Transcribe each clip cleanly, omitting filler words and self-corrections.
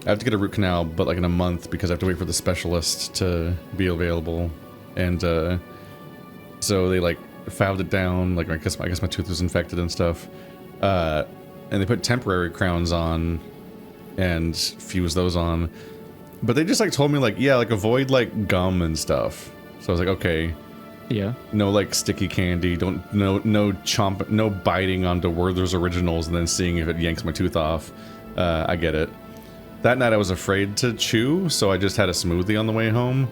I have to get a root canal, but like in a month because I have to wait for the specialist to be available, and so they like filed it down. Like I guess my tooth was infected and stuff, and they put temporary crowns on and fused those on, but they just like told me like, yeah, like avoid like gum and stuff. So I was like, okay. Yeah. No like sticky candy. No chomp. No biting onto Werther's Originals and then seeing if it yanks my tooth off. I get it. That night I was afraid to chew, so I just had a smoothie on the way home.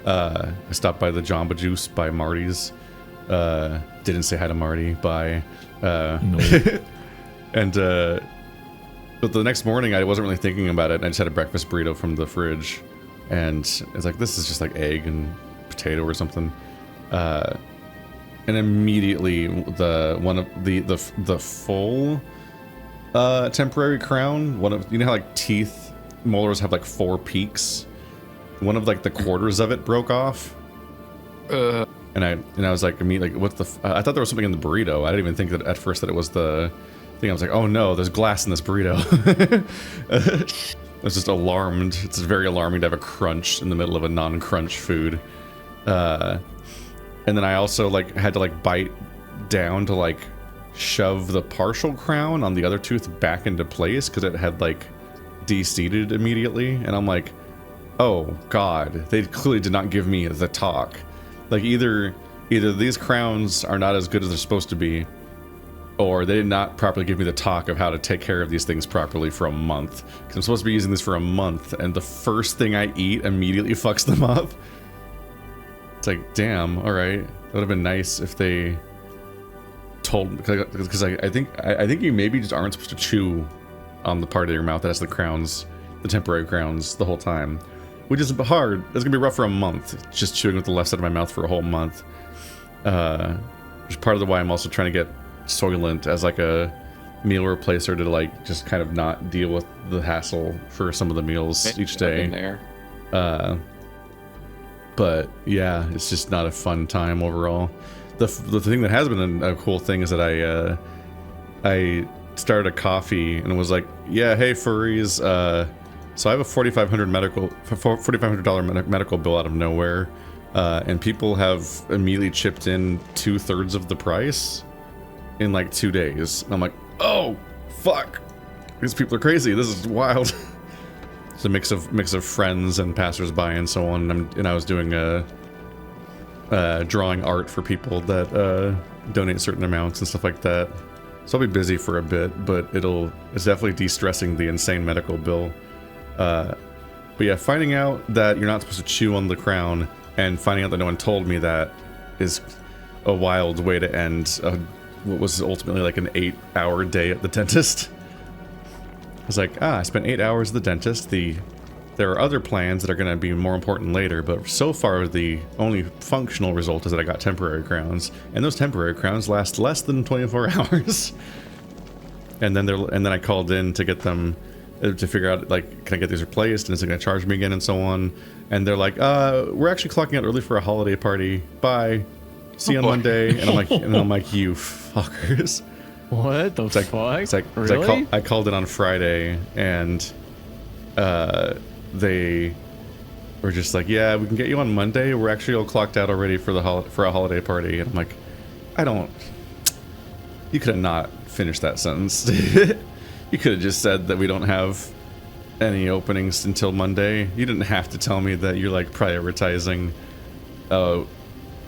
I stopped by the Jamba Juice by Marty's. Didn't say hi to Marty. Bye. No. And but the next morning I wasn't really thinking about it. I just had a breakfast burrito from the fridge, and it's like, this is just like egg and potato or something. And immediately the full temporary crown, you know how like teeth molars have like 4 peaks, one of like the quarters of it broke off, and I was like immediately like, what the I thought there was something in the burrito. I didn't even think that at first that it was the thing. I was like, oh no, there's glass in this burrito. I was just alarmed. It's very alarming to have a crunch in the middle of a non-crunch food. And then I also like had to like bite down to like shove the partial crown on the other tooth back into place because it had like de-seated immediately, and I'm like, oh god, they clearly did not give me the talk. Like either these crowns are not as good as they're supposed to be, or they did not properly give me the talk of how to take care of these things properly for a month, because I'm supposed to be using this for a month, and the first thing I eat immediately fucks them up. It's like, damn, alright. That would have been nice if they told, because I think you maybe just aren't supposed to chew on the part of your mouth that has the crowns, the temporary crowns, the whole time. Which is hard. It's gonna be rough for a month, just chewing with the left side of my mouth for a whole month. Which is part of the why I'm also trying to get Soylent as like a meal replacer to like just kind of not deal with the hassle for some of the meals each day. But yeah, it's just not a fun time overall. The thing that has been a cool thing is that I started a coffee and was like, yeah, hey furries, so I have a $4,500 medical bill out of nowhere, and people have immediately chipped in 2/3 of the price in like 2 days. And I'm like, oh fuck, these people are crazy. This is wild. It's a mix of friends and passersby and so on. And I was doing drawing art for people that donate certain amounts and stuff like that. So I'll be busy for a bit, but it's definitely de-stressing the insane medical bill. But yeah, finding out that you're not supposed to chew on the crown and finding out that no one told me that is a wild way to end what was ultimately like an 8-hour day at the dentist. I was like, I spent 8 hours at the dentist. There are other plans that are going to be more important later, but so far the only functional result is that I got temporary crowns, and those temporary crowns last less than 24 hours. And then I called in to get them to figure out like, can I get these replaced, and is it going to charge me again, and so on. And they're like, we're actually clocking out early for a holiday party. Bye. See you on Monday. And I'm like, you fuckers. What the fuck? It's like, really? I called in on Friday, and they were just like, yeah, we can get you on Monday. We're actually all clocked out already for a holiday party. And I'm like, you could have not finished that sentence. You could have just said that we don't have any openings until Monday. You didn't have to tell me that you're like prioritizing a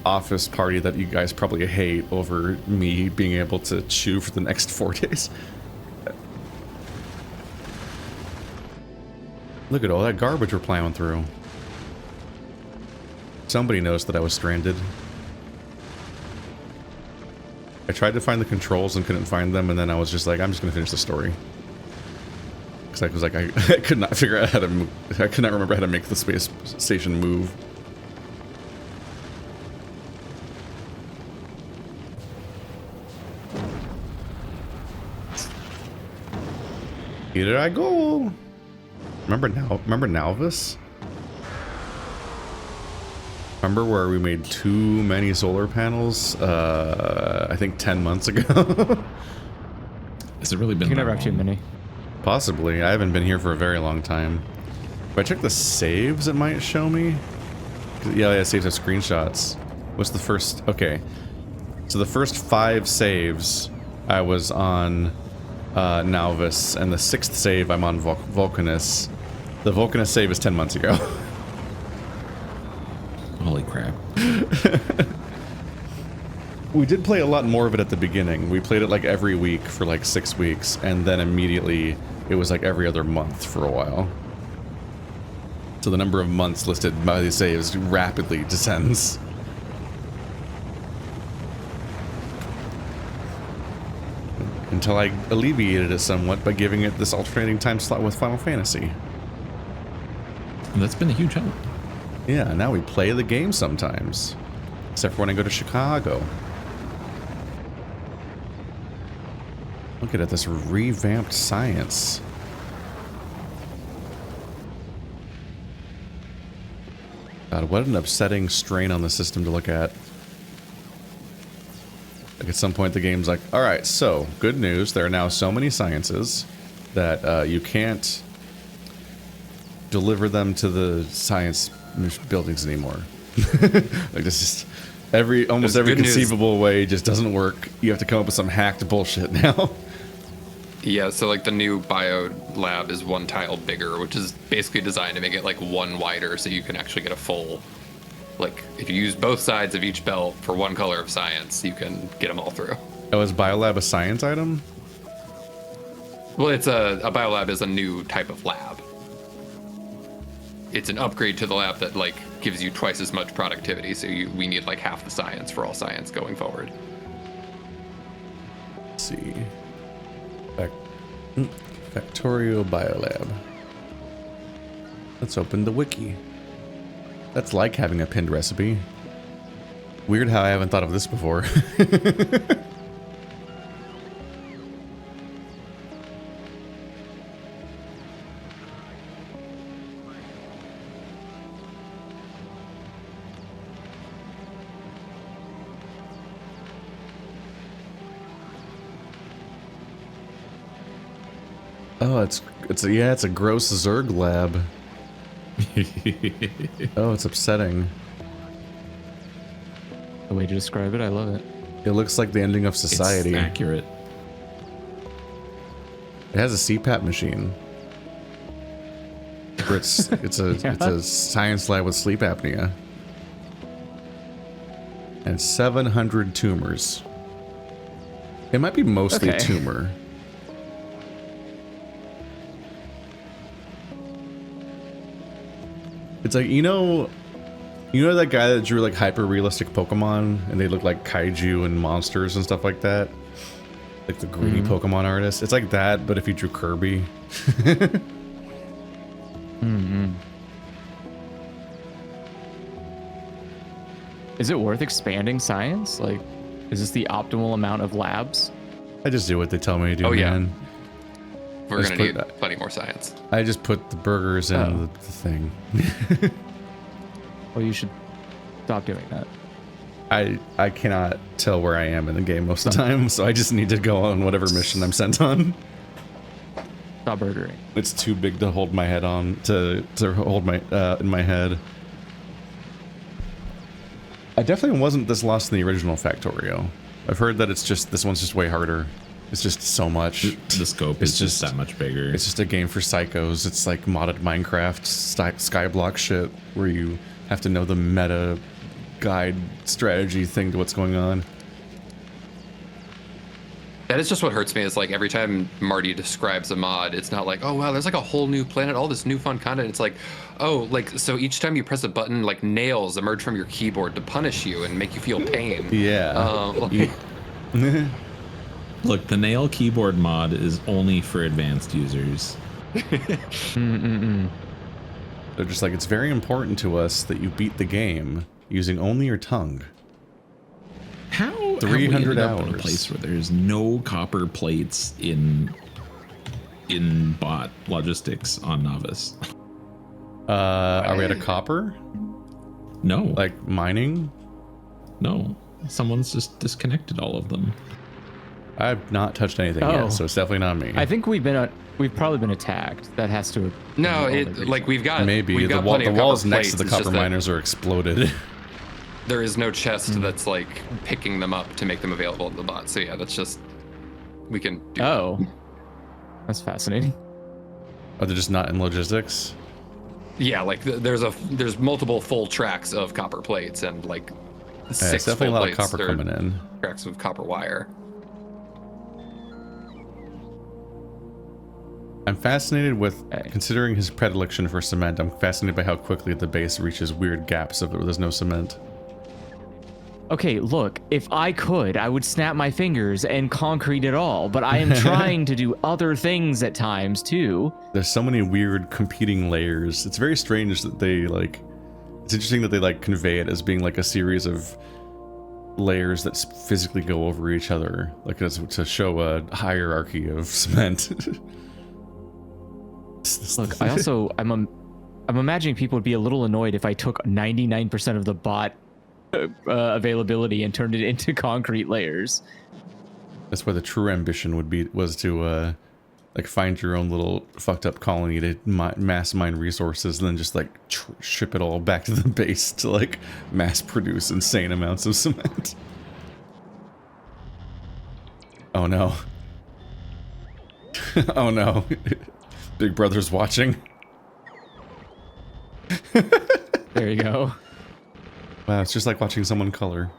office party that you guys probably hate over me being able to chew for the next 4 days. Look at all that garbage we're plowing through. Somebody noticed that I was stranded. I tried to find the controls and couldn't find them, and then I was just like, I'm just gonna finish the story. Because I was like, I could not figure out how to move. I could not remember how to make the space station move. Here I go. Remember Nalvis? Remember where we made too many solar panels? I think 10 months ago. Has it really been? You can never have too many. Possibly. I haven't been here for a very long time. If I check the saves, it might show me. Yeah, saves have screenshots. What's the first? Okay. So the first 5 saves, I was on Nauvis, and the 6th save, I'm on Vulcanus. The Vulcanus save is 10 months ago. Holy crap. We did play a lot more of it at the beginning. We played it like every week for like 6 weeks, and then immediately it was like every other month for a while. So the number of months listed by these saves rapidly descends. Until I alleviated it somewhat by giving it this alternating time slot with Final Fantasy. And that's been a huge help. Yeah, now we play the game sometimes. Except for when I go to Chicago. Look at this revamped science. God, what an upsetting strain on the system to look at. Like at some point the game's like, alright, so, good news, there are now so many sciences that you can't deliver them to the science buildings anymore. Like this is almost every conceivable way just doesn't work. You have to come up with some hacked bullshit now. Yeah, so like the new Biolab is 1 tile bigger, which is basically designed to make it like 1 wider so you can actually get a full, like if you use both sides of each belt for 1 color of science, you can get them all through. Oh, is Biolab a science item? Well, it's a Biolab is a new type of lab. It's an upgrade to the lab that like gives you twice as much productivity, so we need like half the science for all science going forward. Let's see. Factorio Biolab. Let's open the wiki. That's like having a pinned recipe. Weird how I haven't thought of this before. Oh, it's a gross Zerg lab. Oh, it's upsetting. The way to describe it, I love it. It looks like the ending of society. It's accurate. It has a CPAP machine. It's a science lab with sleep apnea. And 700 tumors. It might be mostly tumor. It's like, you know that guy that drew like hyper realistic Pokemon and they look like kaiju and monsters and stuff like that? Like the greedy Pokemon artist. It's like that, but if you drew Kirby. Is it worth expanding science? Like, is this the optimal amount of labs? I just do what they tell me to do, man. We're going to need plenty more science. I just put the burgers in the thing. Well, you should stop doing that. I cannot tell where I am in the game most of the time, so I just need to go on whatever mission I'm sent on. Stop burgering. It's too big to hold my head on, to hold my in my head. I definitely wasn't this lost in the original Factorio. I've heard that this one's just way harder. It's just so much. The scope is just that much bigger. It's just a game for psychos. It's like modded Minecraft skyblock shit where you have to know the meta guide strategy thing to what's going on. That is just what hurts me is like every time Marty describes a mod, it's not like, oh wow, there's like a whole new planet, all this new fun content. It's like, oh, like so each time you press a button, like nails emerge from your keyboard to punish you and make you feel pain. Yeah. Look, the nail keyboard mod is only for advanced users. They're just like, it's very important to us that you beat the game using only your tongue. How 300 hours hours in a place where there's no copper plates in bot logistics on Novice? Are we at a copper? No. Like mining? No. Someone's just disconnected all of them. I've not touched anything Oh. yet, so it's definitely not me. I think we've probably been attacked. That has to. No, be it like we've got Maybe we've the, got wall, plenty the of walls copper next to plates, the it's just copper that miners are exploded. There is no chest that's like picking them up to make them available in the bot. So yeah, that's just we can do. Oh, that's fascinating. Are they just not in logistics? Yeah, like there's multiple full tracks of copper plates and like Yeah, six it's definitely a full lot of plates copper or coming in. tracks of copper wire. I'm fascinated with, considering his predilection for cement, I'm fascinated by how quickly the base reaches weird gaps of it where there's no cement. Okay, look, if I could, I would snap my fingers and concrete it all, but I am trying to do other things at times too. There's so many weird competing layers. It's very strange that they like, it's interesting that they like convey it as being like a series of layers that physically go over each other, like as to show a hierarchy of cement. Look, I'm imagining people would be a little annoyed if I took 99% of the bot availability and turned it into concrete layers. That's where the true ambition was to like find your own little fucked up colony to mass mine resources and then just like ship it all back to the base to like mass produce insane amounts of cement. Oh no. Oh no. Big Brother's watching. There you go. Wow, it's just like watching someone color.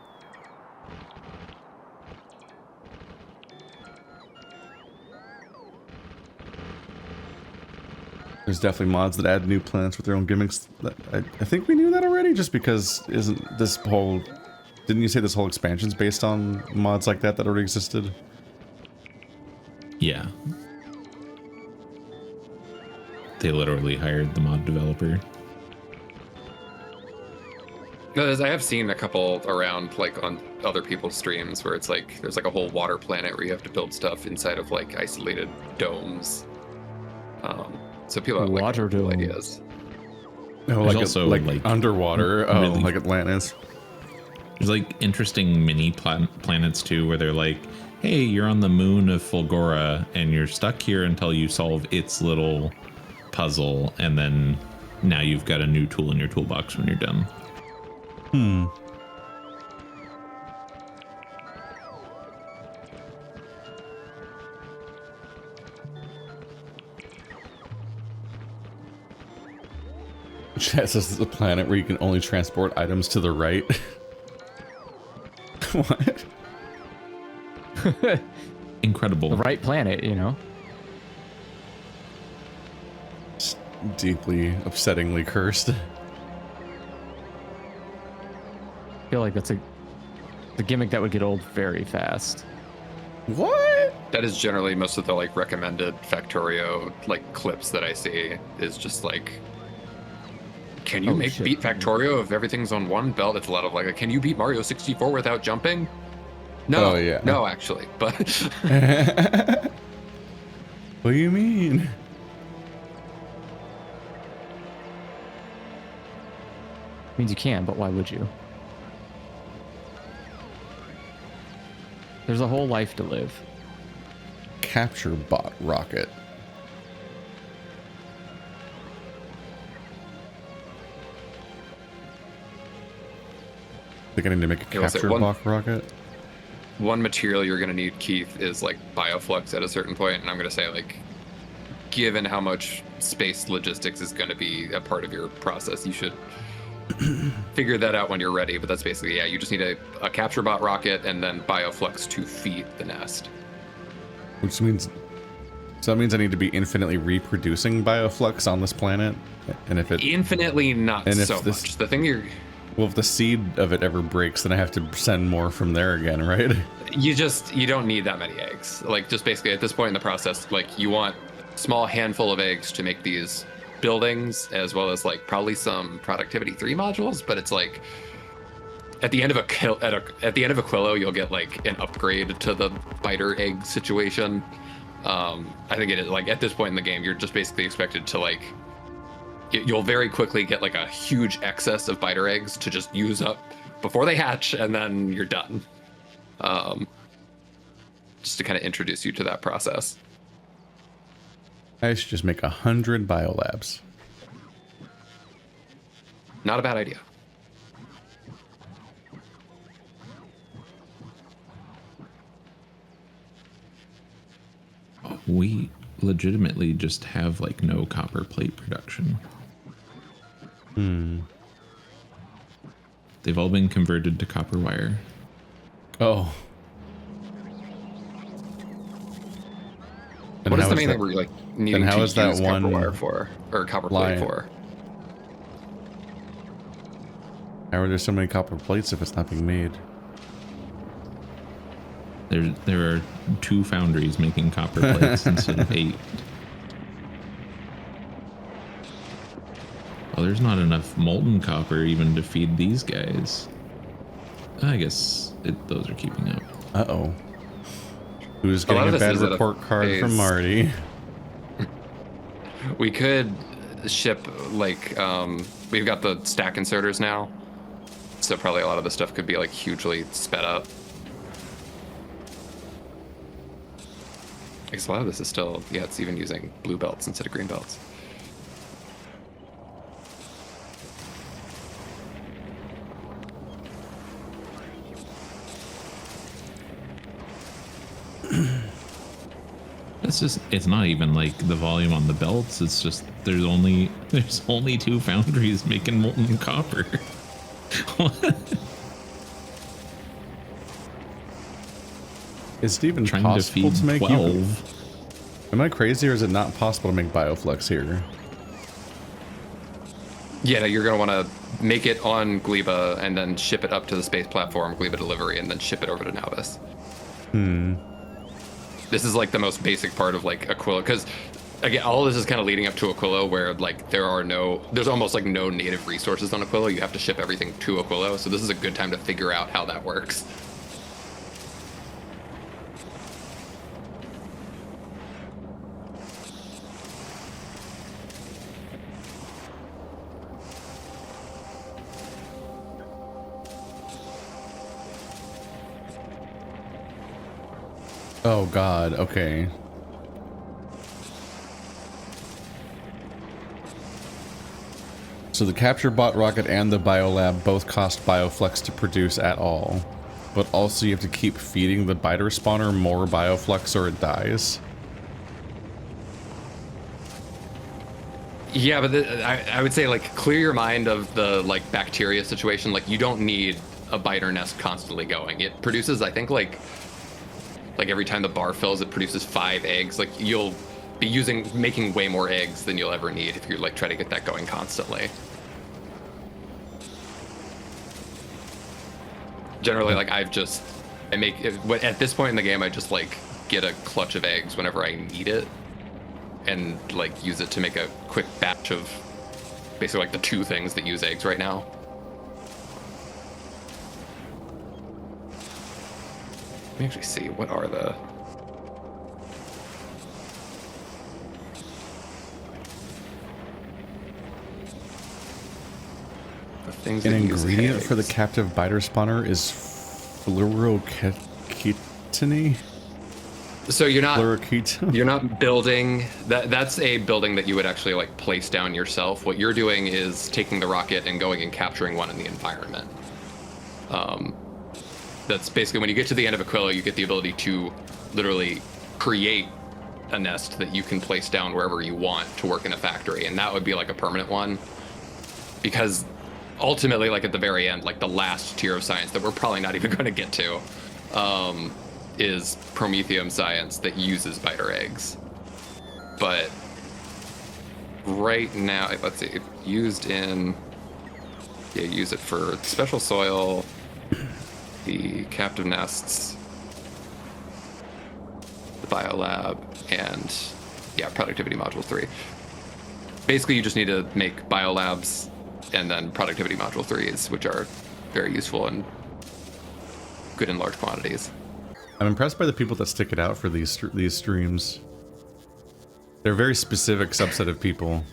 There's definitely mods that add new planets with their own gimmicks. I think we knew that already, just because isn't this whole... Didn't you say this whole expansion's based on mods like that already existed? Yeah. They literally hired the mod developer. No, I have seen a couple around like on other people's streams where it's like there's like a whole water planet where you have to build stuff inside of like isolated domes. So people have like Water cool dome. ideas. No, There's like, also, like like, underwater. Oh, really- like Atlantis. There's like interesting mini planets too, where they're like, hey, you're on the moon of Fulgora and you're stuck here until you solve its little puzzle, and then now you've got a new tool in your toolbox when you're done. Hmm. Chat says it's a planet where you can only transport items to the right. What? Incredible. The right planet, you know. It's deeply, upsettingly cursed. I feel like that's a gimmick that would get old very fast. What? That is generally most of the like recommended Factorio like clips that I see is just like, can you Oh, shit. beat Factorio if everything's on one belt? It's a lot of like, can you beat Mario 64 without jumping? No, Oh, yeah. no, actually, but What do you mean? Means you can, but why would you? There's a whole life to live. Capture bot rocket. Think I need to make a Okay, what's it? capture bot rocket? one material you're gonna need, Keith, is like bioflux at a certain point, and I'm gonna say like, given how much space logistics is gonna be a part of your process, you should figure that out when you're ready. But that's basically, yeah, you just need a capture bot rocket and then bioflux to feed the nest. Which means, so that means I need to be infinitely reproducing bioflux on this planet, and if it, Infinitely not And if so this- much. The thing you're, well, if the seed of it ever breaks, then I have to send more from there again, right? you don't need that many eggs. Like, just basically at this point in the process, like, you want a small handful of eggs to make these buildings, as well as like probably some productivity 3 modules. But it's like at the end of at the end of a Quillo, you'll get like an upgrade to the biter egg situation. I think it is like at this point in the game, you're just basically expected to like, you'll very quickly get like a huge excess of biter eggs to just use up before they hatch, and then you're done. just to kind of introduce you to that process. I should just make 100 biolabs. Not a bad idea. We legitimately just have like no copper plate production. They've all been converted to copper wire. Oh. And What is how the main that- thing we're like needing how to is that use copper one wire for, or copper line? plate for? How are there so many copper plates if it's not being made? There are 2 foundries making copper plates instead of 8. Well, there's not enough molten copper even to feed these guys. I guess those are keeping up. Uh-oh. Who's A lot getting of a this bad is at a report card from phase. Marty? We could ship like we've got the stack inserters now, so probably a lot of the stuff could be like hugely sped up. I guess a lot of this is still, yeah, it's even using blue belts instead of green belts. It's not even like the volume on the belts. It's just there's only 2 foundries making molten copper. What? Is it even Trying to possible feed to make 12. Am I crazy or is it not possible to make bioflex here? Yeah, no, you're gonna want to make it on Gleba and then ship it up to the space platform, Gleba delivery, and then ship it over to Nauvis. This is like the most basic part of like Aquila, because again, all this is kind of leading up to Aquila, where like there's almost like no native resources on Aquila. You have to ship everything to Aquila, so this is a good time to figure out how that works. Oh god, okay. So the capture bot rocket and the biolab both cost bioflex to produce at all. But also you have to keep feeding the biter spawner more bioflex or it dies. Yeah, but I would say like clear your mind of the like bacteria situation. Like you don't need a biter nest constantly going. It produces, I think, like every time the bar fills, it produces 5 eggs. Like you'll be making way more eggs than you'll ever need if you like try to get that going constantly. Generally, like at this point in the game, I just like get a clutch of eggs whenever I need it, and like use it to make a quick batch of basically like the 2 things that use eggs right now. Let me actually see, what are the... things An that use ingredient for the eggs? captive biter spawner is fluoroketone? So you're not Fluoroketone? you're not building that's a building that you would actually like place down yourself. What you're doing is taking the rocket and going and capturing one in the environment. That's basically when you get to the end of Aquila, you get the ability to literally create a nest that you can place down wherever you want to work in a factory, and that would be like a permanent one, because ultimately, like at the very end, like the last tier of science that we're probably not even going to get to is Prometheum science that uses biter eggs. But right now, let's see, use it for special soil, the captive nests, the biolab, and productivity module 3. Basically, you just need to make biolabs and then productivity module 3s, which are very useful and good in large quantities. I'm impressed by the people that stick it out for these streams. They're a very specific subset of people,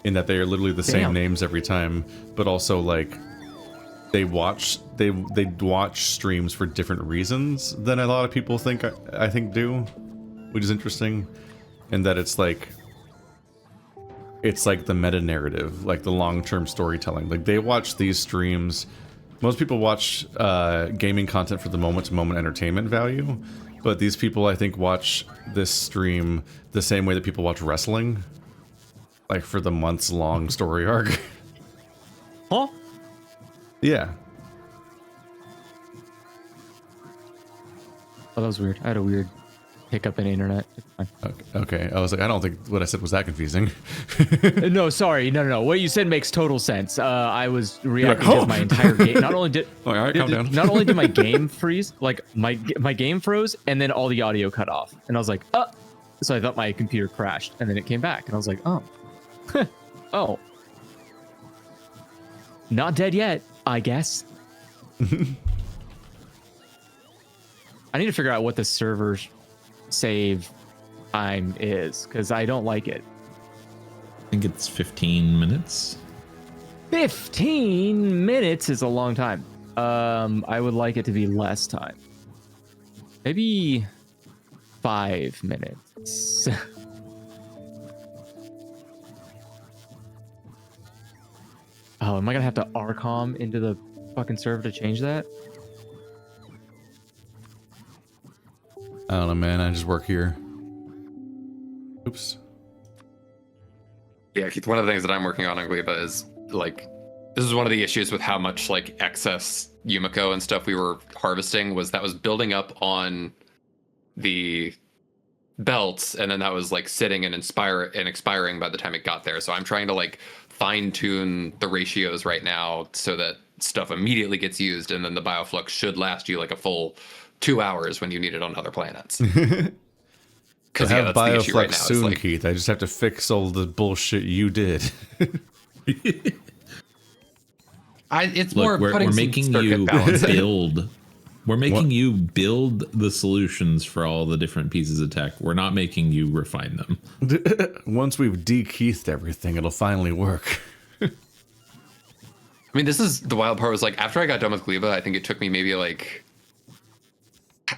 in that they are literally the same names every time, but also like they watch streams for different reasons than a lot of people think I think do, which is interesting, and that it's like the meta narrative, like the long-term storytelling. Like they watch these streams. Most people watch gaming content for the moment-to-moment entertainment value, but these people I think watch this stream the same way that people watch wrestling, like for the months-long story arc. Huh? Yeah. Oh, that was weird. I had a weird hiccup in the internet. It's fine. Okay. I was like, I don't think what I said was that confusing. No, sorry. No. What you said makes total sense. I was reacting like, to my entire game. Not only did all right, calm down. Not only did my game freeze, like my game froze, and then all the audio cut off, and I was like, so I thought my computer crashed, and then it came back, and I was like, oh, oh, not dead yet, I guess. I need to figure out what the server's save time is, because I don't like it. I think it's 15 minutes. 15 minutes is a long time. I would like it to be less time. Maybe 5 minutes. Oh, am I gonna have to RCOM into the fucking server to change that? I don't know, man. I just work here. Oops. Yeah, Keith, one of the things that I'm working on Gleba is like, this is one of the issues with how much like excess Yumiko and stuff we were harvesting was that was building up on the belts, and then that was like sitting and expiring by the time it got there. So I'm trying to like fine tune the ratios right now so that stuff immediately gets used, and then the bioflux should last you like a full 2 hours when you need it on other planets. Because I yeah, have that's the issue bioflux right now. soon, Like, Keith. I just have to fix all the bullshit you did. it's Look, more we're putting some making circuit you balance in. build. We're making you build the solutions for all the different pieces of tech. We're not making you refine them. Once we've de-Keithed everything, it'll finally work. I mean, this is the wild part. Was like after I got done with Gleba, I think it took me maybe like,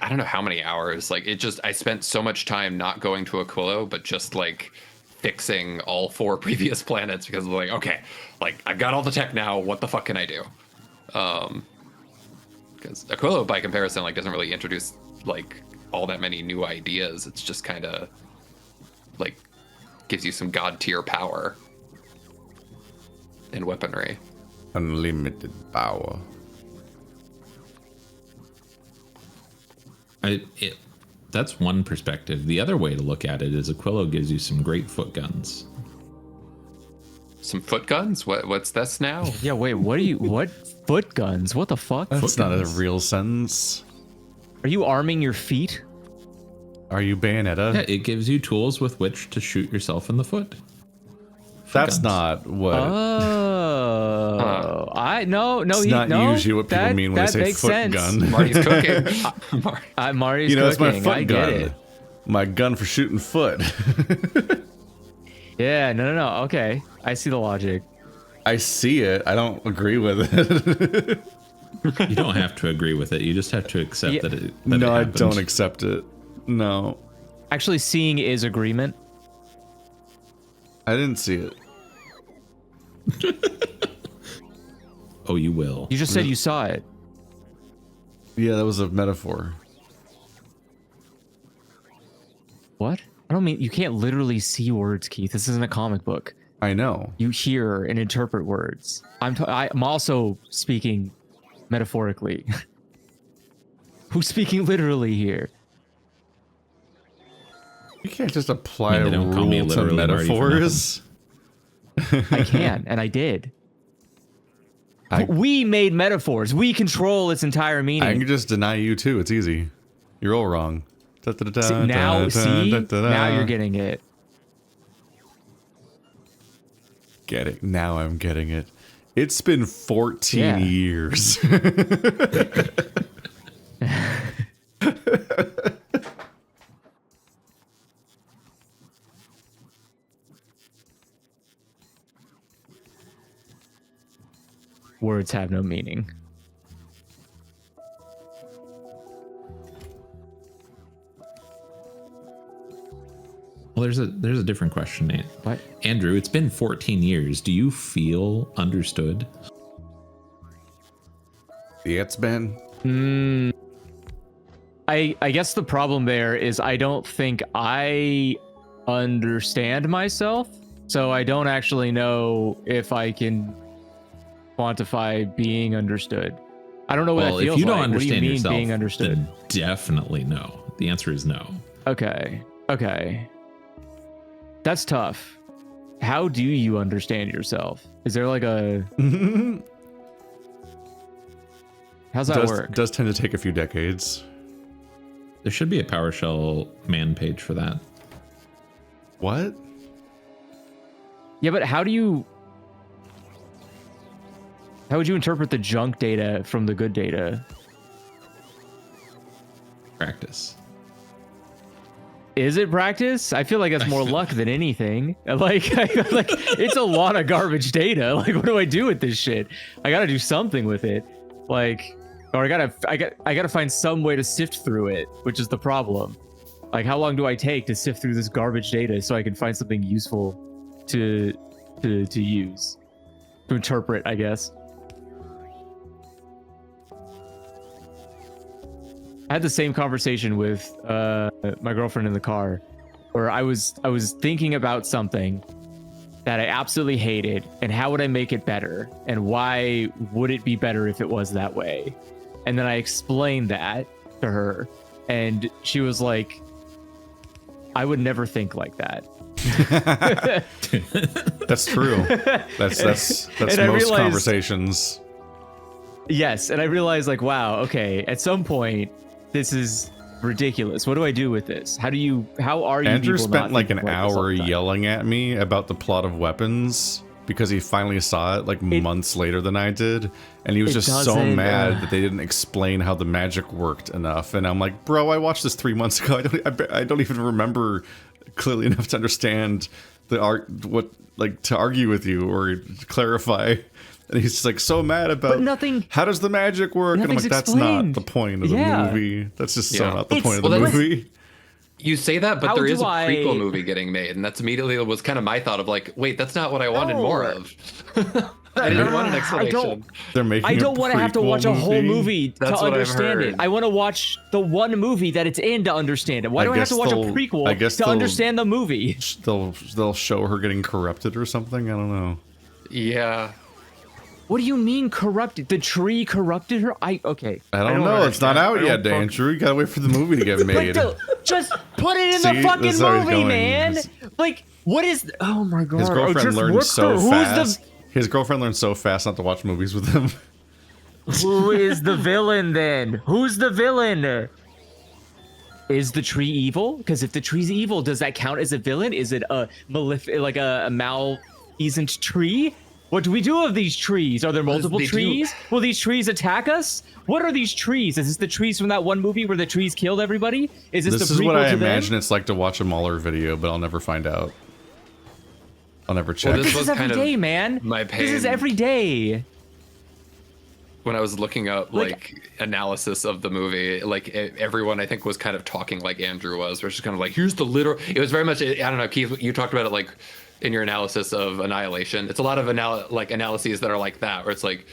I don't know how many hours. Like it just, I spent so much time not going to Aquilo, but just like fixing all 4 previous planets because I'm like, okay, like I've got all the tech now. What the fuck can I do? Because Aquilo, by comparison, like doesn't really introduce like all that many new ideas. It's just kind of like gives you some god tier power and weaponry. Unlimited power. That's one perspective. The other way to look at it is Aquilo gives you some great foot guns. Some foot guns? What's this now? Yeah, wait, what foot guns? What the fuck? That's not a real sentence. Are you arming your feet? Are you Bayonetta? Yeah, it gives you tools with which to shoot yourself in the foot. That's guns. not what. No. It's not usually what people mean when they say foot sense. gun. Marty's cooking. Marty's You know, it's cooking. my foot I gun. get it. My gun for shooting foot. Yeah, no. Okay, I see the logic. I see it. I don't agree with it. You don't have to agree with it. You just have to accept Yeah. that it. No, I happened. don't accept it. No, Actually, seeing is agreement. I didn't see it. Oh, you will. You just said you saw it. Yeah, that was a metaphor. What? I don't mean you can't literally see words, Keith. This isn't a comic book. I know. You hear and interpret words. I'm also speaking metaphorically. Who's speaking literally here? You can't just apply I mean, a they don't call me rule to literally Marty for metaphors. I can, and I did. We made metaphors. We control its entire I meaning. can just deny you too. It's easy. You're all wrong. Now you're getting it. Get it. Now I'm getting it. It's been 14 Yeah. years. Words have no meaning. there's a different question, Nate. What? Andrew, it's been 14 years. Do you feel understood? Yeah, it's been. I guess the problem there is I don't think I understand myself, so I don't actually know if I can quantify being understood. I don't know what that feels like. If you don't what do you understand mean yourself, being understood? then definitely no. The answer is no. Okay. That's tough. How do you understand yourself? Is there like a... How's that work? Does tend to take a few decades. There should be a PowerShell man page for that. What? Yeah, but how would you interpret the junk data from the good data? Practice. Is it practice? I feel like that's more luck than anything. Like it's a lot of garbage data. Like, what do I do with this shit? I gotta do something with it. Like, or I gotta find some way to sift through it, which is the problem. Like, how long do I take to sift through this garbage data so I can find something useful to use, to interpret, I guess. I had the same conversation with my girlfriend in the car, where I was thinking about something that I absolutely hated, and how would I make it better, and why would it be better if it was that way? And then I explained that to her, and she was like, "I would never think like that." That's true. That's most conversations. Yes, and I realized, like, wow, okay, at some point, this is ridiculous. What do I do with this? How are you? Andrew spent like an hour yelling at me about the plot of Weapons because he finally saw it months later than I did, and he was just so mad that they didn't explain how the magic worked enough. And I'm like, bro, I watched this 3 months ago. I don't even remember clearly enough to understand to argue with you or clarify. And he's just like so mad about how does the magic work? And I'm like, that's not the point of the movie. That's just so not the point of the movie. You say that, but there is a prequel movie getting made, and that's immediately was kind of my thought of like, wait, that's not what I wanted more of. I didn't want an explanation. I don't want to have to watch a whole movie to understand it. I want to watch the one movie that it's in to understand it. Why do I have to watch a prequel to understand the movie? They'll show her getting corrupted or something. I don't know. Yeah. What do you mean corrupted? The tree corrupted her? I don't know. It's not out yet, Andrew. You gotta wait for the movie to get made. Just put it in the fucking movie, man. Like, what is? Oh my god. His girlfriend learned so fast. His girlfriend learned so fast not to watch movies with him. Who is the villain then? Who's the villain? Is the tree evil? Because if the tree's evil, does that count as a villain? Is it a malfeasant tree? What do we do of these trees? Are there multiple trees? Will these trees attack us? What are these trees? Is this the trees from that one movie where the trees killed everybody? This is what I imagine it's like to watch a Mueller video, but I'll never find out. I'll never check. Well, this is every day, man. My pain. This is every day. When I was looking up analysis of the movie, everyone I think was kind of talking like Andrew was, where it's just kind of like, here's the literal. It was very much. I don't know, Keith. You talked about it in your analysis of Annihilation. It's a lot of analyses that are like that, where it's like,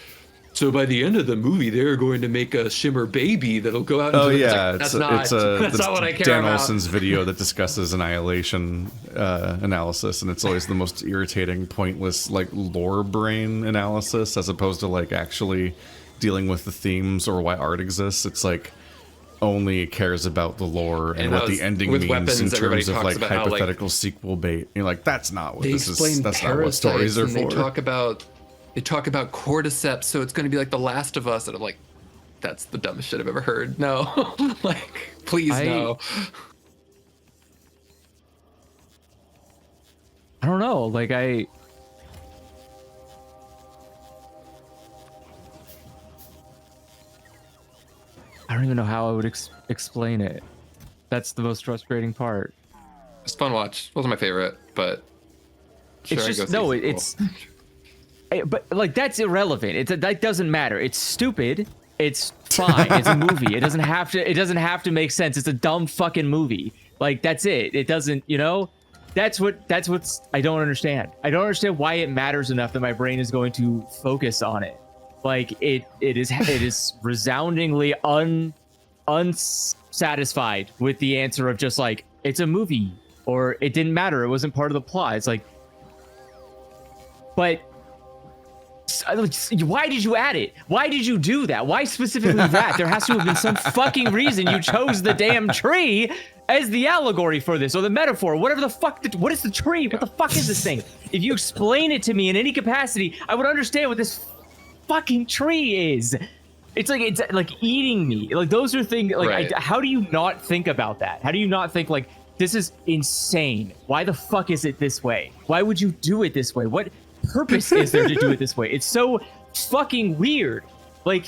so by the end of the movie, they're going to make a Shimmer baby that'll go out. That's not what I care about. Dan Olson's video that discusses Annihilation analysis, and it's always the most irritating, pointless, lore brain analysis, as opposed to actually dealing with the themes or why art exists. It's only cares about the lore and what the ending means Weapons, in terms of hypothetical sequel bait. You're that's not what this is. That's not what stories are for. They talk about cordyceps, so it's going to be like The Last of Us, and I'm like, that's the dumbest shit I've ever heard. No, please no. I don't know. I don't even know how I would explain it. That's the most frustrating part. It's a fun watch. Wasn't my favorite, but sure, it's just but that's irrelevant. That doesn't matter. It's stupid. It's fine. It's a movie. It doesn't have to make sense. It's a dumb fucking movie. That's it. It doesn't, what's I don't understand. I don't understand why it matters enough that my brain is going to focus on it. Like it is resoundingly unsatisfied with the answer of just like, it's a movie, or it didn't matter, it wasn't part of the plot. It's like, but why did you add it? Why did you do that? Why specifically that? There has to have been some fucking reason you chose the damn tree as the allegory for this, or the metaphor, whatever the fuck. What is the tree? What the fuck is this thing? If you explain it to me in any capacity, I would understand what this fucking tree is. It's like eating me. Like, those are things, like, Right. how do you not think about that? How do you not think, like, this is insane? Why the fuck is it this way? Why would you do it this way? What purpose is there to do it this way? It's so fucking weird. Like,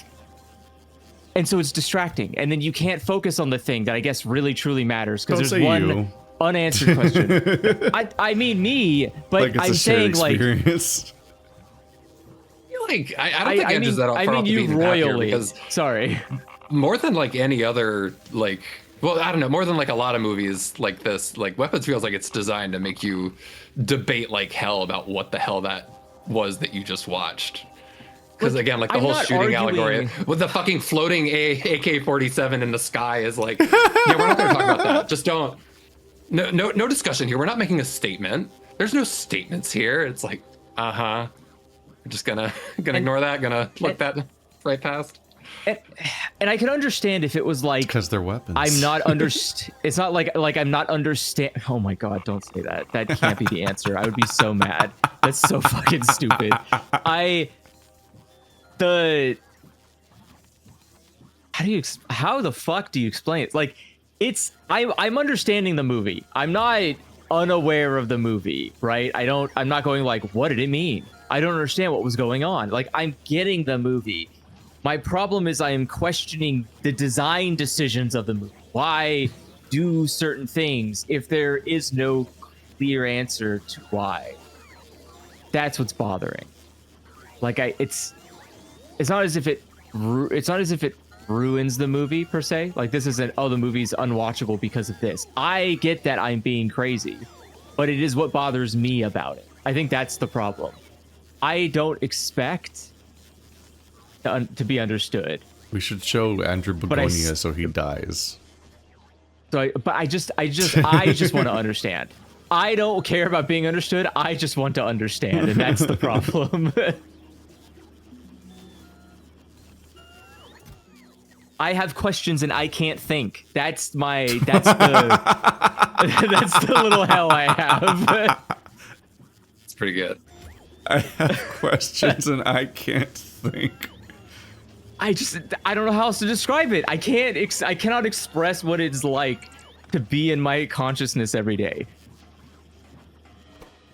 and so it's distracting, and then you can't focus on the thing that I guess really truly matters, because there's one unanswered question. I mean me, but like, it's I'm a shared saying experience. Like, I don't think Andrew's that far I off mean the you beaten path here, royally. because Sorry. more than like any other, like, well, I don't know, more than like a lot of movies like this, like Weapons feels like it's designed to make you debate like hell about what the hell that was that you just watched. Because Like, again, like the I'm whole not shooting arguing- allegory with the fucking floating AK-47 in the sky is like, yeah, we're not going to talk about that. Just don't. No discussion here. We're not making a statement. There's no statements here. It's like, we're just gonna ignore that. Gonna look that right past. And I could understand if it was like, Because they're weapons. I'm not it's not like I'm not understand. Oh my god, don't say that. That can't be the answer. I would be so mad. That's so fucking stupid. How the fuck do you explain it? Like, I'm understanding the movie. I'm not unaware of the movie, right? I'm not going like, what did it mean? I don't understand what was going on. Like, I'm getting the movie. My problem is I am questioning the design decisions of the movie. Why do certain things if there is no clear answer to why? That's what's bothering. Like, it's not as if it ruins the movie per se. Like, this isn't, oh, the movie's unwatchable because of this. I get that I'm being crazy, but it is what bothers me about it. I think that's the problem. I don't expect to be understood. We should show Andrew Begonia so he dies. So, I just want to understand. I don't care about being understood. I just want to understand, and that's the problem. I have questions and I can't think. That's the little hell I have. It's pretty good. I have questions and I can't think. I don't know how else to describe it. I cannot express what it's like to be in my consciousness every day.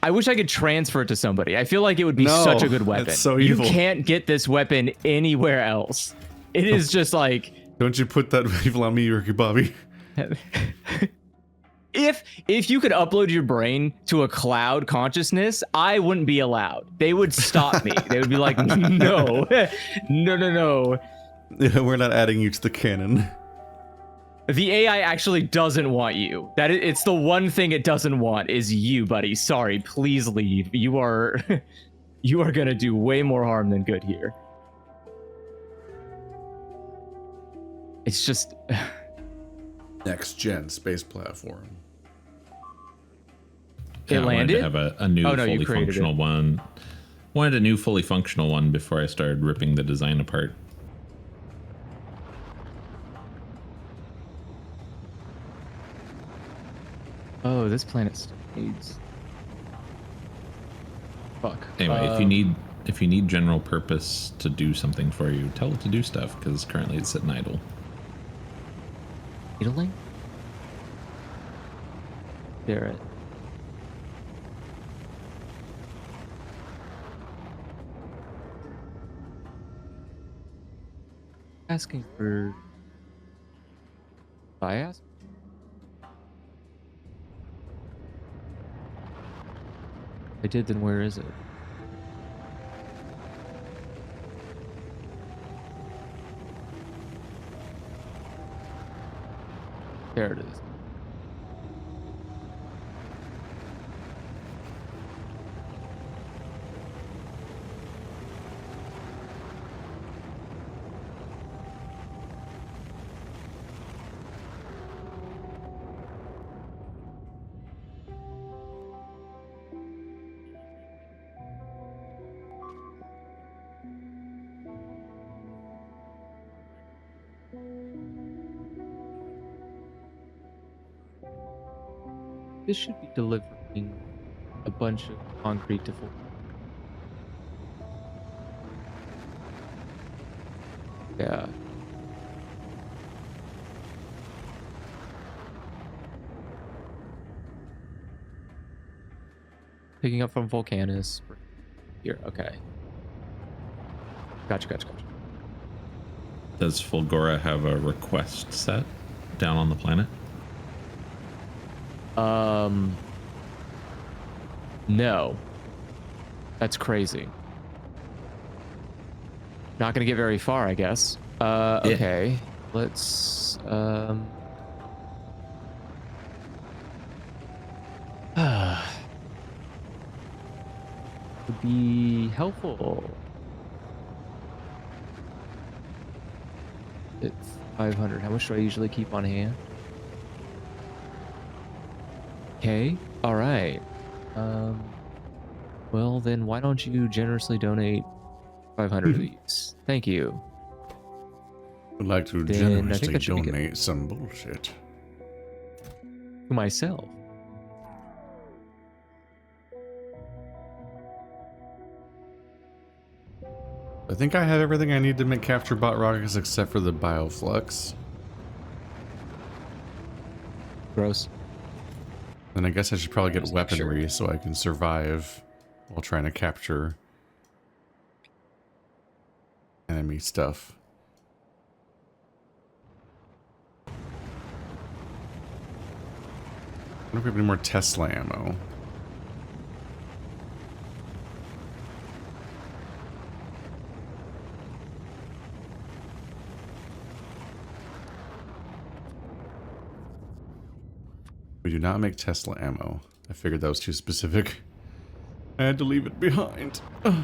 I wish I could transfer it to somebody. I feel like it would be such a good weapon. It's so evil. You can't get this weapon anywhere else. It is just like, Don't you put that evil on me, Ricky Bobby. if you could upload your brain to a cloud consciousness, I wouldn't be allowed. They would stop me. They would be like, no. Yeah, we're not adding you to the canon. The AI actually doesn't want you. It's the one thing it doesn't want is you, buddy. Sorry, please leave. You are gonna do way more harm than good here. It's just Next gen space platform. It landed? I wanted to have a new fully functional one. Wanted a new fully functional one before I started ripping the design apart. Oh, this planet still needs. Fuck. Anyway, if you need general purpose to do something for you, tell it to do stuff, because currently it's sitting idle. Idling? There. Asking for bias? I did, then where is it? There it is. this should be delivering a bunch of concrete to full. Yeah. Picking up from Vulcanus. Here, okay. Gotcha. Does Fulgora have a request set down on the planet? No. That's crazy. Not gonna get very far, I guess. Okay. Let's would be helpful. It's 500. How much do I usually keep on hand? Okay. All right. Well, then why don't you generously donate 500 of these? Thank you. Would like to Then I think generously that should be good. donate some bullshit. To myself. I think I have everything I need to make capture bot rockets except for the bioflux. Gross. And I guess I should probably get weaponry so I can survive while trying to capture enemy stuff. I wonder if we have any more Tesla ammo. We do not make Tesla ammo. I figured that was too specific. I had to leave it behind. Ugh.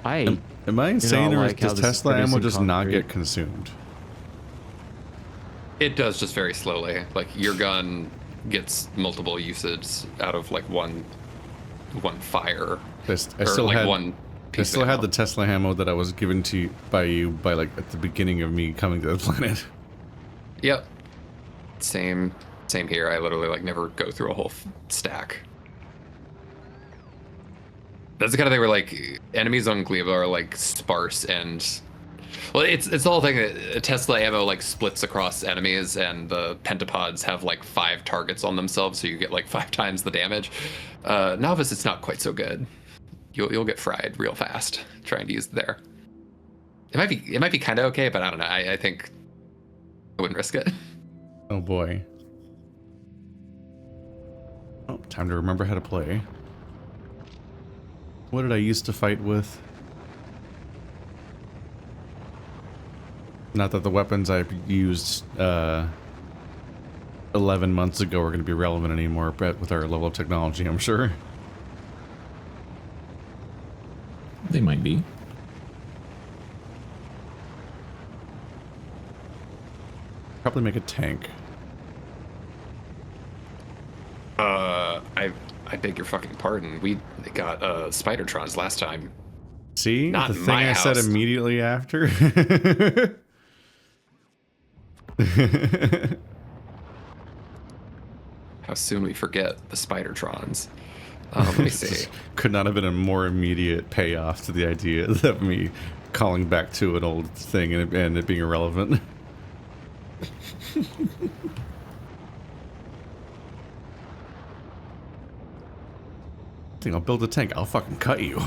Am I insane, or like how does this is Tesla ammo producing just not concrete? get consumed? It does, just very slowly. Like your gun gets multiple usage out of like one fire. I Or still like had one I piece still of had ammo. the Tesla ammo that I was given to you by like at the beginning of me coming to the planet. Yep. Same here. I literally like never go through a whole stack. That's the kind of thing where like enemies on Gleba are like sparse and well, it's the whole thing that Tesla ammo like splits across enemies, and the pentapods have like 5 targets on themselves, so you get like 5 times the damage. Novice, it's not quite so good. You'll get fried real fast trying to use it there. It might be kind of okay, but I don't know. I think I wouldn't risk it. Oh boy. Oh, time to remember how to play. What did I used to fight with? Not that the weapons I used 11 months ago are going to be relevant anymore, but with our level of technology, I'm sure. They might be. Probably make a tank. I beg your fucking pardon. We got Spidertrons last time. See? Not the in thing my I said house. immediately after? How soon we forget the Spidertrons. Let me see. Could not have been a more immediate payoff to the idea of me calling back to an old thing and it being irrelevant. I think I'll build a tank. I'll fucking cut you.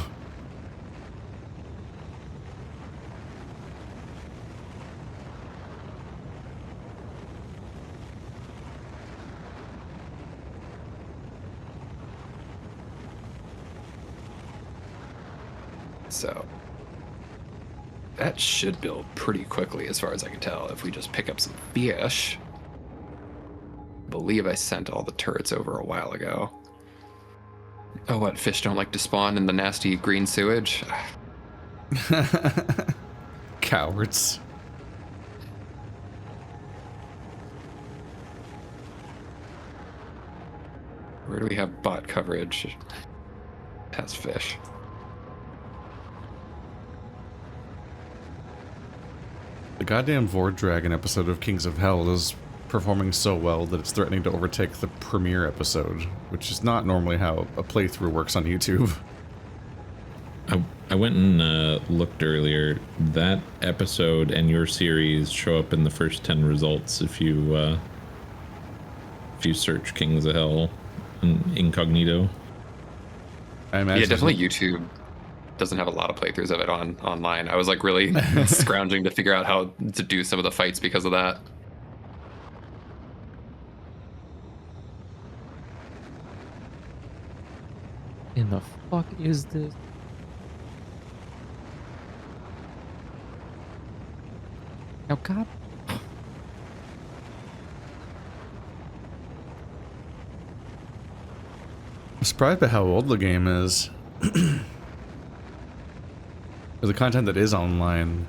So that should build pretty quickly as far as I can tell if we just pick up some fish. I believe I sent all the turrets over a while ago. Oh, what? Fish don't like to spawn in the nasty green sewage? Cowards. Where do we have bot coverage? Has fish. The goddamn Vord Dragon episode of Kings of Hell is performing so well that it's threatening to overtake the premiere episode, which is not normally how a playthrough works on YouTube. I went and looked earlier. That episode and your series show up in the first 10 results if you search Kings of Hell incognito. I imagine. Yeah, definitely YouTube doesn't have a lot of playthroughs of it online. I was like really scrounging to figure out how to do some of the fights because of that. In the fuck is this? Oh God. I'm surprised by how old the game is. The content that is online,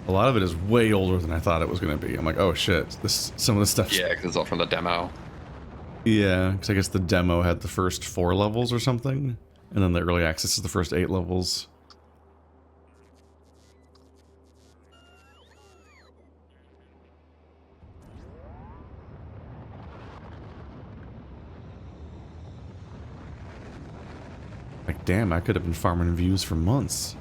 a lot of it is way older than I thought it was going to be. I'm like, oh shit, some of the stuff. Yeah, because it's all from the demo. Yeah, because I guess the demo had the first 4 levels or something, and then the early access is the first 8 levels. Like, damn, I could have been farming views for months.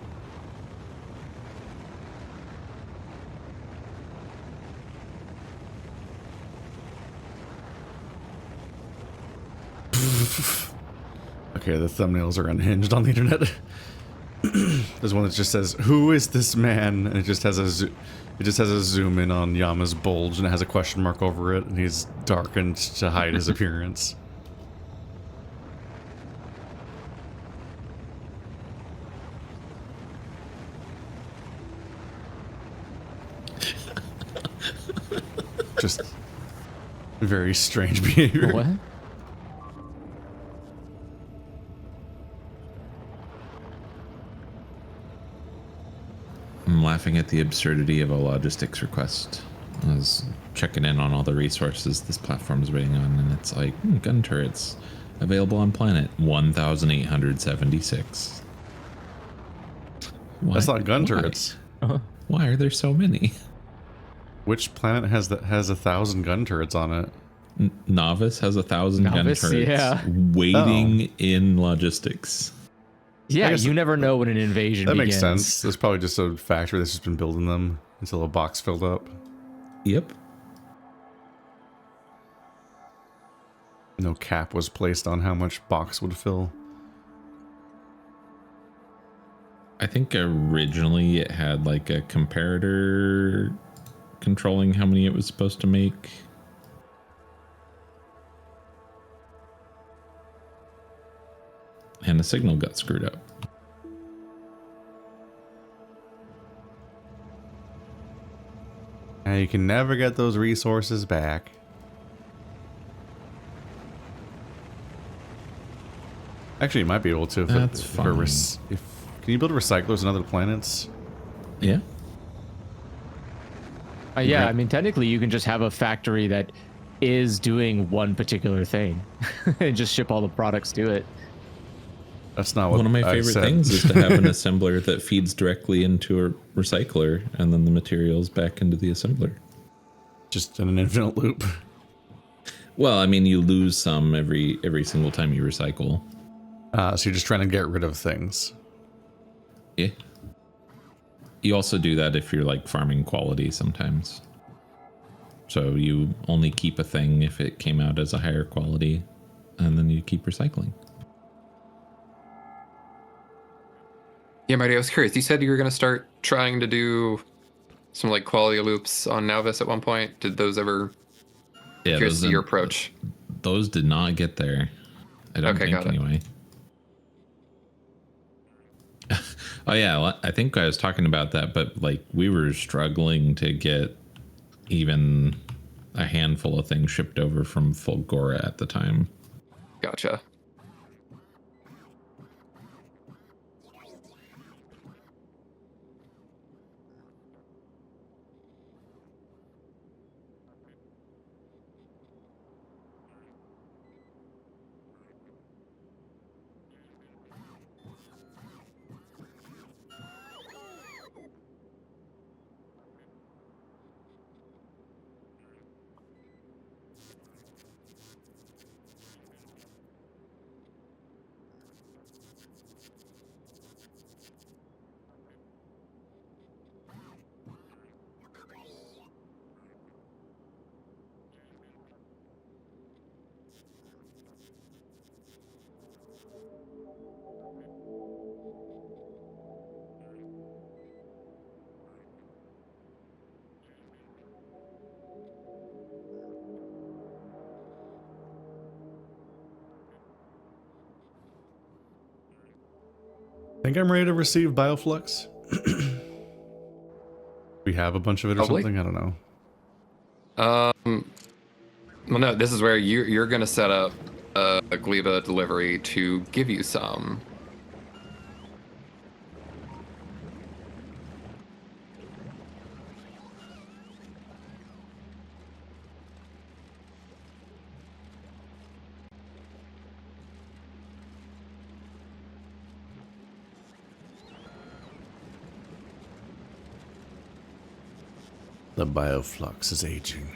Okay, the thumbnails are unhinged on the internet. There's one that just says, "Who is this man?" And it just has a zoom in on Yama's bulge, and it has a question mark over it, and he's darkened to hide his appearance. Just very strange behavior. What? I'm laughing at the absurdity of a logistics request. I was checking in on all the resources this platform is waiting on, and it's like, gun turrets available on planet 1876. That's not gun turrets. Why are there so many? Which planet has 1,000 gun turrets on it? Novice has 1,000 gun Novice, turrets yeah. waiting in logistics. Yeah, guess you never know when an invasion That begins. makes sense. There's probably just a factory that's just been building them until a box filled up. Yep. No cap was placed on how much box would fill. I think originally it had like a comparator controlling how many it was supposed to make. And the signal got screwed up. And you can never get those resources back. Actually, you might be able to. That's fine. Can you build recyclers on other planets? Yeah. Yeah, Okay. I mean, technically, you can just have a factory that is doing one particular thing and just ship all the products to it. That's not what One of my I favorite said. things is to have an assembler that feeds directly into a recycler and then the materials back into the assembler. Just in an infinite loop. Well, I mean, you lose some every single time you recycle. So you're just trying to get rid of things. Yeah. You also do that if you're like farming quality sometimes. So you only keep a thing if it came out as a higher quality, and then you keep recycling. Yeah, Marty, I was curious. You said you were going to start trying to do some like quality loops on Nauvis at one point. Did those ever? Yeah, Curious to see your approach. Those did not get there. I don't Okay, think got it. anyway. Oh yeah, well, I think I was talking about that, but like we were struggling to get even a handful of things shipped over from Fulgora at the time. Gotcha. think I'm ready to receive Bioflux. We have a bunch of it or Probably. something? I don't know. Well, no, this is where you're going to set up a Gleba delivery to give you some. The Bioflux is aging.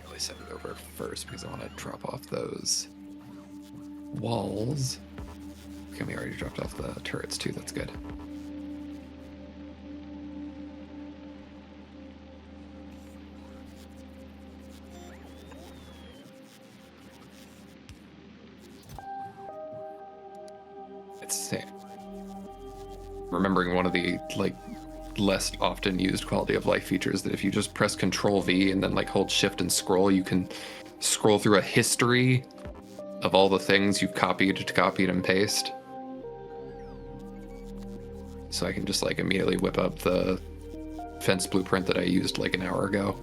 Really set it over first because I want to drop off those walls. Okay, we already dropped off the turrets too. That's good. It's remembering one of the like less often used quality of life features that if you just press Control V and then like hold Shift and scroll, you can scroll through a history of all the things you've copied and paste. So I can just like immediately whip up the fence blueprint that I used like an hour ago.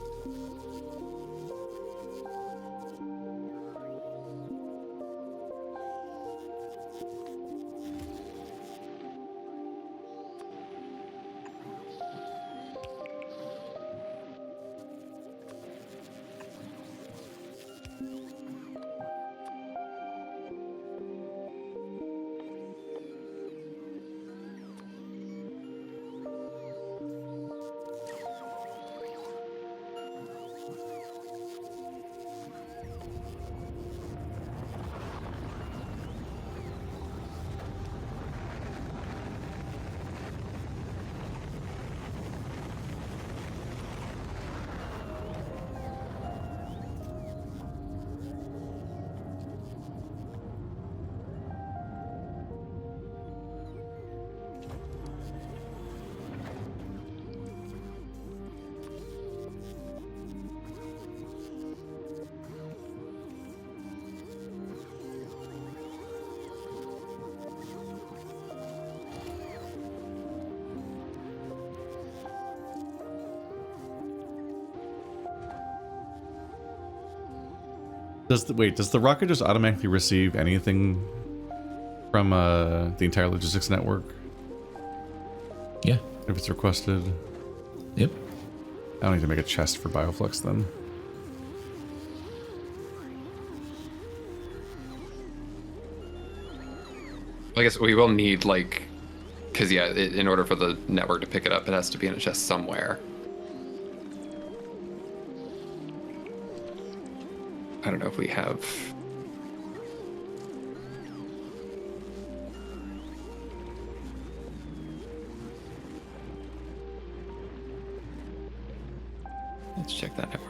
Does the rocket just automatically receive anything from the entire logistics network Yeah. if it's requested? Yep. I don't need to make a chest for Bioflux then. I guess we will need like, because yeah, in order for the network to pick it up, it has to be in a chest somewhere. I don't know if we have. Let's check that network.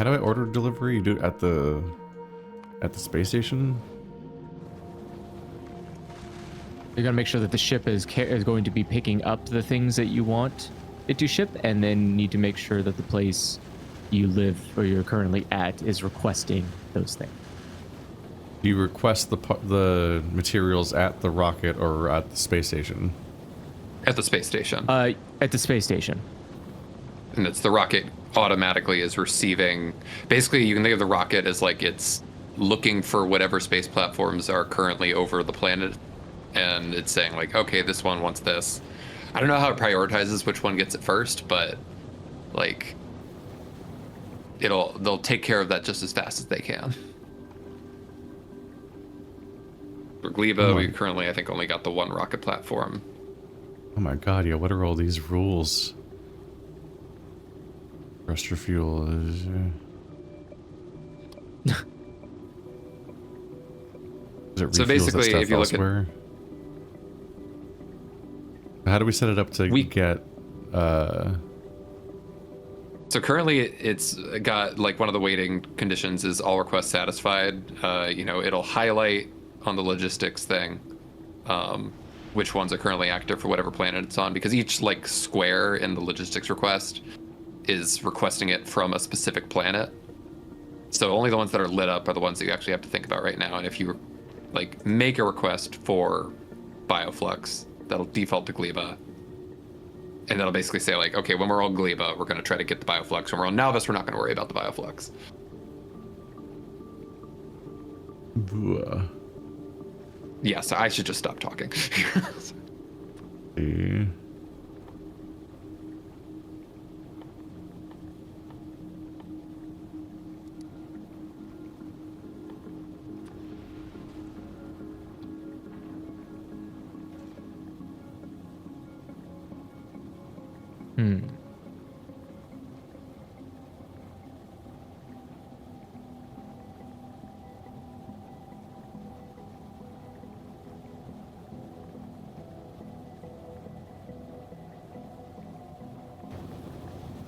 How do I order delivery? You do it at the space station? You're gonna make sure that the ship is going to be picking up the things that you want it to ship, and then need to make sure that the place you live or you're currently at is requesting those things. Do you request the materials at the rocket or at the space station? At the space station. At the space station. And it's the rocket automatically is receiving. Basically, you can think of the rocket as like it's looking for whatever space platforms are currently over the planet, and it's saying like, okay, this one wants this. I don't know how it prioritizes which one gets it first, but like they'll take care of that just as fast as they can. For Gleba, we currently I think only got the one rocket platform. Oh my god, yeah, what are all these rules? Thruster fuel is... So basically, if you look at... How do we set it up to get... So currently, it's got, like, one of the waiting conditions is all requests satisfied. You know, it'll highlight on the logistics thing which ones are currently active for whatever planet it's on, because each, like, square in the logistics request is requesting it from a specific planet. So only the ones that are lit up are the ones that you actually have to think about right now. And if you, like, make a request for Bioflux, that'll default to Gleba. And that'll basically say, like, okay, when we're on Gleba, we're going to try to get the Bioflux. When we're on Nalvis, we're not going to worry about the Bioflux. Yeah, so I should just stop talking.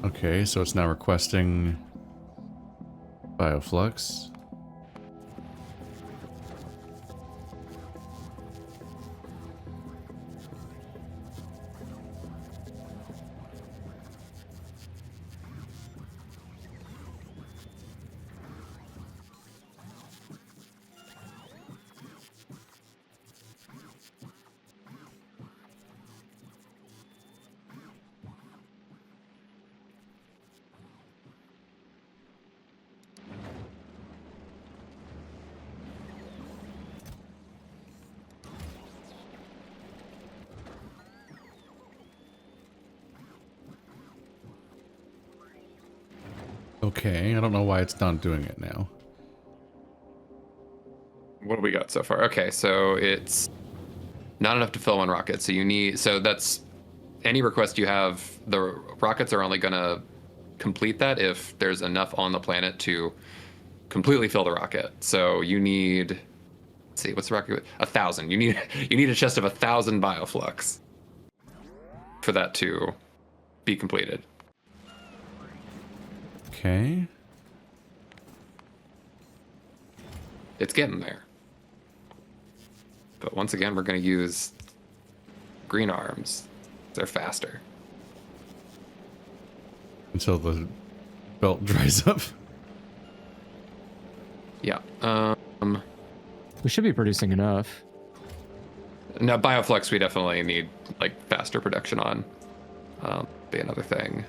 Okay, so it's now requesting Bioflux. Okay, I don't know why it's not doing it now. What do we got so far? Okay, so it's not enough to fill one rocket. So you need, so that's any request you have, the rockets are only going to complete that if there's enough on the planet to completely fill the rocket. So you need, let's see, what's the rocket? 1,000. You need a chest of 1,000 Bioflux for that to be completed. Okay. It's getting there. But once again, we're going to use green arms. They're faster. Until the belt dries up. Yeah. We should be producing enough. Now, Bioflux, we definitely need, like, faster production on. Be another thing.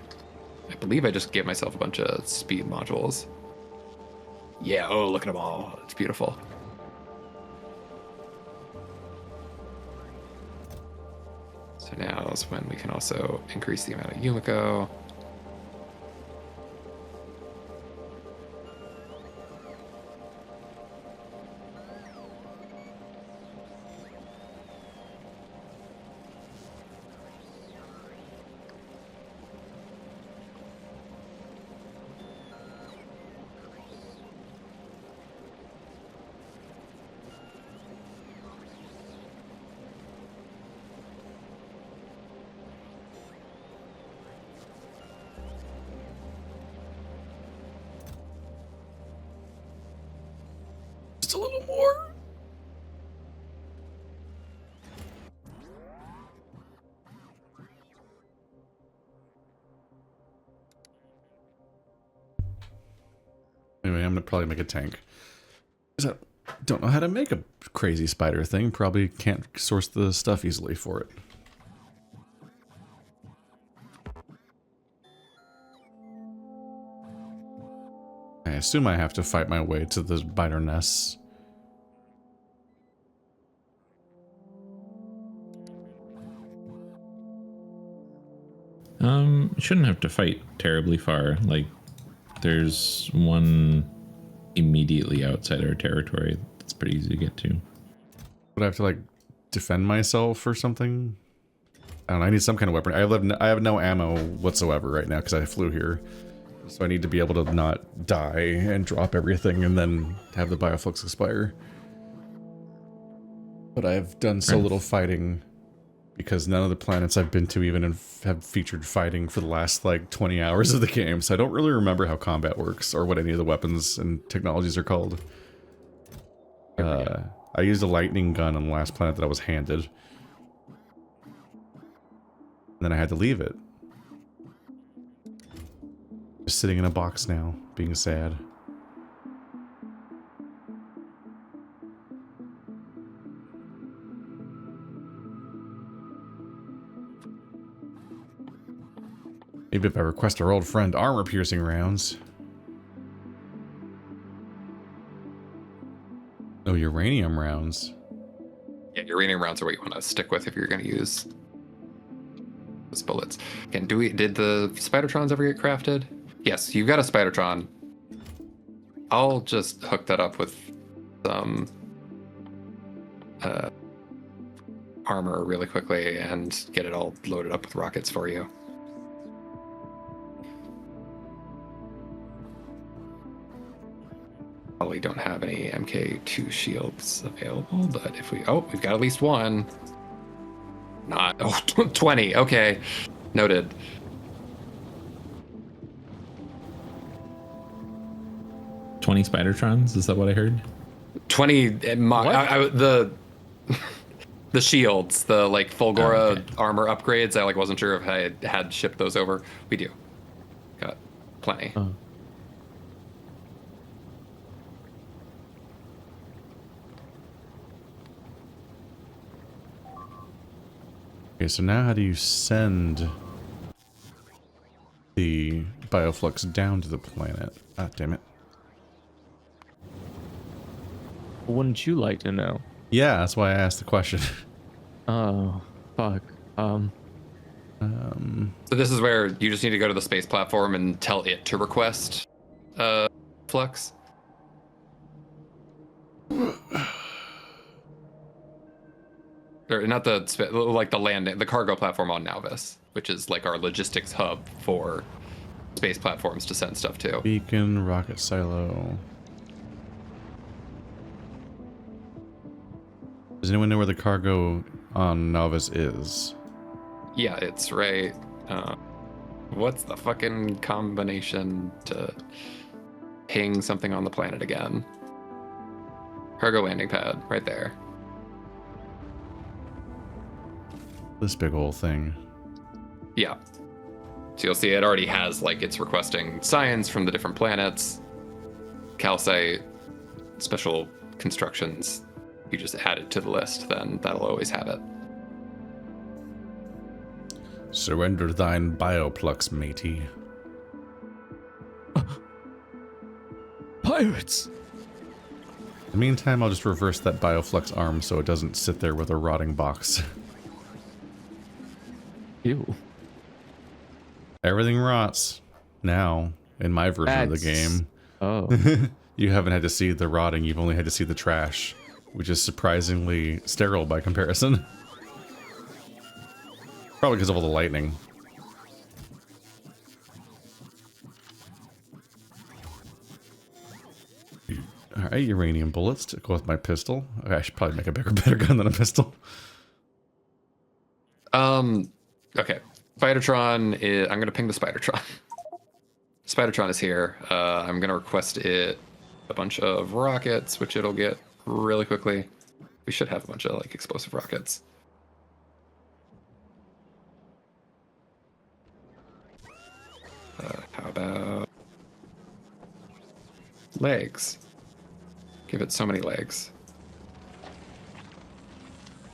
I believe I just gave myself a bunch of speed modules. Yeah, oh, look at them all. It's beautiful. So now is when we can also increase the amount of Yumiko. Just a little more. Anyway, I'm gonna probably make a tank. 'Cause I don't know how to make a crazy spider thing. Probably can't source the stuff easily for it. I assume I have to fight my way to the spider nests. Shouldn't have to fight terribly far. Like, there's one immediately outside our territory that's pretty easy to get to. Would I have to, like, defend myself or something? I don't know, I need some kind of weapon. I have no ammo whatsoever right now because I flew here. So I need to be able to not die and drop everything and then have the bioflux expire. But I've done so little fighting because none of the planets I've been to even have featured fighting for the last, like, 20 hours of the game. So I don't really remember how combat works or what any of the weapons and technologies are called. I used a lightning gun on the last planet that I was handed. And then I had to leave it. Just sitting in a box now, being sad. Maybe if I request our old friend armor-piercing rounds. Oh, uranium rounds. Yeah, uranium rounds are what you want to stick with if you're going to use those bullets. Again, did the Spidertrons ever get crafted? Yes, you've got a Spidertron. I'll just hook that up with some armor really quickly and get it all loaded up with rockets for you. Probably don't have any MK2 shields available, but if we've got at least one. Not 20. Okay, noted. "20 Spidertrons?" Is that what I heard? 20. The shields, the like Fulgora armor upgrades. I wasn't sure if I had shipped those over. We do. Got plenty. Oh. Okay, so now how do you send the bioflux down to the planet? Ah, damn it. Wouldn't you like to know? Yeah, that's why I asked the question. Oh, fuck. So this is where you just need to go to the space platform and tell it to request flux. Or not the cargo platform on Nauvis, which is like our logistics hub for space platforms to send stuff to. Beacon, rocket silo. Does anyone know where the cargo on Nauvis is? Yeah, it's right. What's the fucking combination to ping something on the planet again? Cargo landing pad, right there. This big old thing. Yeah. So you'll see it already has, it's requesting science from the different planets, calcite, special constructions. You just add it to the list, then that'll always have it. Surrender thine bioplux, matey. Pirates! In the meantime, I'll just reverse that bioflux arm so it doesn't sit there with a rotting box. Ew. Everything rots. Now, in my version of the game. Oh. You haven't had to see the rotting, you've only had to see the trash, which is surprisingly sterile by comparison. Probably because of all the lightning. Alright, uranium bullets to go with my pistol. Okay, I should probably make a better gun than a pistol. Okay. Spidertron is... I'm going to ping the Spidertron. Spidertron is here. I'm going to request it a bunch of rockets, which it'll get really quickly. We should have a bunch of like explosive rockets. How about legs? Give it so many legs.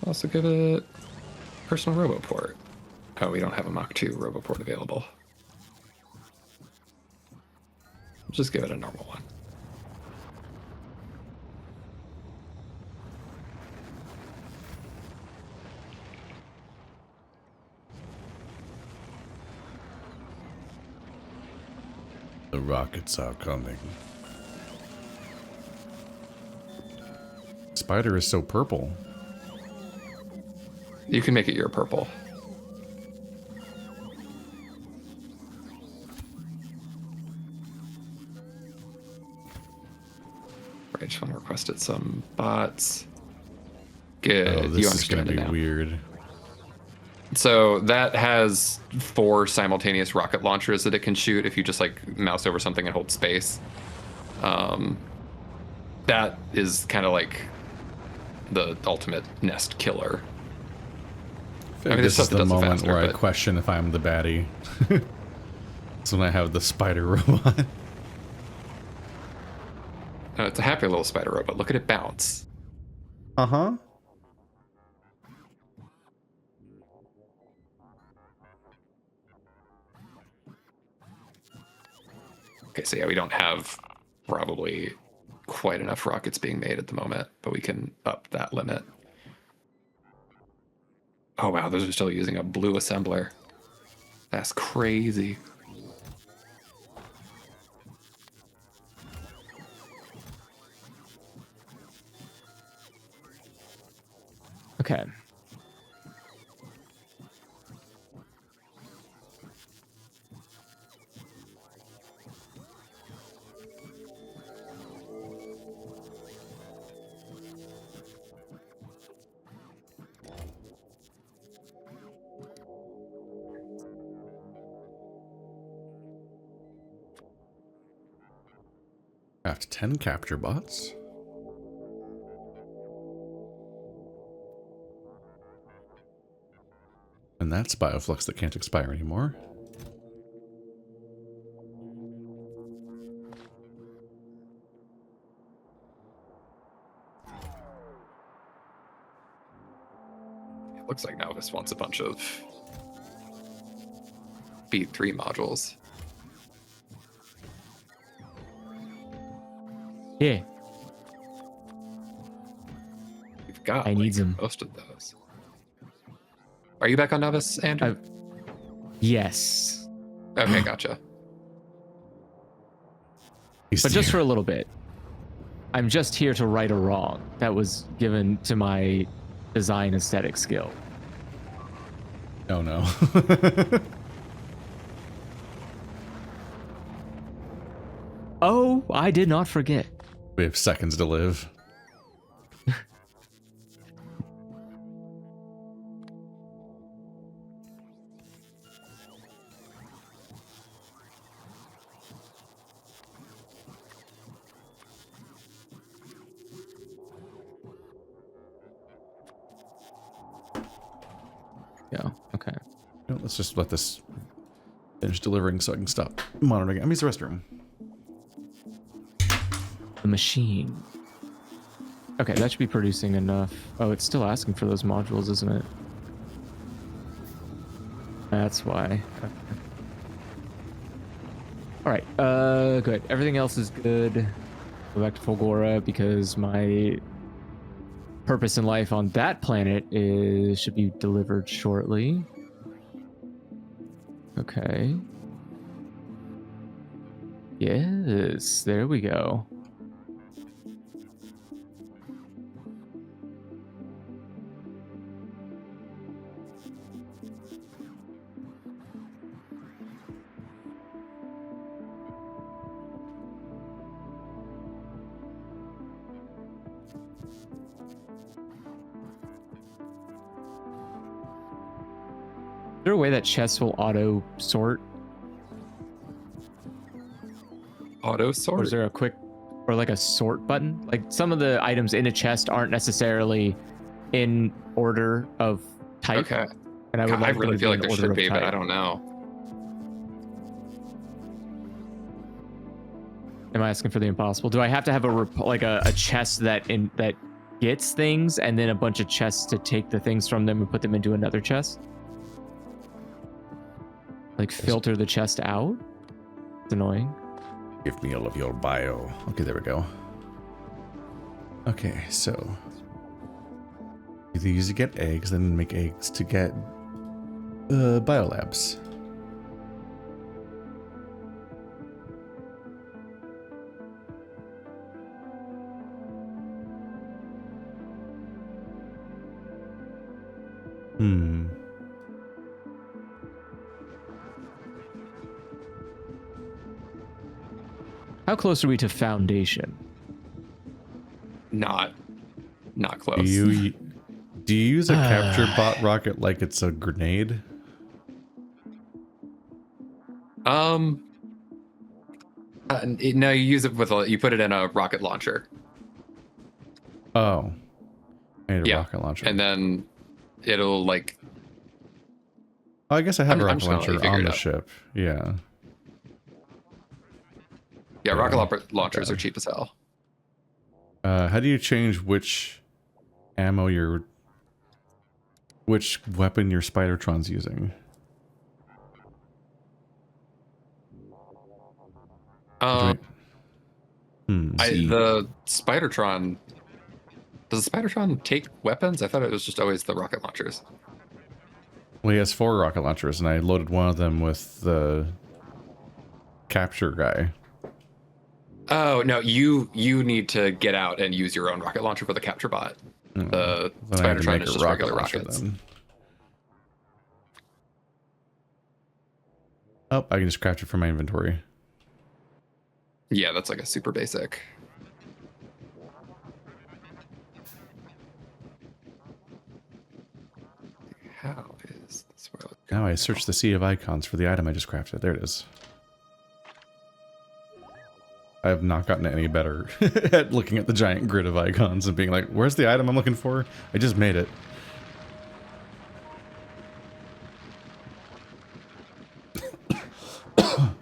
Also give it personal roboport. Oh, we don't have a Mach 2 roboport available. Just give it a normal one. The rockets are coming. Spider is so purple. You can make it your purple. I just want to request it some bots. Good. Oh, You this is going understand to it be now. weird. So that has 4 simultaneous rocket launchers that it can shoot if you just like mouse over something and hold space. That is kind of like the ultimate nest killer. I mean, there's this is stuff that the does it moment faster, where I but- question if I'm the baddie. It's when I have the spider robot. It's a happy little spider robot. Look at it bounce. Uh-huh. Okay, so yeah, we don't have probably quite enough rockets being made at the moment, but we can up that limit. Oh wow, those are still using a blue assembler. That's crazy. Okay. After 10 capture bots. And that's Bioflux that can't expire anymore. It looks like Novus wants a bunch of Speed 3 modules. Yeah. We've got I need some. most of those. Are you back on Novus, Andrew? Yes. Okay, gotcha. But just for a little bit. I'm just here to right a wrong that was given to my design aesthetic skill. Oh no. Oh, I did not forget. We have seconds to live. Yeah, okay. No, let's just let this finish delivering so I can stop monitoring. I'm use the restroom. The machine. Okay, that should be producing enough. Oh, it's still asking for those modules, isn't it? That's why. Okay. All right, good. Everything else is good. Go back to Fulgora because my purpose in life on that planet should be delivered shortly. Okay. Yes, there we go. Is there a way that chess will auto sort? Auto Or sort? is there a quick... or like a sort button. Like some of the items in a chest aren't necessarily in order of type. Okay. And I would God, I like them really to feel be like in there order should of be, but I type. don't know. Am I asking for the impossible? Do I have to have a chest that gets things and then a bunch of chests to take the things from them and put them into another chest? Like filter the chest out? It's annoying. Give me all of your bio. Okay, there we go. Okay, so either use to get eggs, then make eggs to get biolabs. How close are we to foundation? Not close. Do you use a capture bot rocket like it's a grenade? No, you use it with you put it in a rocket launcher. Oh, I need a Yeah, rocket launcher. and then it'll like. Oh, I guess I have a I'm rocket just gonna let you launcher figure on it the out. ship. Yeah. Yeah, Yeah. rocket launchers Okay. are cheap as hell. How do you change which weapon your Spidertron's using? The Spidertron. Does the Spidertron take weapons? I thought it was just always the rocket launchers. Well, he has 4 rocket launchers, and I loaded one of them with the capture guy. Oh no, you need to get out and use your own rocket launcher for the capture bot. The Then I have to Spidertron make is a just rocket regular launcher rockets. then. Oh, I can just craft it from my inventory. Yeah, that's like a super basic. How is this world? Now I search the sea of icons for the item I just crafted. There it is. I have not gotten any better at looking at the giant grid of icons and being like, where's the item I'm looking for? I just made it.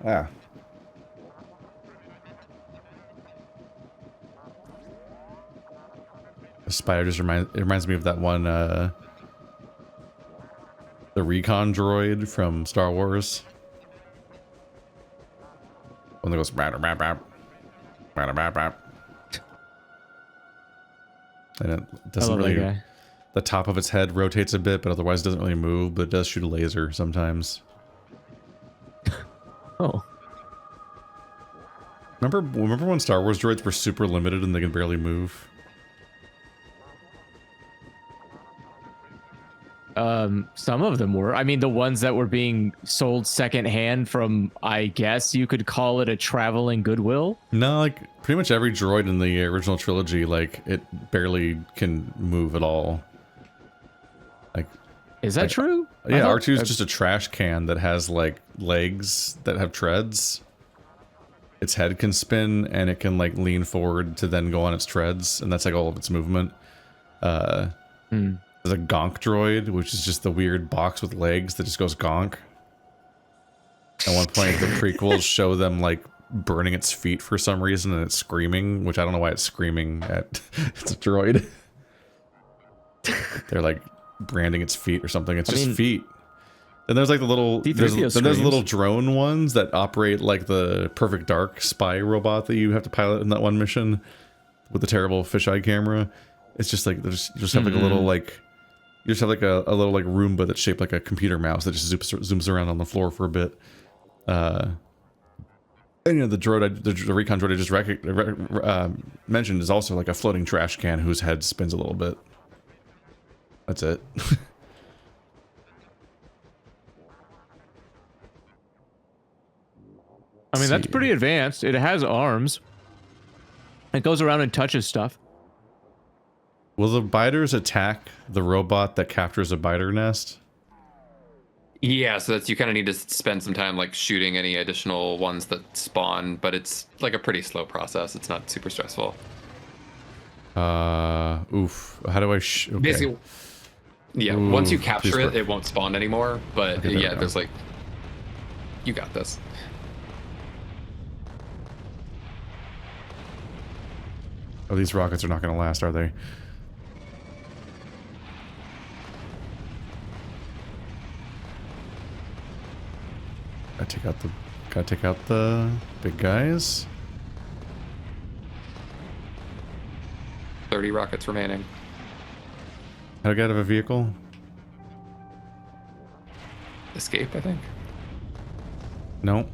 Ah. The spider just reminds me of that one, the recon droid from Star Wars. One that goes rap rap rap rap rap rap. And it doesn't really. That guy. The top of its head rotates a bit, but otherwise doesn't really move. But it does shoot a laser sometimes. Oh. Remember when Star Wars droids were super limited and they can barely move? Some of them were. I mean, the ones that were being sold secondhand from, I guess you could call it a traveling Goodwill. No, like pretty much every droid in the original trilogy, like it barely can move at all. Like, Is that true? yeah, R2 is just a trash can that has like legs that have treads. Its head can spin and it can like lean forward to then go on its treads, and that's like all of its movement. There's a gonk droid, which is just the weird box with legs that just goes gonk. At one point, the prequels show them like burning its feet for some reason, and it's screaming, which I don't know why it's screaming at. It's a droid. They're like branding its feet or something. It's just feet. Then there's like the little there's little drone ones that operate like the Perfect Dark spy robot that you have to pilot in that one mission with the terrible fisheye camera. It's just like you just have like a little like you just have like a little like Roomba that's shaped like a computer mouse that just zooms around on the floor for a bit. And you know the droid, the recon droid I just mentioned is also like a floating trash can whose head spins a little bit. That's it. I mean, that's pretty advanced. It has arms. It goes around and touches stuff. Will the biters attack the robot that captures a biter nest? Yeah, so that's you kind of need to spend some time like shooting any additional ones that spawn, but it's like a pretty slow process. It's not super stressful. Oof. How do I okay. Basically, yeah. Ooh, Once you please capture it, work. it won't spawn anymore. But Okay, there we yeah, go. there's like, you got this. Oh, these rockets are not going to last, are they? Gotta take out the big guys. 30 rockets remaining. How do I get out of a vehicle? Escape, I think. No.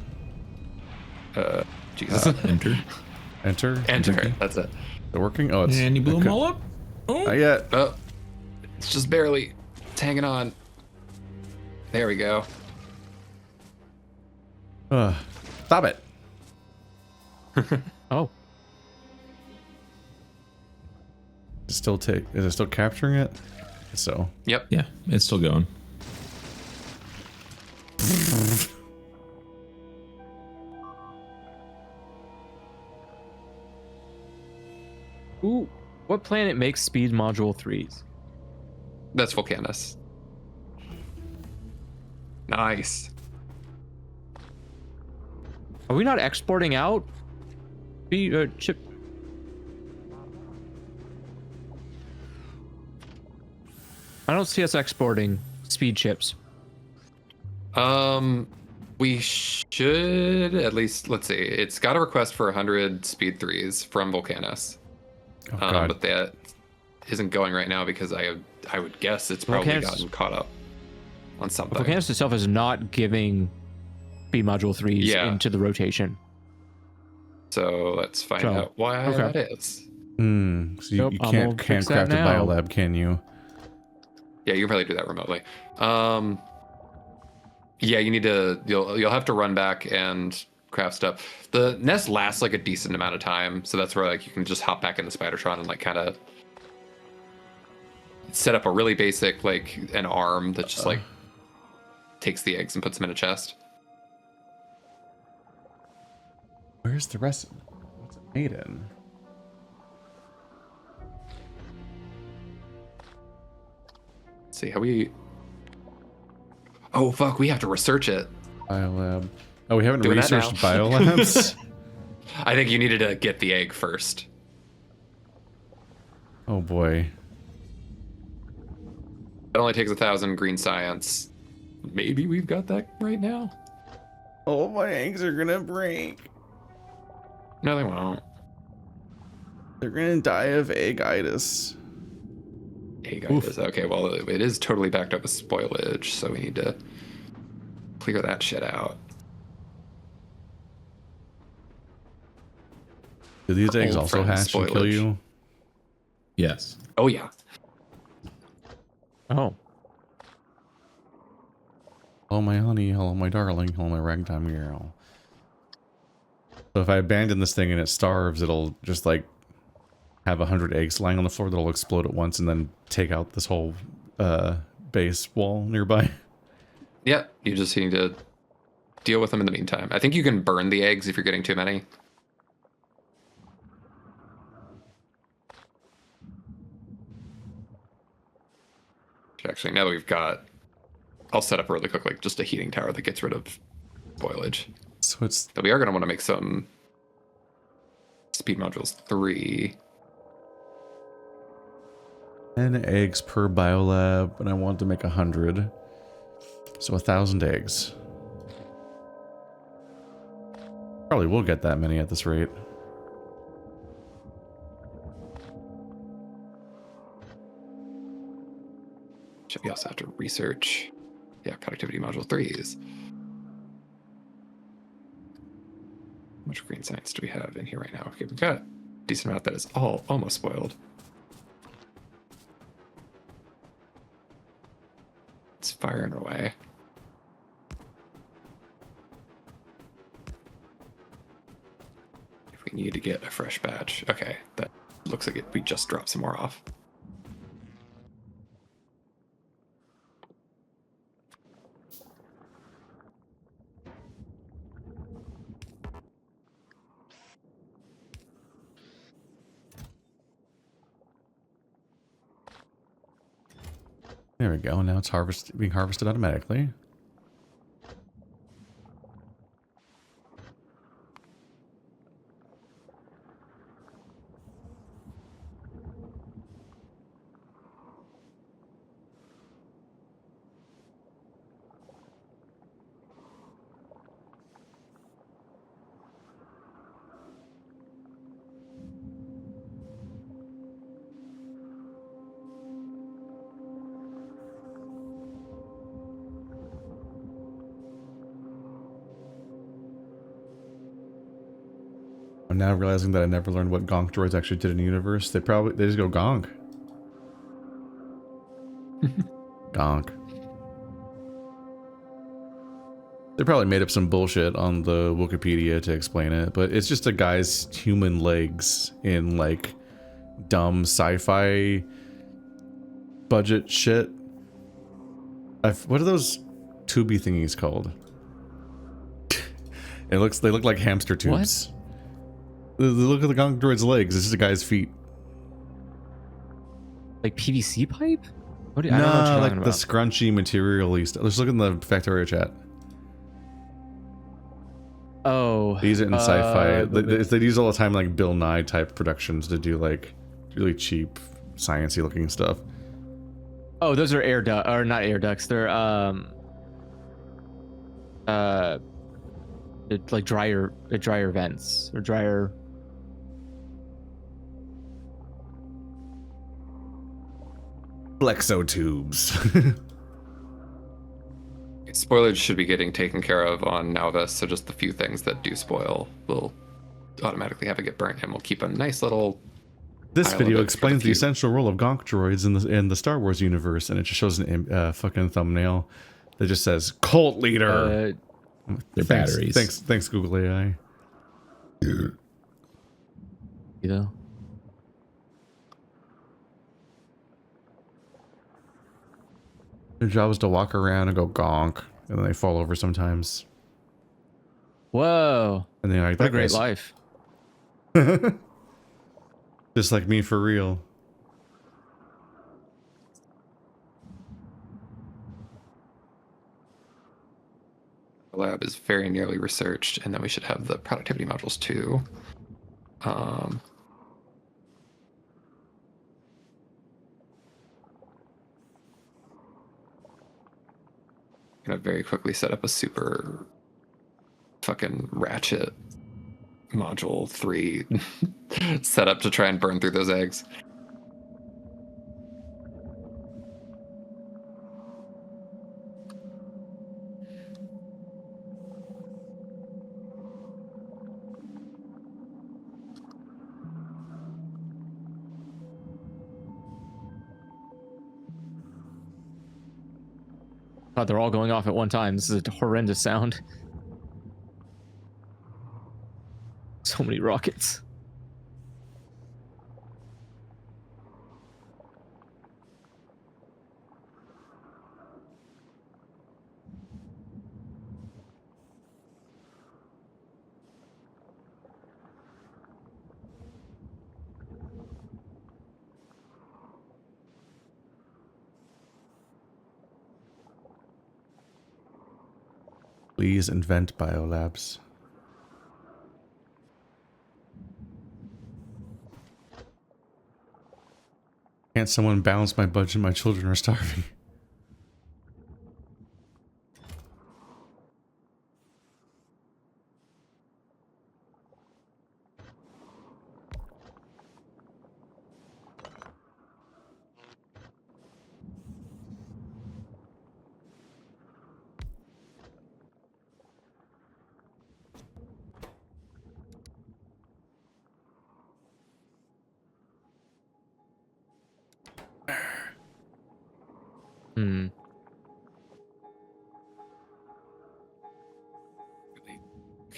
Jesus. Enter. Enter. Enter. That's it. Is it working? Oh, it's. And you blew okay. them all up? Oh. Not yet. Oh, it's just barely. It's hanging on. There we go. Stop it. Oh, Is it still capturing it? So. Yep. Yeah, it's still going. ooh, what planet makes speed module 3s? That's Vulcanus. Nice. Are we not exporting out chip? I don't see us exporting speed chips. We should at least, let's see. It's got a request for 100 speed 3s from Vulcanus. Oh, God. But that isn't going right now because I would guess it's probably Vulcanus- gotten caught up on something. Vulcanus itself is not giving speed module 3s Yeah. into the rotation. So let's find So, out why okay. that is. So you, Nope, you I'm can't gonna fix handcraft that a now. biolab, can you? Yeah, you can probably do that remotely. Yeah, you need to. You'll have to run back and craft stuff. The nest lasts like a decent amount of time, so that's where like you can just hop back into Spidertron and like kind of set up a really basic like an arm that just like takes the eggs and puts them in a chest. Where's the rest? What's it made in? Let's see how we. Oh fuck, we have to research it. Biolab. Oh, we haven't Doing that researched now. biolabs? I think you needed to get the egg first. Oh boy. It only takes 1,000 green science. Maybe we've got that right now. Oh, my eggs are gonna break. No, they won't. They're gonna die of eggitis. Eggitis. Okay, well, it is totally backed up with spoilage, so we need to clear that shit out. Do these eggs Old also friend hatch and kill spoilage. you? Yes. Oh, yeah. Oh, Hello, my honey. Hello, my darling. Hello, my ragtime girl. So if I abandon this thing and it starves, it'll just like have 100 eggs lying on the floor that'll explode at once and then take out this whole base wall nearby. Yeah, you just need to deal with them in the meantime. I think you can burn the eggs if you're getting too many. Actually, now that we've got, I'll set up really quick, like just a heating tower that gets rid of spoilage. So it's But we are going to want to make some speed modules 3. 10 eggs per biolab, and I want to make 100. So 1,000 eggs. Probably will get that many at this rate. We also have to research, yeah, productivity module 3s. How much green science do we have in here right now? Okay, we've got a decent amount that is all almost spoiled. It's firing away. If we need to get a fresh batch. Okay, that looks like we just dropped some more off. There we go. Now it's being harvested automatically. I'm now realizing that I never learned what gonk droids actually did in the universe. They just go gonk. Gonk. They probably made up some bullshit on the Wikipedia to explain it, but it's just a guy's human legs in like dumb sci-fi budget shit. What are those tubey thingies called? They look like hamster tubes. Look at the gonk droid's legs. This is a guy's feet. Like PVC pipe? I don't know what No, you're like talking the about. scrunchy material-y stuff. Let's look in the Factorio chat. Oh. These are in sci-fi. They use all the time like Bill Nye type productions to do like really cheap, sciencey looking stuff. Oh, those are air duct, or not air ducts. They're it's like dryer vents or dryer. Flexo tubes. Spoilage should be getting taken care of on Nauvis, so just the few things that do spoil will automatically have it get burnt, and we'll keep a nice little. This pile video of it explains for the few. essential role of gonk droids in the Star Wars universe, and it just shows an fucking thumbnail that just says "cult leader." Their Thanks, batteries. Thanks, Google AI. You know. Their job is to walk around and go gonk, and then they fall over sometimes. Whoa. And they're like, What a "That great guy's-" life. Just like me for real. The lab is very nearly researched, and then we should have the productivity modules too. Gonna very quickly set up a super fucking ratchet module 3 set up to try and burn through those eggs. God, they're all going off at one time. This is a horrendous sound. So many rockets. Please invent Biolabs. Can't someone balance my budget? My children are starving.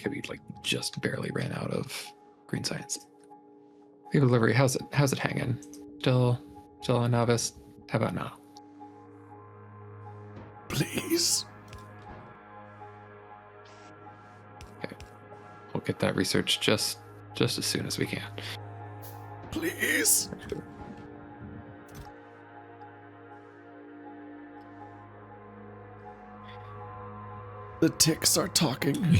Okay, we like just barely ran out of green science. Paper delivery, how's it hanging? Still on novice? How about now? Please. Okay. We'll get that research just as soon as we can. Please. The ticks are talking.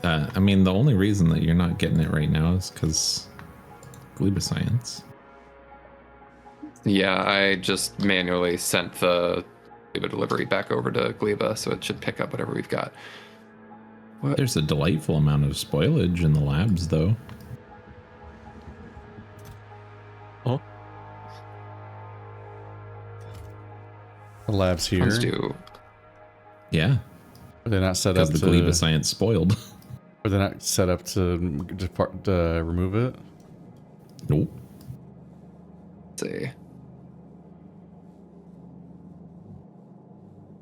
I mean, the only reason that you're not getting it right now is because Gleba science. Yeah, I just manually sent the Gleba delivery back over to Gleba, so it should pick up whatever we've got. What? There's a delightful amount of spoilage in the labs, though. Oh, The lab's here. Let's do. Yeah, Are they not set up because to? the Gleba science spoiled. Are they not set up to remove it? Nope. Let's see.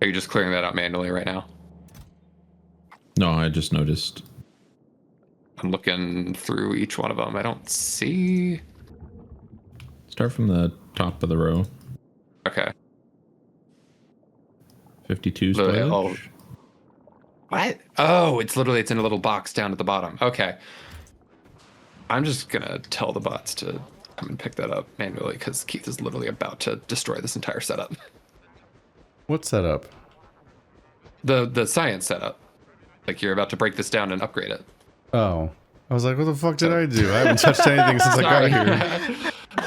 Are you just clearing that out manually right now? No, I just noticed. I'm looking through each one of them. I don't see. Start from the top of the row. Okay. 52 Literally, spoilage. What? Oh, it's in a little box down at the bottom. Okay. I'm just gonna tell the bots to come and pick that up manually because Keith is literally about to destroy this entire setup. What's set up? The science setup. Like you're about to break this down and upgrade it. Oh, I was like, what the fuck did I do? I haven't touched anything since I got here.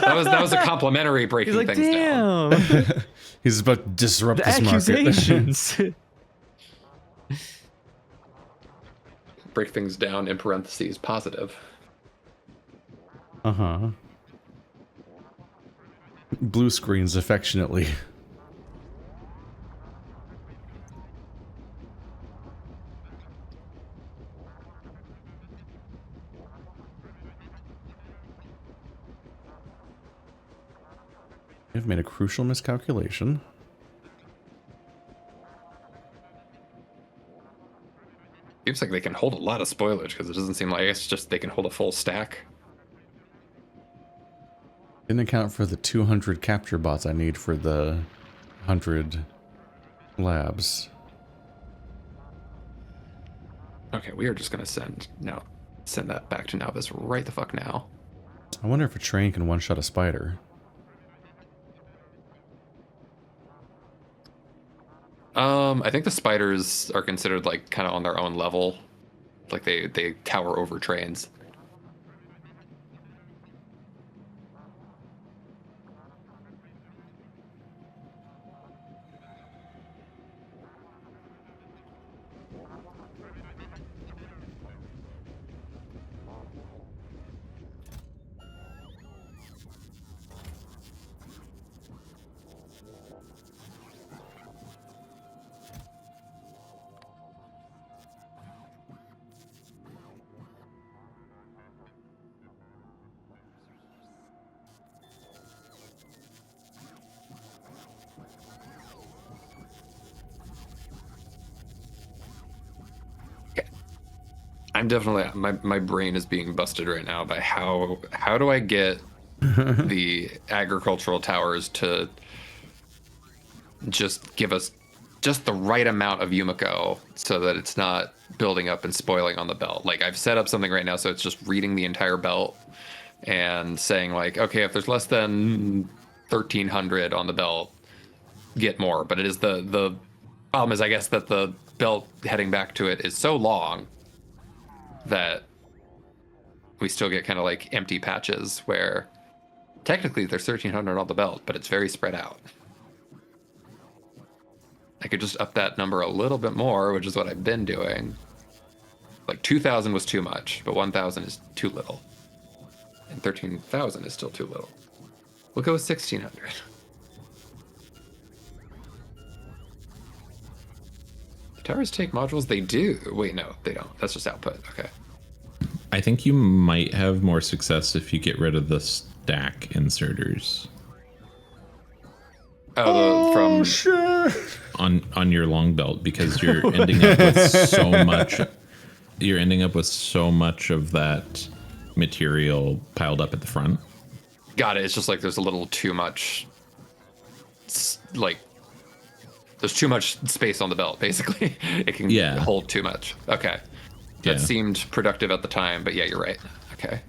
that was a complimentary breaking he's like, things down. damn. He's about to disrupt The this market. accusations. Break things down in parentheses positive. Uh-huh. Blue screens affectionately. I've made a crucial miscalculation. Seems like they can hold a lot of spoilage because it doesn't seem like it's just they can hold a full stack. Didn't account for the 200 capture bots I need for the 100 labs. Okay, we are just gonna send that back to Nalvis right the fuck now. I wonder if a train can one-shot a spider. I think the spiders are considered like kind of on their own level. Like they tower over trains. I'm definitely my brain is being busted right now by how do I get the agricultural towers to just give us just the right amount of Yumiko so that it's not building up and spoiling on the belt. Like I've set up something right now so it's just reading the entire belt and saying like, okay, if there's less than 1,300 on the belt, get more. But it is the problem is I guess that the belt heading back to it is so long that we still get kind of like empty patches where technically there's 1,300 on the belt, but it's very spread out. I could just up that number a little bit more, which is what I've been doing. Like 2,000 was too much, but 1,000 is too little. And 13,000 is still too little. We'll go with 1,600. Towers take modules? They do. Wait, no, they don't. That's just output. Okay. I think you might have more success if you get rid of the stack inserters. From Sure. On your long belt, because you're ending up with so much. You're ending up with so much of that material piled up at the front. Got it. It's just like there's a little too much. Like there's too much space on the belt. Basically, it can hold too much. Okay, that seemed productive at the time, but yeah, you're right. Okay.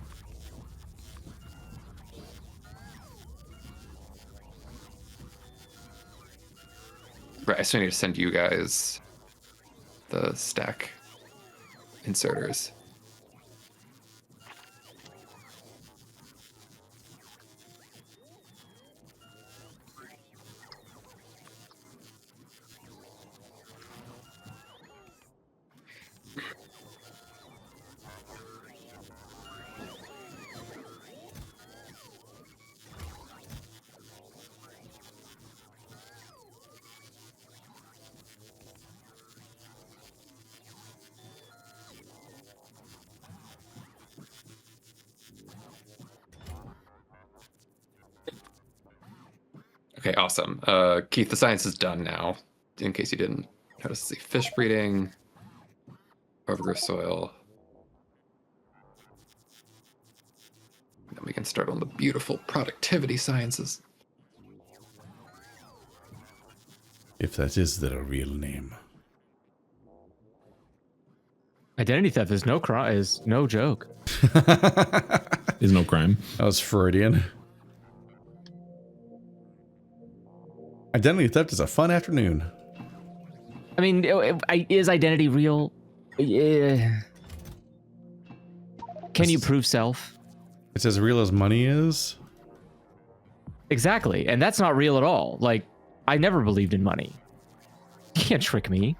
Right, I still need to send you guys the stack inserters. Okay, awesome. Keith, the science is done now, in case you didn't notice. See, fish breeding, overgrowth soil. Then we can start on the beautiful productivity sciences. If that is their real name. Identity theft is no joke. Is no crime. That was Freudian. Identity theft is a fun afternoon. I mean, is identity real? Yeah. Can you prove self? It's as real as money is. Exactly, and that's not real at all. Like, I never believed in money. You can't trick me.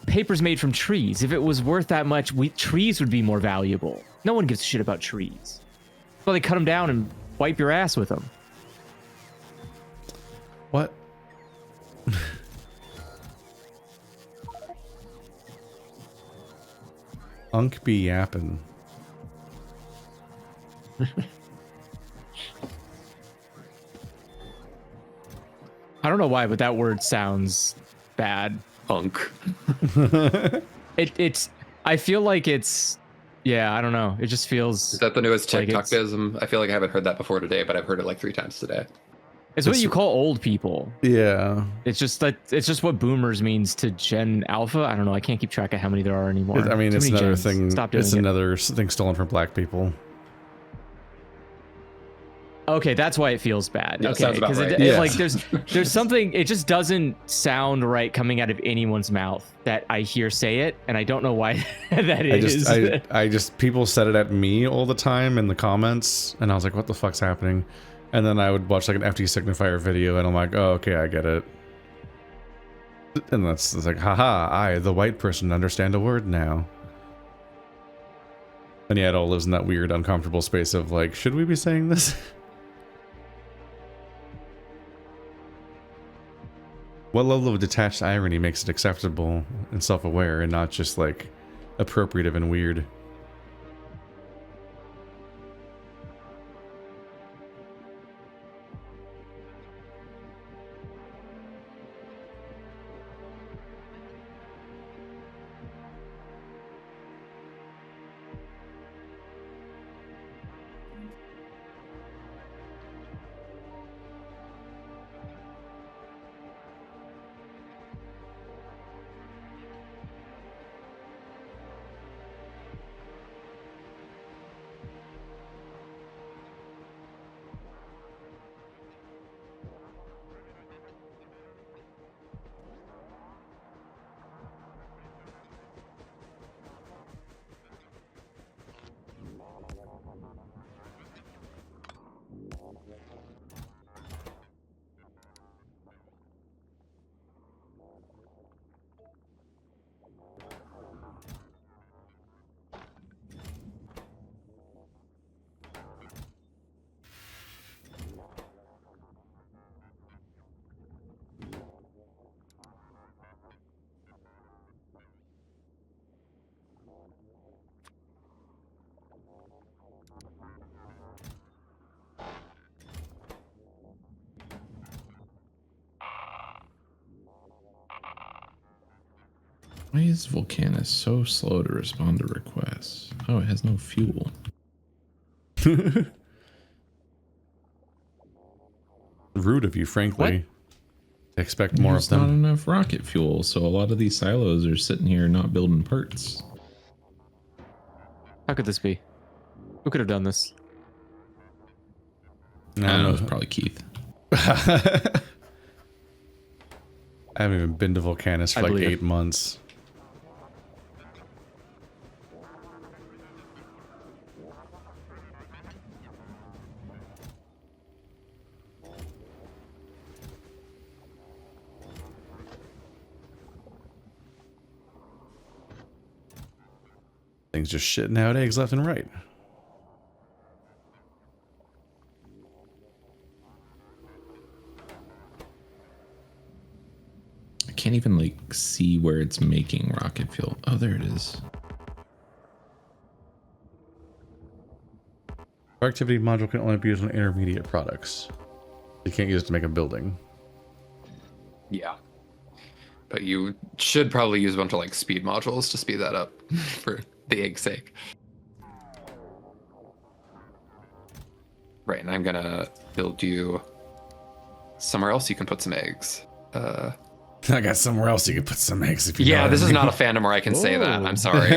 Paper's made from trees. If it was worth that much, trees would be more valuable. No one gives a shit about trees. Well, they cut them down and wipe your ass with them. What? Unk be yappin'. I don't know why, but that word sounds bad. Unk. It's. I feel like it's. Yeah, I don't know. It just feels. Is that the newest like TikTokism? I feel like I haven't heard that before today, but I've heard it like 3 times today. It's what you call old people. Yeah. It's just what boomers means to Gen Alpha. I don't know. I can't keep track of how many there are anymore. I mean, Too it's many another gens. thing. Stop doing It's it. another thing stolen from black people. Okay, that's why it feels bad. Yeah, okay, sounds about because right. Yeah. like there's something. It just doesn't sound right coming out of anyone's mouth that I hear say it, and I don't know why that is. I just people said it at me all the time in the comments, and I was like, "What the fuck's happening?" And then I would watch like an FT signifier video, and I'm like, "Oh, okay, I get it." And it's like, haha, I, the white person, understand a word now. And yeah, it all lives in that weird, uncomfortable space of like, should we be saying this? What level of detached irony makes it acceptable and self-aware and not just like appropriative and weird? Why is Vulcanus so slow to respond to requests? Oh, it has no fuel. Rude of you, frankly. To expect more There's of not them. enough rocket fuel, so a lot of these silos are sitting here not building parts. How could this be? Who could have done this? I don't know, it's probably Keith. I haven't even been to Vulcanus for I like believe it. 8 months. Things just shitting out eggs left and right. I can't even like see where it's making rocket fuel. Oh, there it is. Productivity module can only be used on intermediate products. You can't use it to make a building. Yeah. But you should probably use a bunch of like speed modules to speed that up for the egg's sake. Right, and I'm gonna build you somewhere else you can put some eggs. I got somewhere else you could put some eggs if you know Yeah, what this I is mean. not a fandom where I can say that. I'm sorry.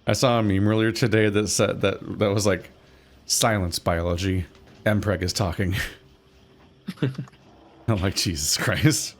I saw a meme earlier today that said that was like, silence biology. Mpreg is talking. I'm like, Jesus Christ.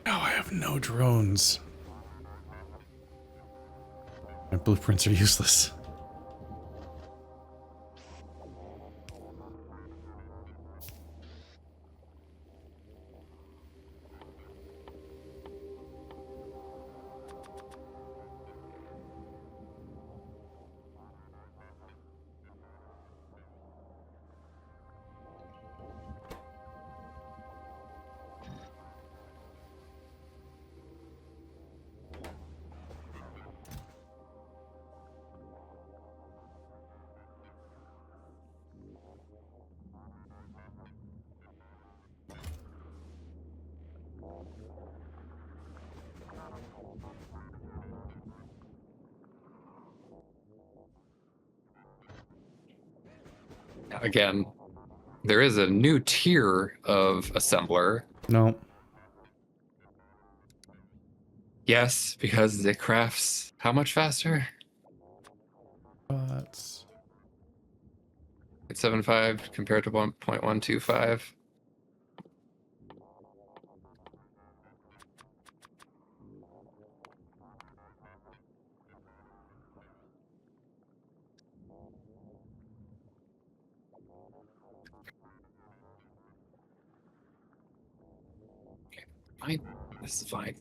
Oh, I have no drones. My blueprints are useless. Again, there is a new tier of assembler. No. Yes, because it crafts how much faster? But 0.75 compared to 1.125. Okay, fine. This is fine.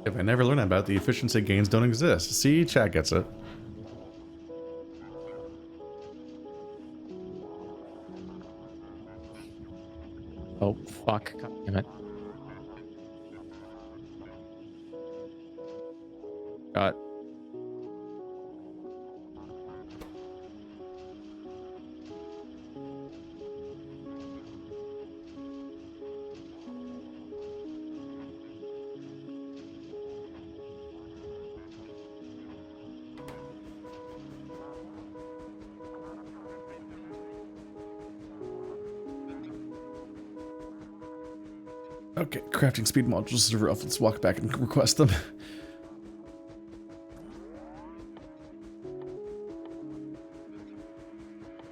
If I never learn about the efficiency gains don't exist. See, chat gets it. Oh, fuck. God damn it. God. Okay, crafting speed modules is rough. Let's walk back and request them.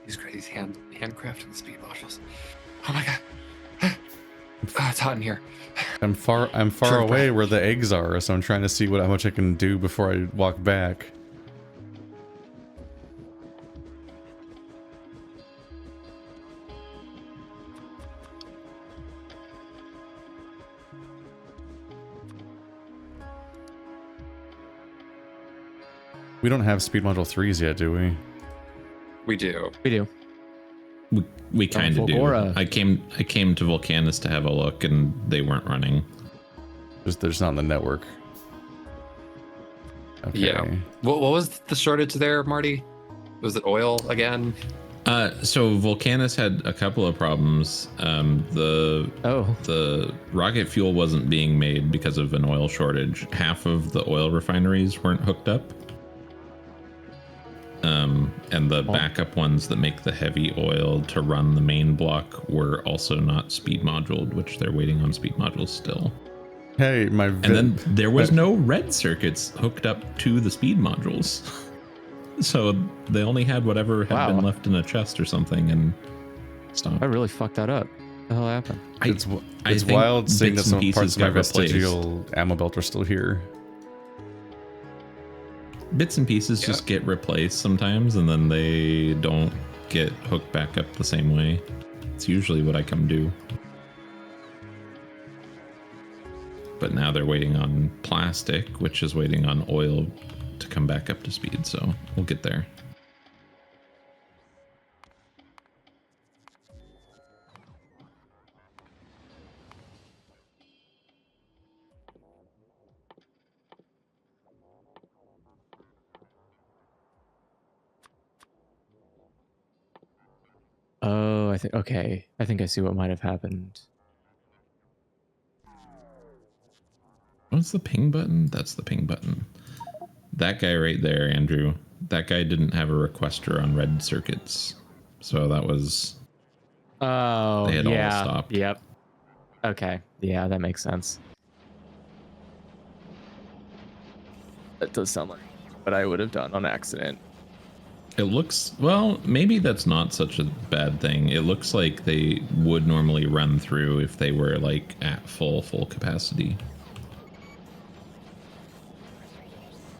These crazy handcrafted speed modules. Oh my god. Ah, it's hot in here. I'm far away where the eggs are, so I'm trying to see how much I can do before I walk back. We don't have speed module 3s yet, do we? We do. We do. We kind of do. Fulgora. I came to Vulcanus to have a look, and they weren't running. There's not in the network. Okay. Yeah. What was the shortage there, Marty? Was it oil again? So Vulcanus had a couple of problems. The rocket fuel wasn't being made because of an oil shortage. Half of the oil refineries weren't hooked up. And the backup ones that make the heavy oil to run the main block were also not speed moduled, which they're waiting on speed modules still. Hey, and then there was no red circuits hooked up to the speed modules. So they only had whatever had been left in a chest or something and stopped. I really fucked that up. What the hell happened? It's think wild seeing that bits and some parts pieces of my got replaced. vestigial ammo belt are still here. Bits and pieces just get replaced sometimes, and then they don't get hooked back up the same way. It's usually what I come do. But now they're waiting on plastic, which is waiting on oil to come back up to speed, so we'll get there. Oh, I think I see what might have happened. What's the ping button? That's the ping button. That guy right there, Andrew, that guy didn't have a requester on red circuits. So that was... Oh, they had yeah. all stopped. Yep. Okay. Yeah, that makes sense. That does sound like what I would have done on accident. It looks... Well, maybe that's not such a bad thing. It looks like they would normally run through if they were, like, at full capacity.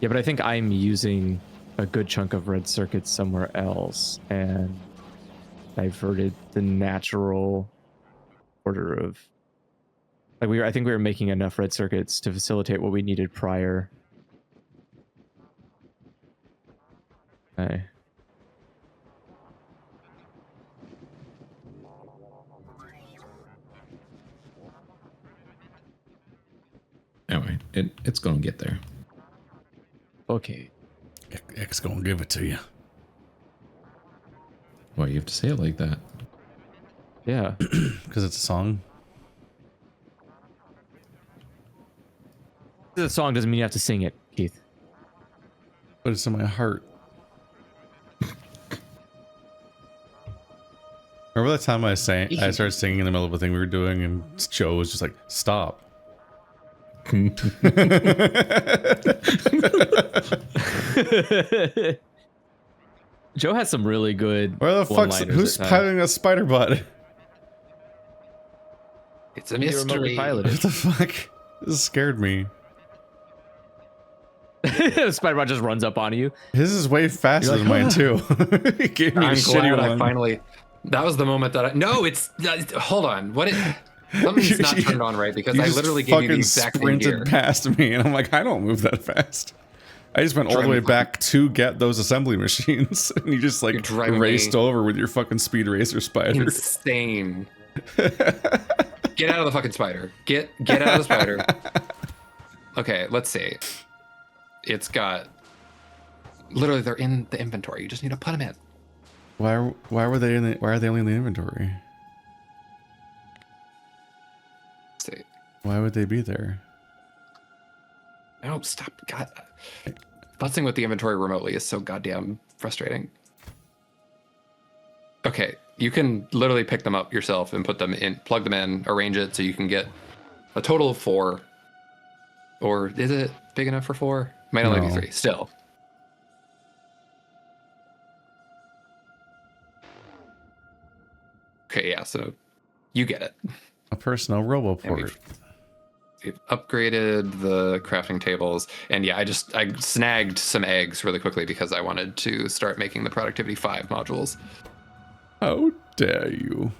Yeah, but I think I'm using a good chunk of red circuits somewhere else and diverted the natural order of... Like I think we were making enough red circuits to facilitate what we needed prior. Okay. Anyway, it's going to get there. Okay. X gonna give it to you. Why you have to say it like that? Yeah. Because it's a song. The song doesn't mean you have to sing it, Keith. But it's in my heart. Remember that time I started singing in the middle of a thing we were doing and Joe was just like, stop. Joe has some really good... Where the fuck's... Who's piloting a spider butt? It's a mystery. What the fuck? This scared me. Spider-Man just runs up on you. His is way faster than mine too. He gave me a shitty one. I finally... That was the moment that I... No, it's... Hold on. What? Something's not turned on right because You I just literally gave you the fucking exact same sprinted gear. past me, and I'm like, I don't move that fast. I just went all the way back to get those assembly machines, and you just like raced over with your fucking speed racer spider. Insane. Get out of the fucking spider. Get out of the spider. Okay, let's see. It's got literally they're in the inventory. You just need to put them in. Why are they only in the inventory? Let's see. Why would they be there? No, stop. God. Futzing with the inventory remotely is so goddamn frustrating. Okay, you can literally pick them up yourself and put them in, plug them in, arrange it so you can get a total of 4. Or is it big enough for 4? Might only be 3. Still. Okay, yeah, so you get it. A personal roboport. We've upgraded the crafting tables, and yeah, I snagged some eggs really quickly because I wanted to start making the productivity 5 modules. How dare you?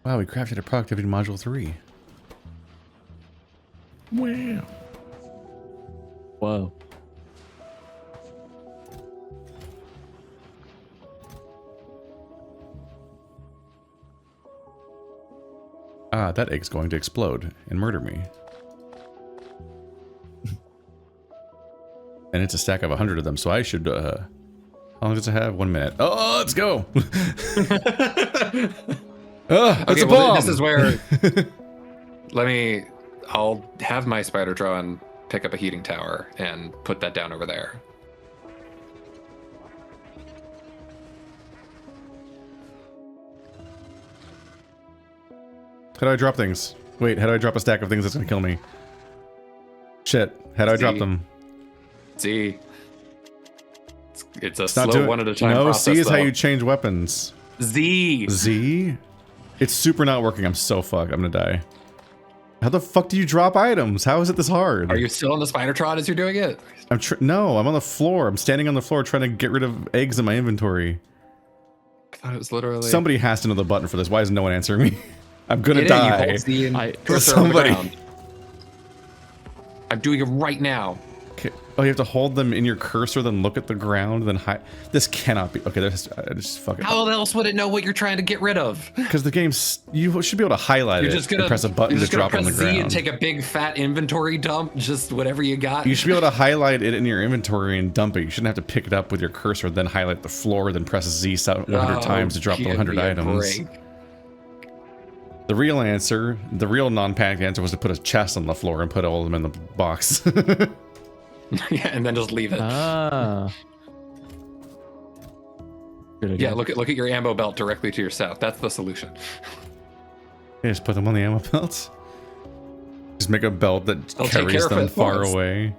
Wow, we crafted a productivity module 3. Wow. Whoa. Ah, that egg's going to explode and murder me. And it's a stack of 100 of them, so I should, how long does it have? 1 minute. Oh, let's go! That's a bomb! This is where... I'll have my spider drone pick up a heating tower and put that down over there. How do I drop things? Wait, how do I drop a stack of things that's gonna kill me? Shit, how do I drop them? See? It's a slow doing, one at a time no, process, C is though. how you change weapons. Z! Z? It's super not working. I'm so fucked. I'm gonna die. How the fuck do you drop items? How is it this hard? Are you still on the Spidertron as you're doing it? No, I'm on the floor. I'm standing on the floor trying to get rid of eggs in my inventory. I thought it was literally... Somebody has to know the button for this. Why is no one answering me? I'm gonna die. You hold Z and cursor on the ground. I'm doing it right now. Okay. Oh, you have to hold them in your cursor, then look at the ground, then hide. This cannot be. Okay, just fuck it. How else would it know what you're trying to get rid of? Because the game's... You should be able to highlight You're it just gonna and press a button to drop it on the press Z ground. and take a big fat inventory dump, just whatever you got. You should be able to highlight it in your inventory and dump it. You shouldn't have to pick it up with your cursor, then highlight the floor, then press Z 100 times to drop the 100 items. The real answer, the real non-panic answer was to put a chest on the floor and put all of them in the box. Yeah, and then just leave it. Ah. Good idea. Yeah, look at your ammo belt directly to your south. That's the solution. Yeah, just put them on the ammo belts. Just make a belt that carries them far away.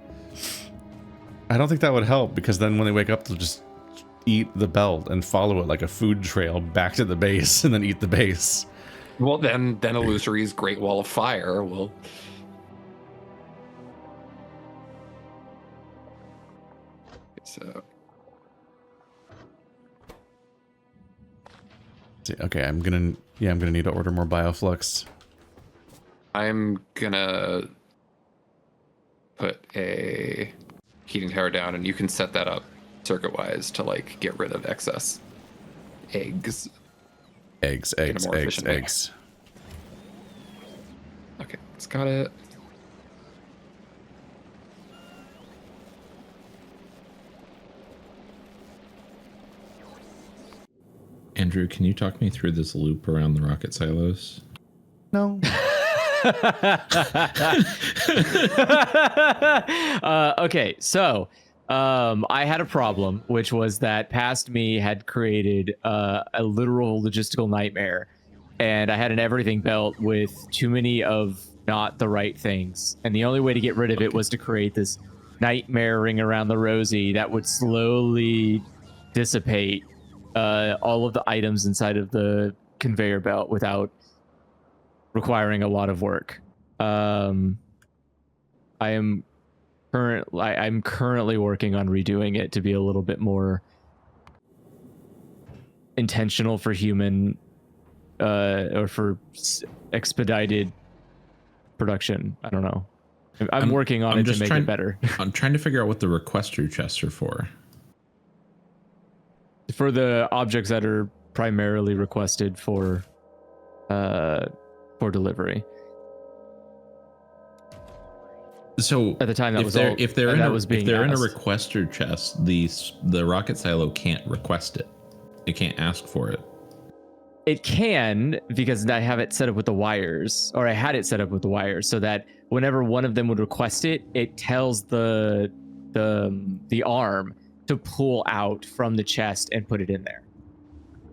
I don't think that would help, because then when they wake up, they'll just eat the belt and follow it like a food trail back to the base and then eat the base. Well, then Illusory's Great Wall of Fire will... So... Okay, I'm gonna need to order more bioflux. I'm gonna put a heating tower down, and you can set that up circuit-wise to like get rid of excess eggs. Eggs. Okay, it's got it. Andrew, can you talk me through this loop around the rocket silos? No. Okay, so I had a problem, which was that past me had created a literal logistical nightmare, and I had an everything belt with too many of not the right things, and the only way to get rid of it was to create this nightmare ring around the rosy that would slowly dissipate all of the items inside of the conveyor belt without requiring a lot of work. I'm currently working on redoing it to be a little bit more intentional for human or for expedited production. I don't know. I'm working on it to make it better. I'm trying to figure out what the requester chests are for. For the objects that are primarily requested for delivery. So at the time that if they're in a requester chest, the rocket silo can't request it. It can't ask for it. It can, because I have it set up with the wires, or I had it set up with the wires, so that whenever one of them would request it, it tells the arm to pull out from the chest and put it in there.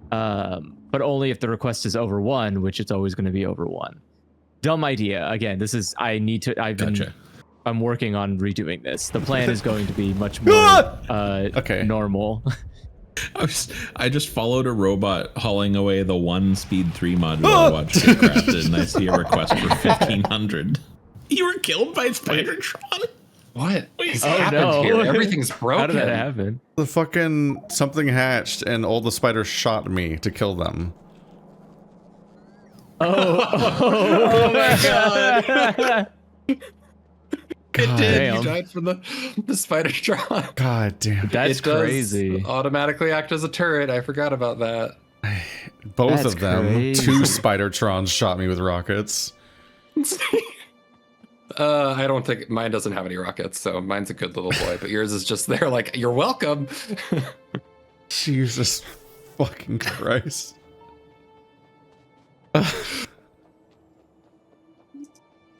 But only if the request is over one, which it's always going to be over one. Dumb idea. Again, I'm working on redoing this. The plan is going to be much more normal. I just followed a robot hauling away the 1 Speed 3 module I watched get crafted, and I see a request for 1,500. You were killed by Spidertron? What has happened here? Everything's broken. How did that happen? The fucking something hatched and all the spiders shot me to kill them. Oh my god. It did. Damn. You died from the Spidertron. God damn. That's crazy. Automatically act as a turret. I forgot about that. Both of them. Crazy. 2 Spidertrons shot me with rockets. I don't think mine doesn't have any rockets, so mine's a good little boy, but yours is just there like, you're welcome. Jesus fucking Christ.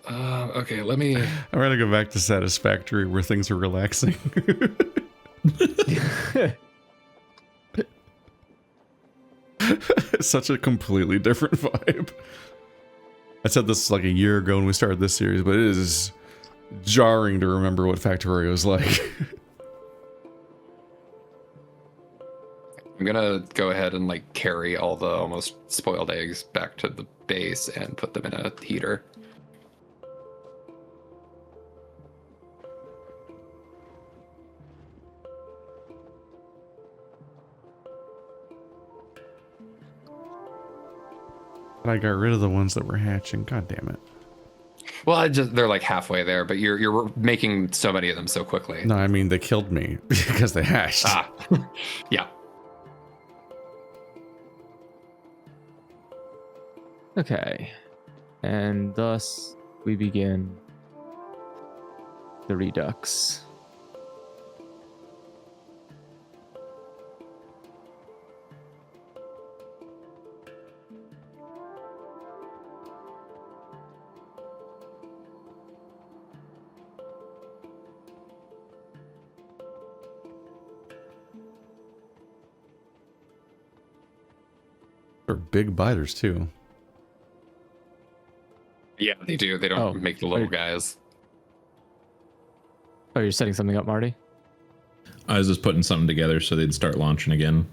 Okay, let me... I'm gonna go back to Satisfactory where things are relaxing. It's such a completely different vibe. I said this like a year ago when we started this series, but it is jarring to remember what Factorio is like. I'm gonna go ahead and like carry all the almost spoiled eggs back to the base and put them in a heater. I got rid of the ones that were hatching. God damn it. Well, they're like halfway there, but you're making so many of them so quickly. No, I mean they killed me because they hatched. Ah, yeah. Okay, and thus we begin the redux. They're big biters too. Yeah, they do. They don't make the little guys. Oh, you're setting something up, Marty? I was just putting something together so they'd start launching again.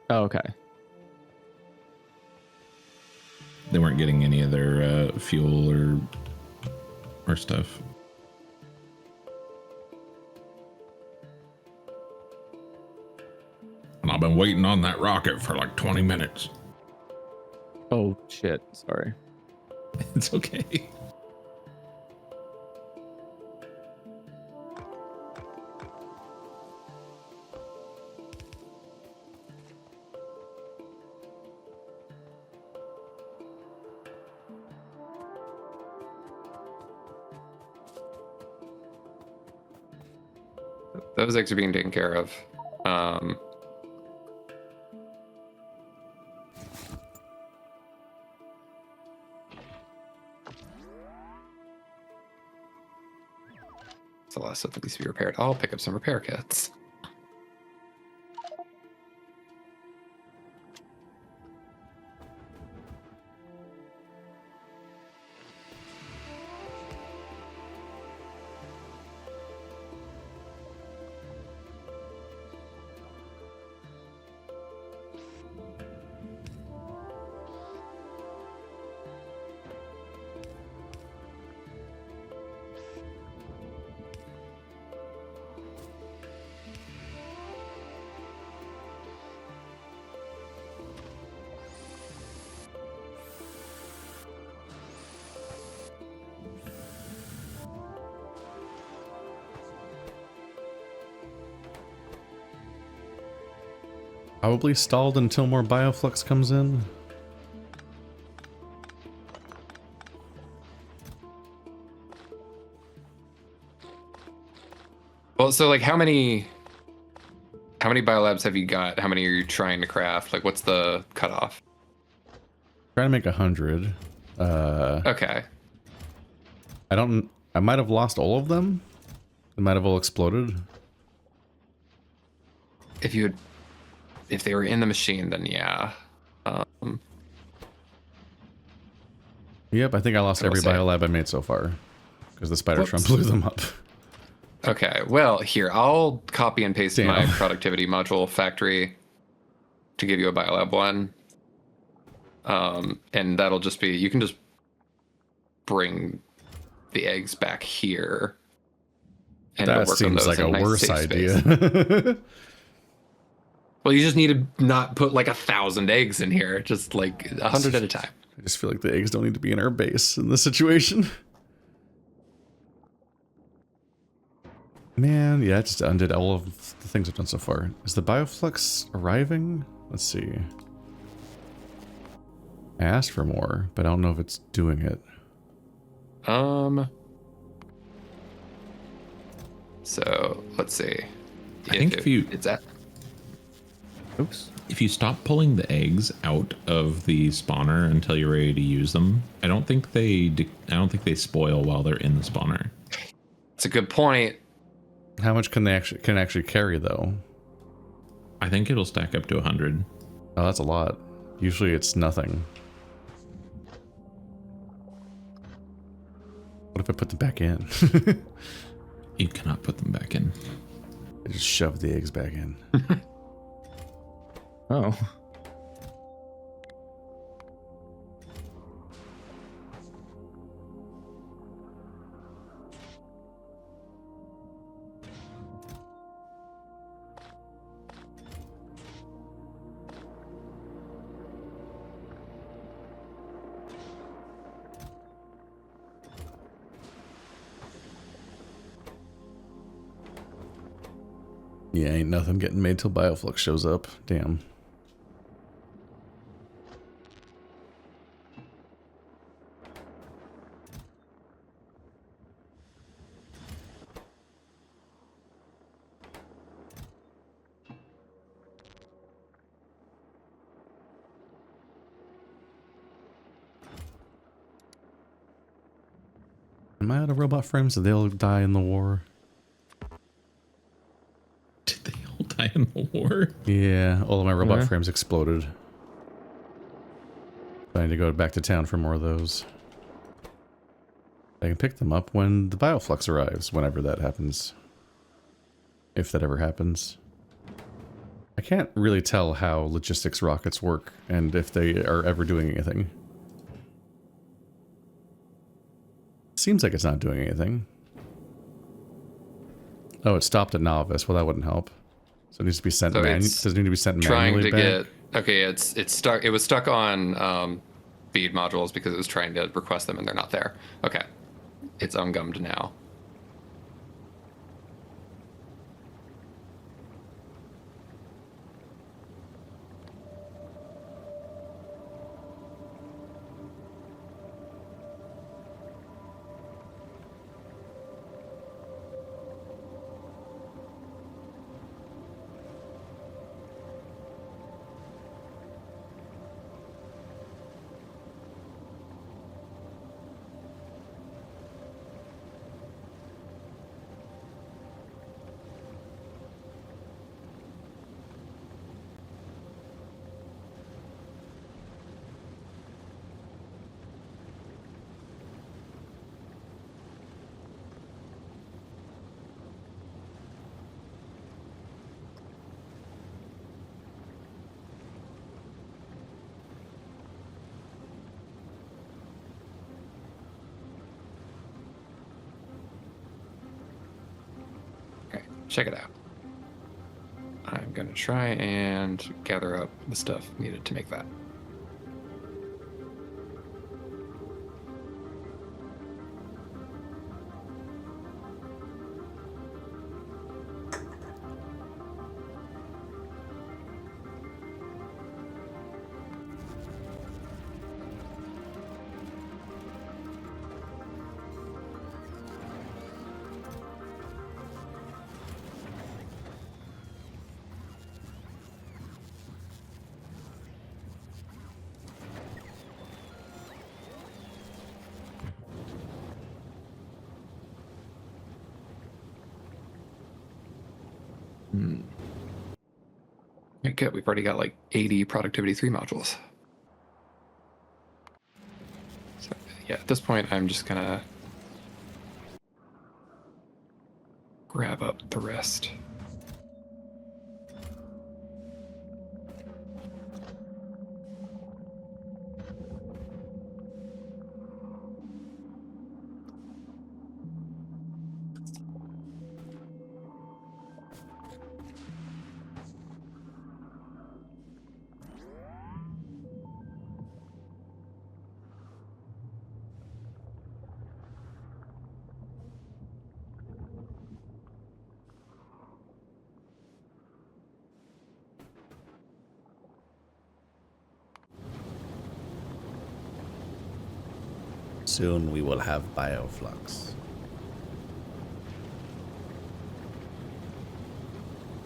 Oh, okay. They weren't getting any of their fuel or stuff. And I've been waiting on that rocket for like 20 minutes. Oh, shit. Sorry. It's okay. Those eggs are being taken care of. It's a lot of stuff that needs to be repaired. I'll pick up some repair kits. Probably stalled until more bioflux comes in. Well, so like how many biolabs have you got? How many are you trying to craft? Like what's the cutoff? Trying to make 100. Okay. I might have lost all of them. They might have all exploded. If they were in the machine, then yeah. Yep, I think I lost every biolab I made so far. Because the spider shrimp blew them up. Okay, well, here, I'll copy and paste my productivity module factory to give you a biolab one. And that'll just be, you can just bring the eggs back here. And That seems like a worse idea. Well, you just need to not put like 1,000 eggs in here, just like 100 at a time. I just feel like the eggs don't need to be in our base in this situation. Man, yeah, I just undid all of the things I've done so far. Is the bioflux arriving? Let's see. I asked for more, but I don't know if it's doing it. So let's see. I think it's at. Oops. If you stop pulling the eggs out of the spawner until you're ready to use them, I don't think they spoil while they're in the spawner. It's a good point. How much can they actually carry though? I think it'll stack up to 100. Oh, that's a lot. Usually it's nothing. What if I put them back in? You cannot put them back in. I just shoved the eggs back in. Oh. Yeah, ain't nothing getting made till bioflux shows up. Damn. Am I out of robot frames? Did they all die in the war? Did they all die in the war? Yeah, all of my robot frames exploded. I need to go back to town for more of those. I can pick them up when the bioflux arrives, whenever that happens. If that ever happens. I can't really tell how logistics rockets work, and if they are ever doing anything. Seems like it's not doing anything. Oh, it stopped at novice. Well, that wouldn't help. So it needs to be sent manually. Does it need to be sent manually back? Okay, it's stuck. It was stuck on feed modules because it was trying to request them and they're not there. Okay, it's ungummed now. check it out. I'm going to try and gather up the stuff needed to make that. Okay, we've already got like 80 productivity 3 modules. So yeah, at this point, I'm just gonna grab up the rest. Soon we will have bioflux.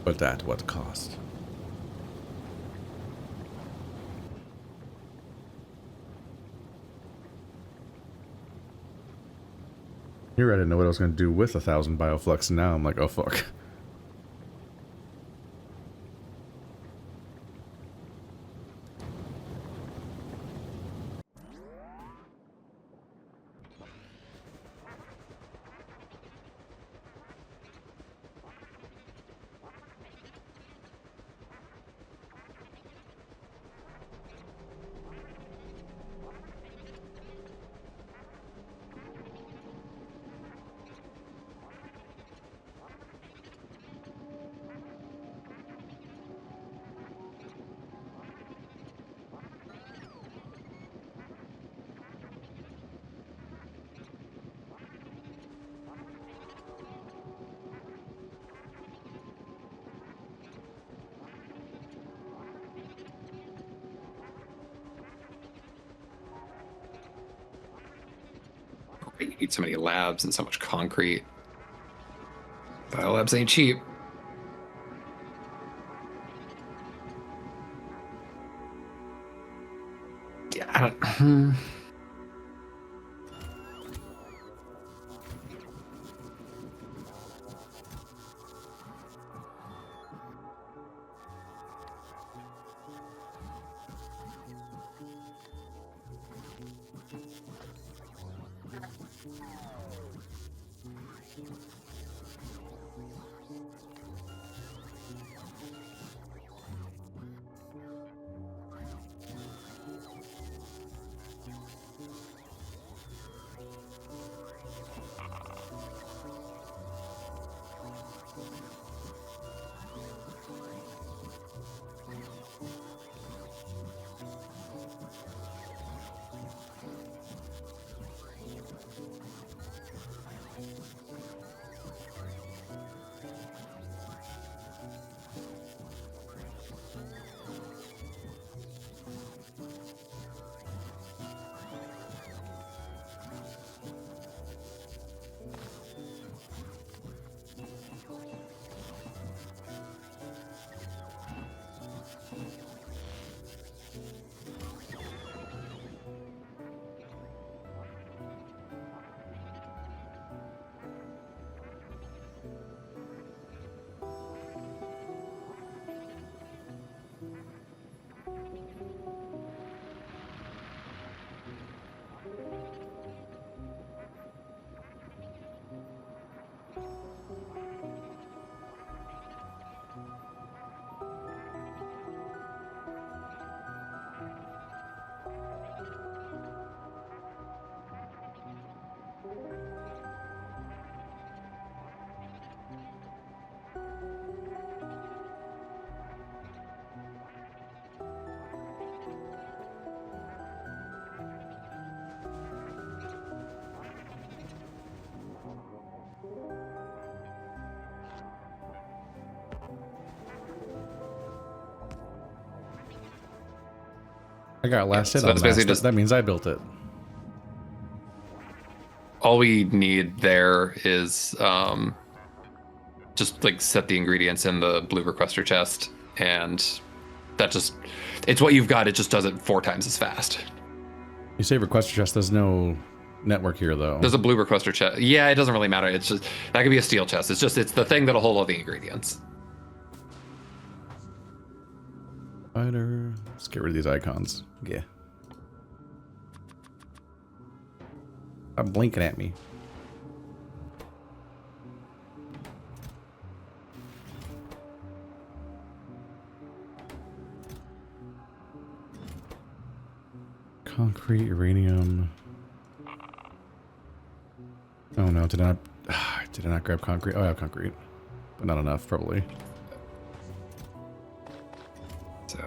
But at what cost? Here I didn't know what I was going to do with 1,000 bioflux, and now I'm like, oh fuck. You need so many labs and so much concrete. Biolabs ain't cheap. Yeah, I don't... I got last hit so on that's mass. basically just That means I built it. all we need there is just like set the ingredients in the blue requester chest, and that just it's what you've got. It just does it 4 times as fast. You say requester chest. There's no network here though. There's a blue requester chest. Yeah, it doesn't really matter. It's just that could be a steel chest. It's the thing that'll hold all the ingredients. Spider. Let's get rid of these icons. Yeah. Stop blinking at me. Concrete, uranium. Oh no, did I not grab concrete? Oh, I have concrete. But not enough, probably. So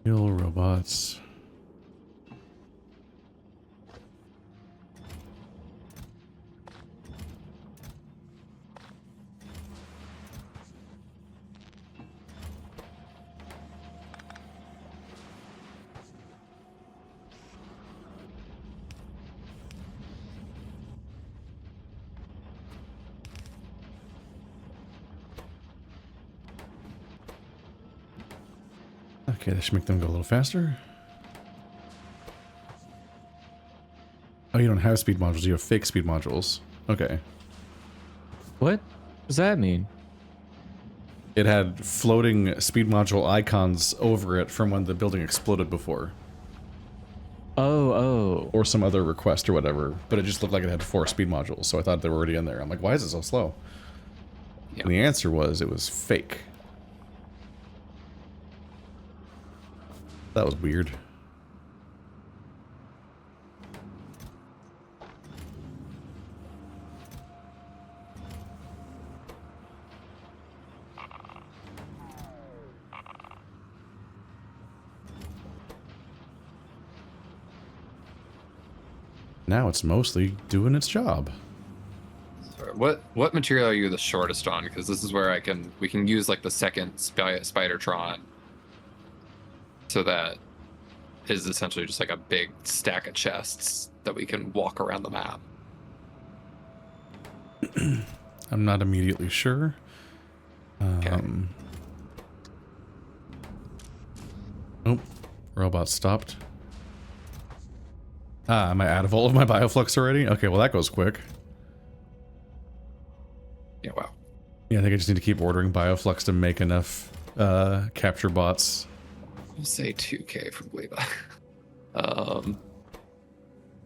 Kill robots. Okay, that should make them go a little faster. Oh, you don't have speed modules, you have fake speed modules. Okay. What does that mean? It had floating speed module icons over it from when the building exploded before. Oh. Or some other request or whatever, but it just looked like it had 4 speed modules, so I thought they were already in there. I'm like, why is it so slow? yeah. And the answer was, it was fake. That was weird. Now it's mostly doing its job. Sorry, what material are you the shortest on? Because this is where we can use like the second Spidertron. So that is essentially just like a big stack of chests that we can walk around the map. I'm not immediately sure. Okay. Oh, robot stopped. Ah, am I out of all of my bioflux already? Okay, well that goes quick. Yeah, wow. Yeah, I think I just need to keep ordering bioflux to make enough capture bots. We'll say 2K for Gleba.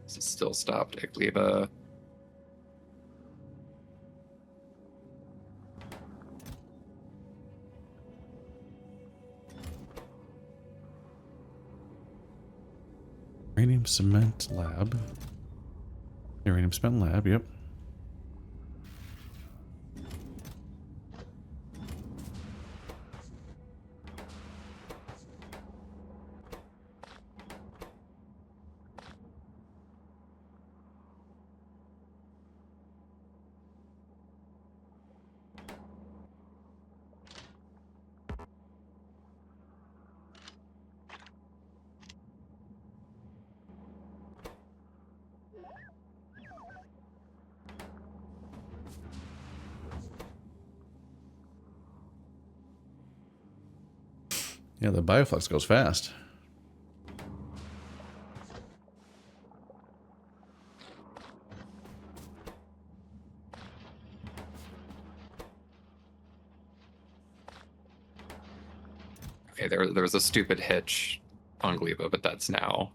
This is still stopped at Gleba. Uranium cement lab. Uranium cement lab, yep. Yeah, the bioflux goes fast. Okay, there was a stupid hitch on Gleba, but that's now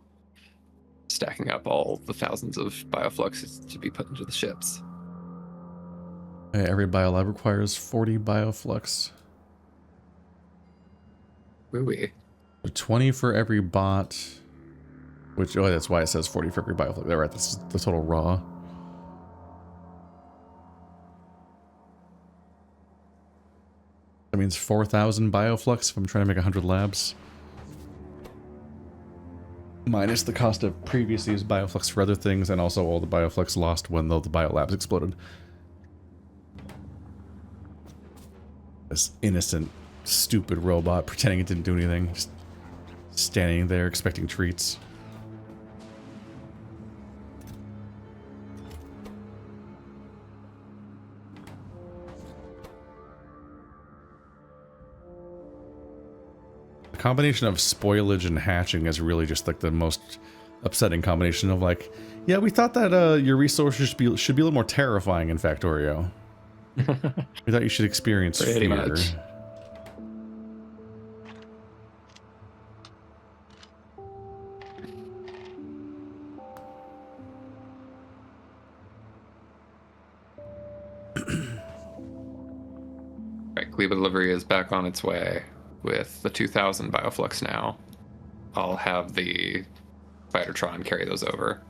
stacking up all the thousands of biofluxes to be put into the ships. Every biolab requires 40 bioflux. Woo-wee. 20 for every bot. Which, oh, that's why it says 40 for every bioflux. They're right, that's the total raw. That means 4,000 bioflux if I'm trying to make 100 labs. Minus the cost of previously used bioflux for other things, and also all the bioflux lost when the biolabs exploded. This innocent, stupid robot pretending it didn't do anything. Just standing there expecting treats. The combination of spoilage and hatching is really just like the most upsetting combination of like, yeah, we thought that your resources should be a little more terrifying in Factorio. We thought you should experience Pretty fear. much. Right, Gleba delivery is back on its way with the 2,000 bioflux now. I'll have the Spidertron carry those over.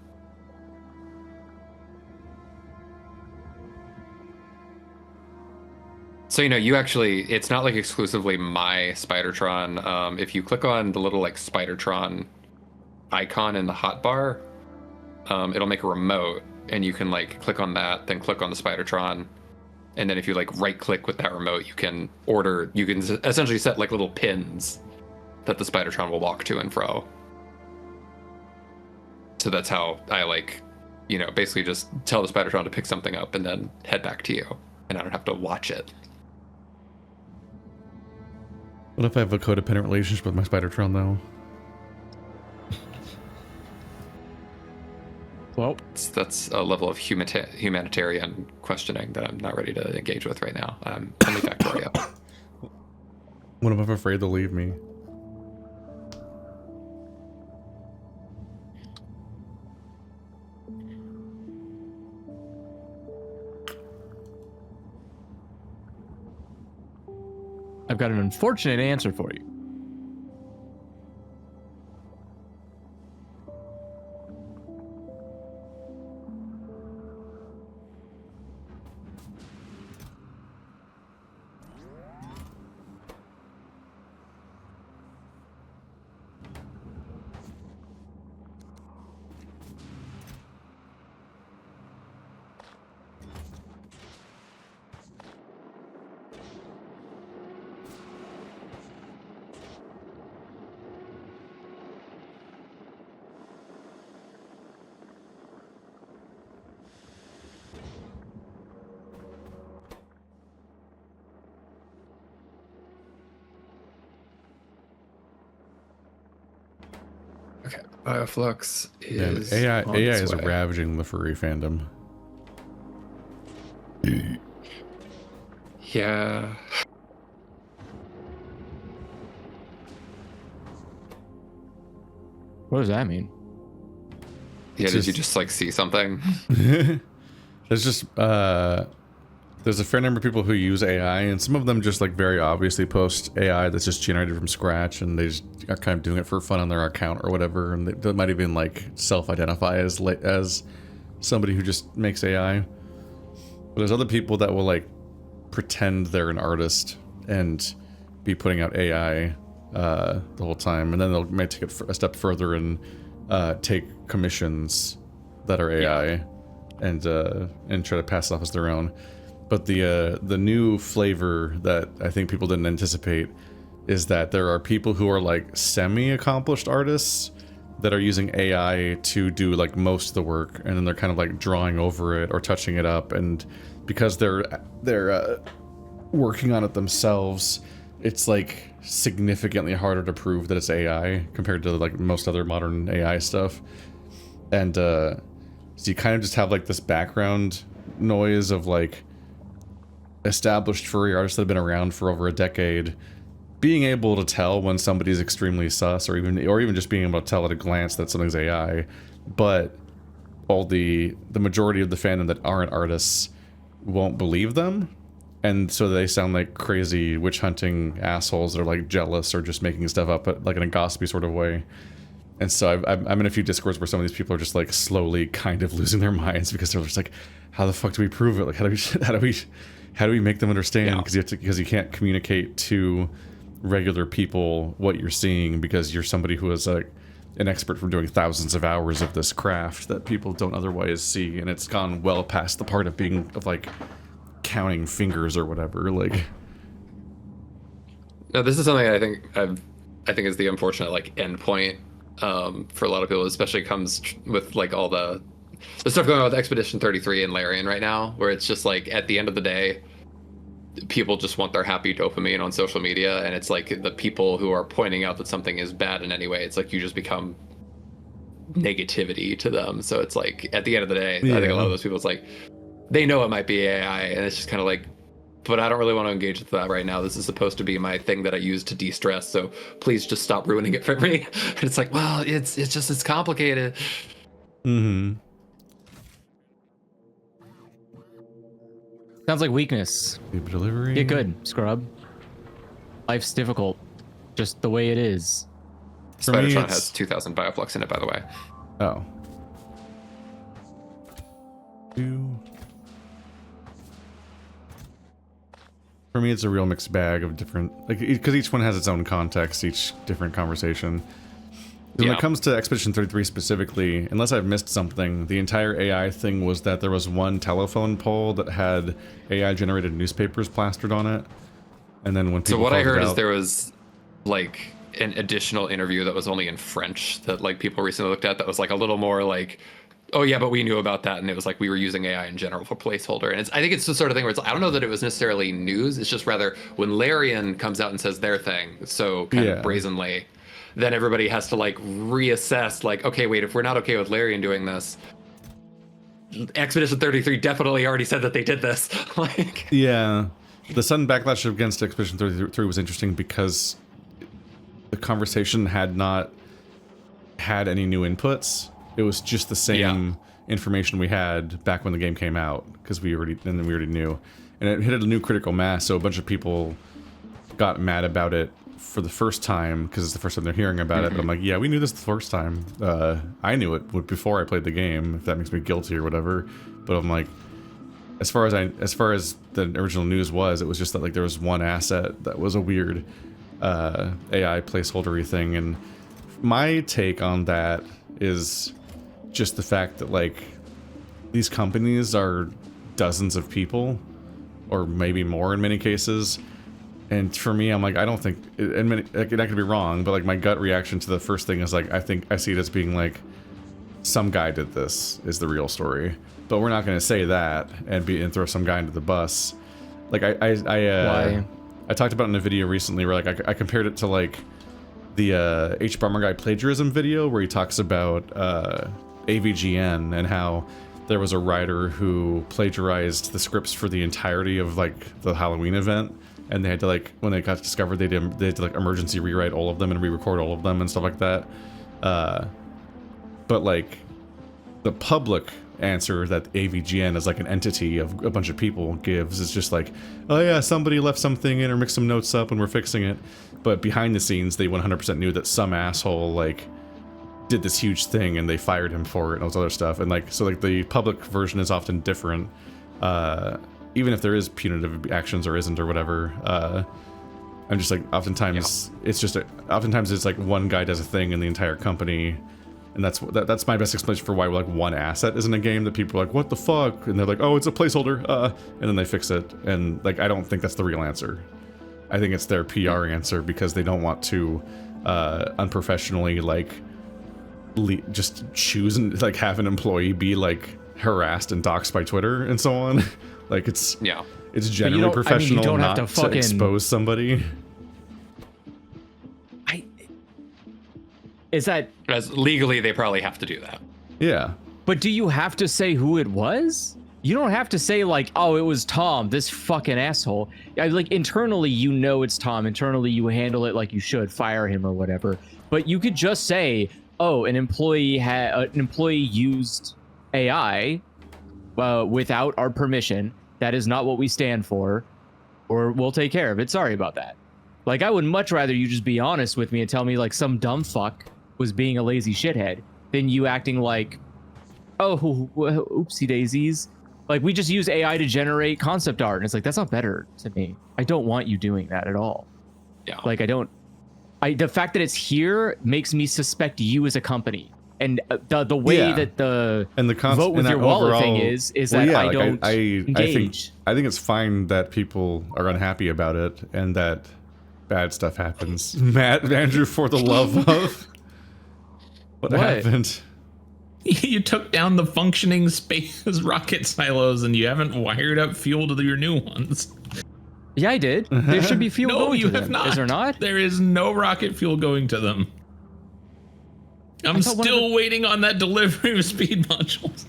So, you know, you actually, it's not like exclusively my Spidertron. If you click on the little like Spidertron icon in the hotbar, it'll make a remote and you can like click on that, then click on the Spidertron. And then if you like right click with that remote, you can essentially set like little pins that the Spidertron will walk to and fro. So that's how I like, you know, basically just tell the Spidertron to pick something up and then head back to you. And I don't have to watch it. What if I have a codependent relationship with my Spidertron, though? Well, That's a level of humanitarian questioning that I'm not ready to engage with right now. I'm only Factorio. What if I'm afraid they'll leave me? I've got an unfortunate answer for you. Bioflux Man, is AI on AI its is way. ravaging the furry fandom. Yeah. What does that mean? Yeah, did you Just- just like see something? There's just there's a fair number of people who use AI, and some of them just like very obviously post AI that's just generated from scratch, and they just are kind of doing it for fun on their account or whatever, and they might even like self-identify as somebody who just makes AI. But there's other people that will like pretend they're an artist and be putting out AI the whole time, and then they'll might take it a step further and take commissions that are AI and try to pass it off as their own. But the new flavor that I think people didn't anticipate is that there are people who are like semi-accomplished artists that are using AI to do like most of the work, and then they're kind of like drawing over it or touching it up, and because they're working on it themselves, it's like significantly harder to prove that it's AI compared to like most other modern AI stuff. And so you kind of just have like this background noise of like established furry artists that have been around for over a decade being able to tell when somebody's extremely sus, or even just being able to tell at a glance that something's AI. But all the majority of the fandom that aren't artists won't believe them, and so they sound like crazy witch hunting assholes that are like jealous or just making stuff up, but like in a gossipy sort of way. And so I'm in a few discords where some of these people are just like slowly kind of losing their minds because they're just like, how the fuck do we prove it? Like how do we make them understand? Because you can't communicate to regular people what you're seeing, because you're somebody who is like an expert from doing thousands of hours of this craft that people don't otherwise see, and it's gone well past the part of being of like counting fingers or whatever. Like, No, this is something I think is the unfortunate like endpoint for a lot of people, especially comes with like all the stuff going on with Expedition 33 and Larian right now, where it's just like at the end of the day, people just want their happy dopamine on social media, and it's like the people who are pointing out that something is bad in any way, it's like you just become negativity to them. So it's like at the end of the day, I think a lot of those people, it's like they know it might be AI, and it's just kind of like, but I don't really want to engage with that right now. This is supposed to be my thing that I use to de-stress, so please just stop ruining it for me. And it's like, well, it's complicated. mm-hmm. Sounds like weakness. Delivery. Get good, scrub. Life's difficult, just the way it is. For me, Spidertron it's- has 2,000 bioflux in it, by the way. Oh. For me, it's a real mixed bag of different, like, because each one has its own context, each different conversation. When it comes to Expedition 33 specifically, unless I've missed something, the entire AI thing was that there was one telephone pole that had AI-generated newspapers plastered on it, and then when people So what I called it heard is out- there was like an additional interview that was only in French that like people recently looked at that was like a little more like, oh yeah, but we knew about that, and it was like we were using AI in general for placeholder. And I think it's the sort of thing where it's, I don't know that it was necessarily news. It's just rather when Larian comes out and says their thing so kind of brazenly, then everybody has to like reassess, like, okay, wait, if we're not okay with Larian doing this, Expedition 33 definitely already said that they did this. Like, Yeah. The sudden backlash against Expedition 33 was interesting because the conversation had not had any new inputs. It was just the same information we had back when the game came out, because we already knew. And it hit a new critical mass, so a bunch of people got mad about it for the first time, because it's the first time they're hearing about it. But I'm like, yeah, we knew this the first time. I knew it before I played the game, if that makes me guilty or whatever. But I'm like, as far as the original news was, it was just that like there was one asset that was a weird AI placeholdery thing. And my take on that is just the fact that like these companies are dozens of people, or maybe more in many cases. And for me, I'm like, I don't think, and like, I could be wrong, but like my gut reaction to the first thing is like, I see it as being like, some guy did this is the real story, but we're not going to say that and throw some guy into the bus. Like Why? I talked about in a video recently where like I compared it to like the H. Bomber Guy plagiarism video where he talks about AVGN and how there was a writer who plagiarized the scripts for the entirety of like the Halloween event, and they had to like, when they got discovered, they had to like emergency rewrite all of them and re-record all of them and stuff like that. But like the public answer that AVGN as like an entity of a bunch of people gives is just like, oh yeah, somebody left something in or mixed some notes up and we're fixing it. But behind the scenes, they 100% knew that some asshole like did this huge thing and they fired him for it and all this other stuff. And like, so like the public version is often different, even if there is punitive actions or isn't or whatever. I'm just like, oftentimes it's just oftentimes it's like one guy does a thing in the entire company. And that's my best explanation for why like one asset is in a game that people are like, what the fuck? And they're like, oh, it's a placeholder. And then they fix it. And like, I don't think that's the real answer. I think it's their PR answer because they don't want to unprofessionally like just choose and like have an employee be like harassed and doxxed by Twitter and so on. Like it's generally professional not to expose somebody. Is that as legally they probably have to do that? Yeah. But do you have to say who it was? You don't have to say like, oh, it was Tom, this fucking asshole. Like internally, you know it's Tom. Internally, you handle it like you should, fire him or whatever. But you could just say, oh, an employee used AI without our permission. That is not what we stand for, or we'll take care of it. Sorry about that. Like I would much rather you just be honest with me and tell me like some dumb fuck was being a lazy shithead than you acting like, oh, oopsie daisies. Like we just use AI to generate concept art. And it's like, that's not better to me. I don't want you doing that at all. Yeah. Like the fact that it's here makes me suspect you as a company. And the way that the vote with your wallet thing is that I don't engage. I think it's fine that people are unhappy about it and that bad stuff happens. Andrew, for the love of... What happened? You took down the functioning space rocket silos and you haven't wired up fuel to your new ones. Yeah, I did. There should be fuel going to them. No, you have not. Is there not? There is no rocket fuel going to them. I'm still waiting on that delivery of speed modules.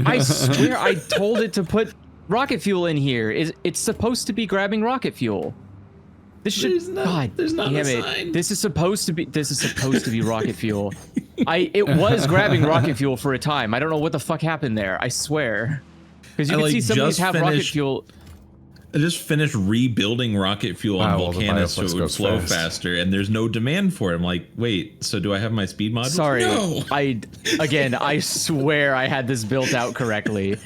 I swear I told it to put rocket fuel in here. It's supposed to be grabbing rocket fuel. This should there's not a sign. This is supposed to be rocket fuel. It was grabbing rocket fuel for a time. I don't know what the fuck happened there. I swear. Because you can see some of these have rocket fuel. I just finished rebuilding rocket fuel on Vulcanus so it would flow faster, and there's no demand for it. I'm like, wait, so do I have my speed module? Sorry, no. I swear I had this built out correctly.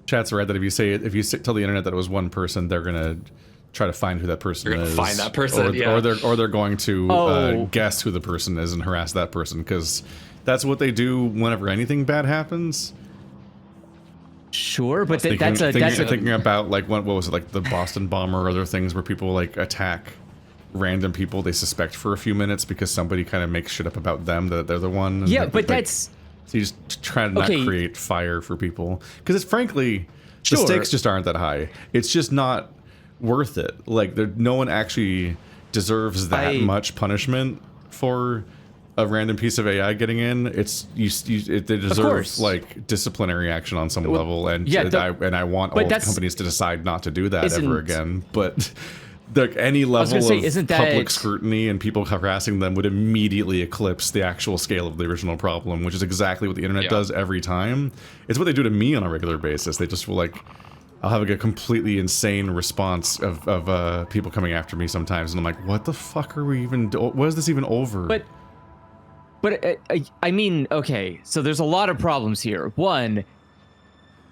Chat's right that if you tell the internet that it was one person, they're gonna try to find who that person is. Find that person, or they're going to guess who the person is and harass that person because that's what they do whenever anything bad happens. Sure, but thinking about like what was it, like the Boston bomb or other things where people like attack random people they suspect for a few minutes because somebody kind of makes shit up about them that they're the one. Yeah, but that's. So you just try to not create fire for people because it's frankly the stakes just aren't that high. It's just not worth it. Like no one actually deserves that much punishment for a random piece of AI getting in. They deserve like disciplinary action on some level, and I want all companies to decide not to do that ever again. But any level of public scrutiny and people harassing them would immediately eclipse the actual scale of the original problem, which is exactly what the internet does every time. It's what they do to me on a regular basis. They just will like, I'll have like a completely insane response of people coming after me sometimes, and I'm like, what the fuck are we even what is this even over? But I mean, okay, so there's a lot of problems here. One,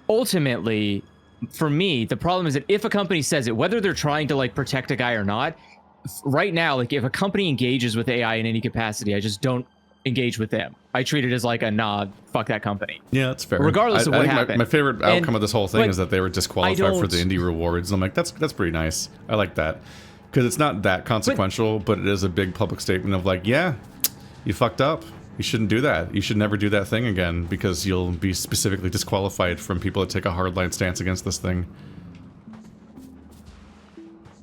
ultimately, for me, the problem is that if a company says it, whether they're trying to like protect a guy or not, right now, like if a company engages with AI in any capacity, I just don't engage with them. I treat it as like a fuck that company. Yeah, that's fair. Regardless of what happened. My favorite outcome of this whole thing is that they were disqualified for the indie rewards. And I'm like, that's pretty nice. I like that. Because it's not that consequential, but it is a big public statement of like, yeah, you fucked up. You shouldn't do that. You should never do that thing again because you'll be specifically disqualified from people that take a hardline stance against this thing.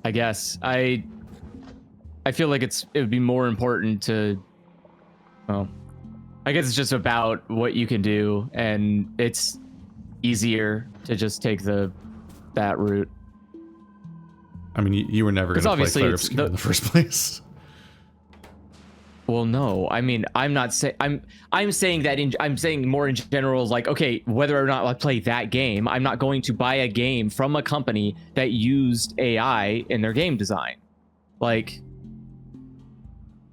I guess I feel like it would be more important to, well, I guess it's just about what you can do, and it's easier to just take that route. I mean, you were never going to play Clair Obscur in the first place. Well, no. I mean, I'm not saying I'm saying that I'm saying more in general, like, okay, whether or not I play that game, I'm not going to buy a game from a company that used AI in their game design. Like,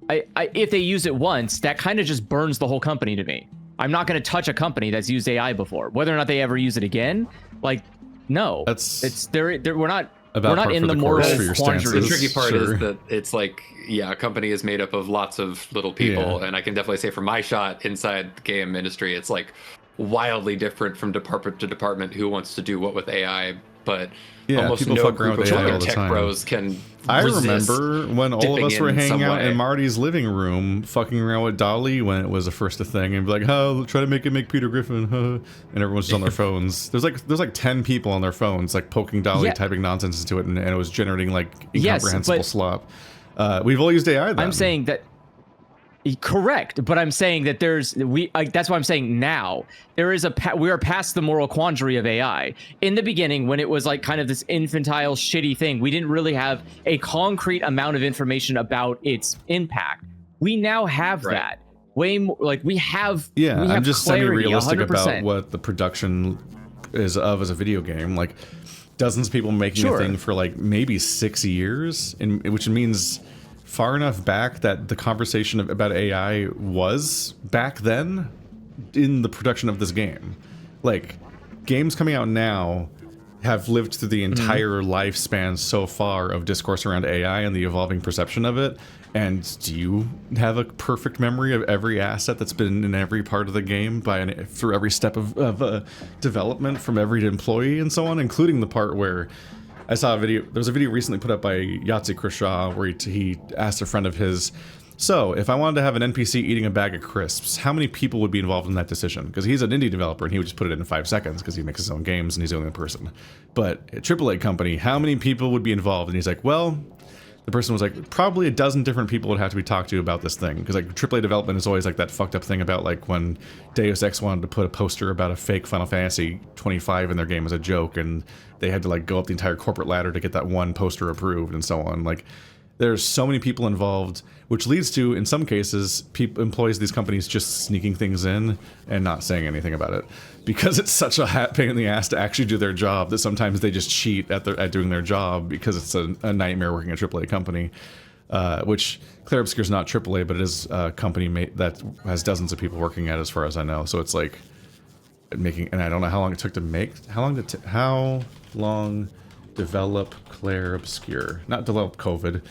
if they use it once, that kind of just burns the whole company to me. I'm not going to touch a company that's used AI before. Whether or not they ever use it again, like, no. We're not in the moral quandary. The tricky part is that it's like, yeah, a company is made up of lots of little people, and I can definitely say from my shot inside the game industry, it's like wildly different from department to department who wants to do what with AI, but almost no group of fucking tech bros can. I remember when all of us were hanging out in Marty's living room, fucking around with DALL-E when it was the first thing, and be like, "Oh, try to make it make Peter Griffin," and everyone's just on their phones. There's like 10 people on their phones, like poking DALL-E, typing nonsense into it, and it was generating like incomprehensible slop. We've all used AI. Then. I'm saying that. Correct, but I'm saying that that's what I'm saying now. We are past the moral quandary of AI. In the beginning, when it was like kind of this infantile, shitty thing, we didn't really have a concrete amount of information about its impact. We now have that. Way more, like we have. Yeah, I'm just semi-realistic about what the production is of as a video game. Like dozens of people making a thing for like maybe 6 years, which means far enough back that the conversation about AI was back then in the production of this game. Like, games coming out now have lived through the entire lifespan so far of discourse around AI and the evolving perception of it. And do you have a perfect memory of every asset that's been in every part of the game through every step of development from every employee and so on, including the part where I saw a video. There was a video recently put up by Yahtzee Krishaw where he asked a friend of his, so if I wanted to have an NPC eating a bag of crisps, how many people would be involved in that decision? Because he's an indie developer and he would just put it in 5 seconds because he makes his own games and he's the only person. But a AAA company, how many people would be involved? And he's like, well, the person was like, probably a dozen different people would have to be talked to about this thing. Because like AAA development is always like that fucked up thing about like when Deus Ex wanted to put a poster about a fake Final Fantasy 25 in their game as a joke, and they had to like go up the entire corporate ladder to get that one poster approved and so on. Like there's so many people involved, which leads to, in some cases, employees of these companies just sneaking things in and not saying anything about it. Because it's such a pain in the ass to actually do their job that sometimes they just cheat at doing their job because it's a nightmare working at a AAA company. Which Clair Obscur is not AAA, but it is a company that has dozens of people working at it as far as I know. So it's like making, and I don't know how long it took to make. How long develop Clair Obscur? Not develop COVID.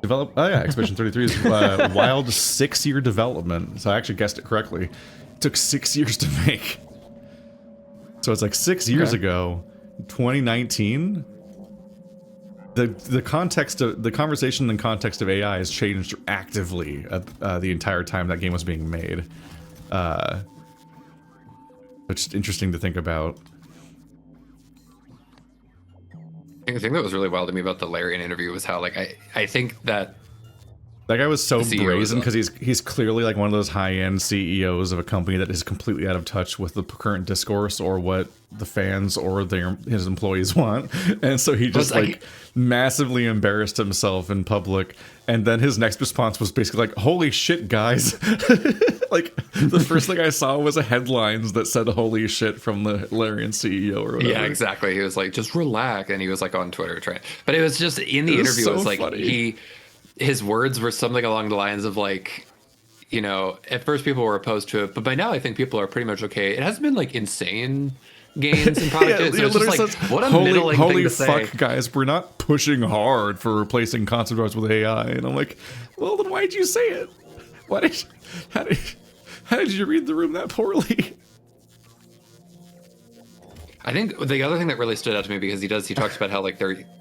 Expedition 33 is wild 6-year development. So I actually guessed it correctly. It took 6 years to make. So it's like 6 years ago, 2019. The context of the conversation and context of AI has changed actively the entire time that game was being made. Which is interesting to think about. The thing that was really wild to me about the Larian interview was how, like, I think that guy was so brazen because he's clearly like one of those high-end CEOs of a company that is completely out of touch with the current discourse or what the fans or his employees want, and so he just like massively embarrassed himself in public. And then his next response was basically like, "Holy shit, guys!" Like the first thing I saw was a headlines that said "Holy shit" from the Larian CEO or whatever. Yeah, exactly. He was like, "Just relax," and he was like on Twitter trying. But it was just in the interview. So it was like funny. His words were something along the lines of like, you know, at first people were opposed to it, but by now I think people are pretty much okay. It hasn't been like insane gains in product. So it's just like, what a middling thing to say. Holy fuck, guys, we're not pushing hard for replacing concept arts with AI. And I'm like, well, then why did you say it? How did you read the room that poorly? I think the other thing that really stood out to me, because he talks about how like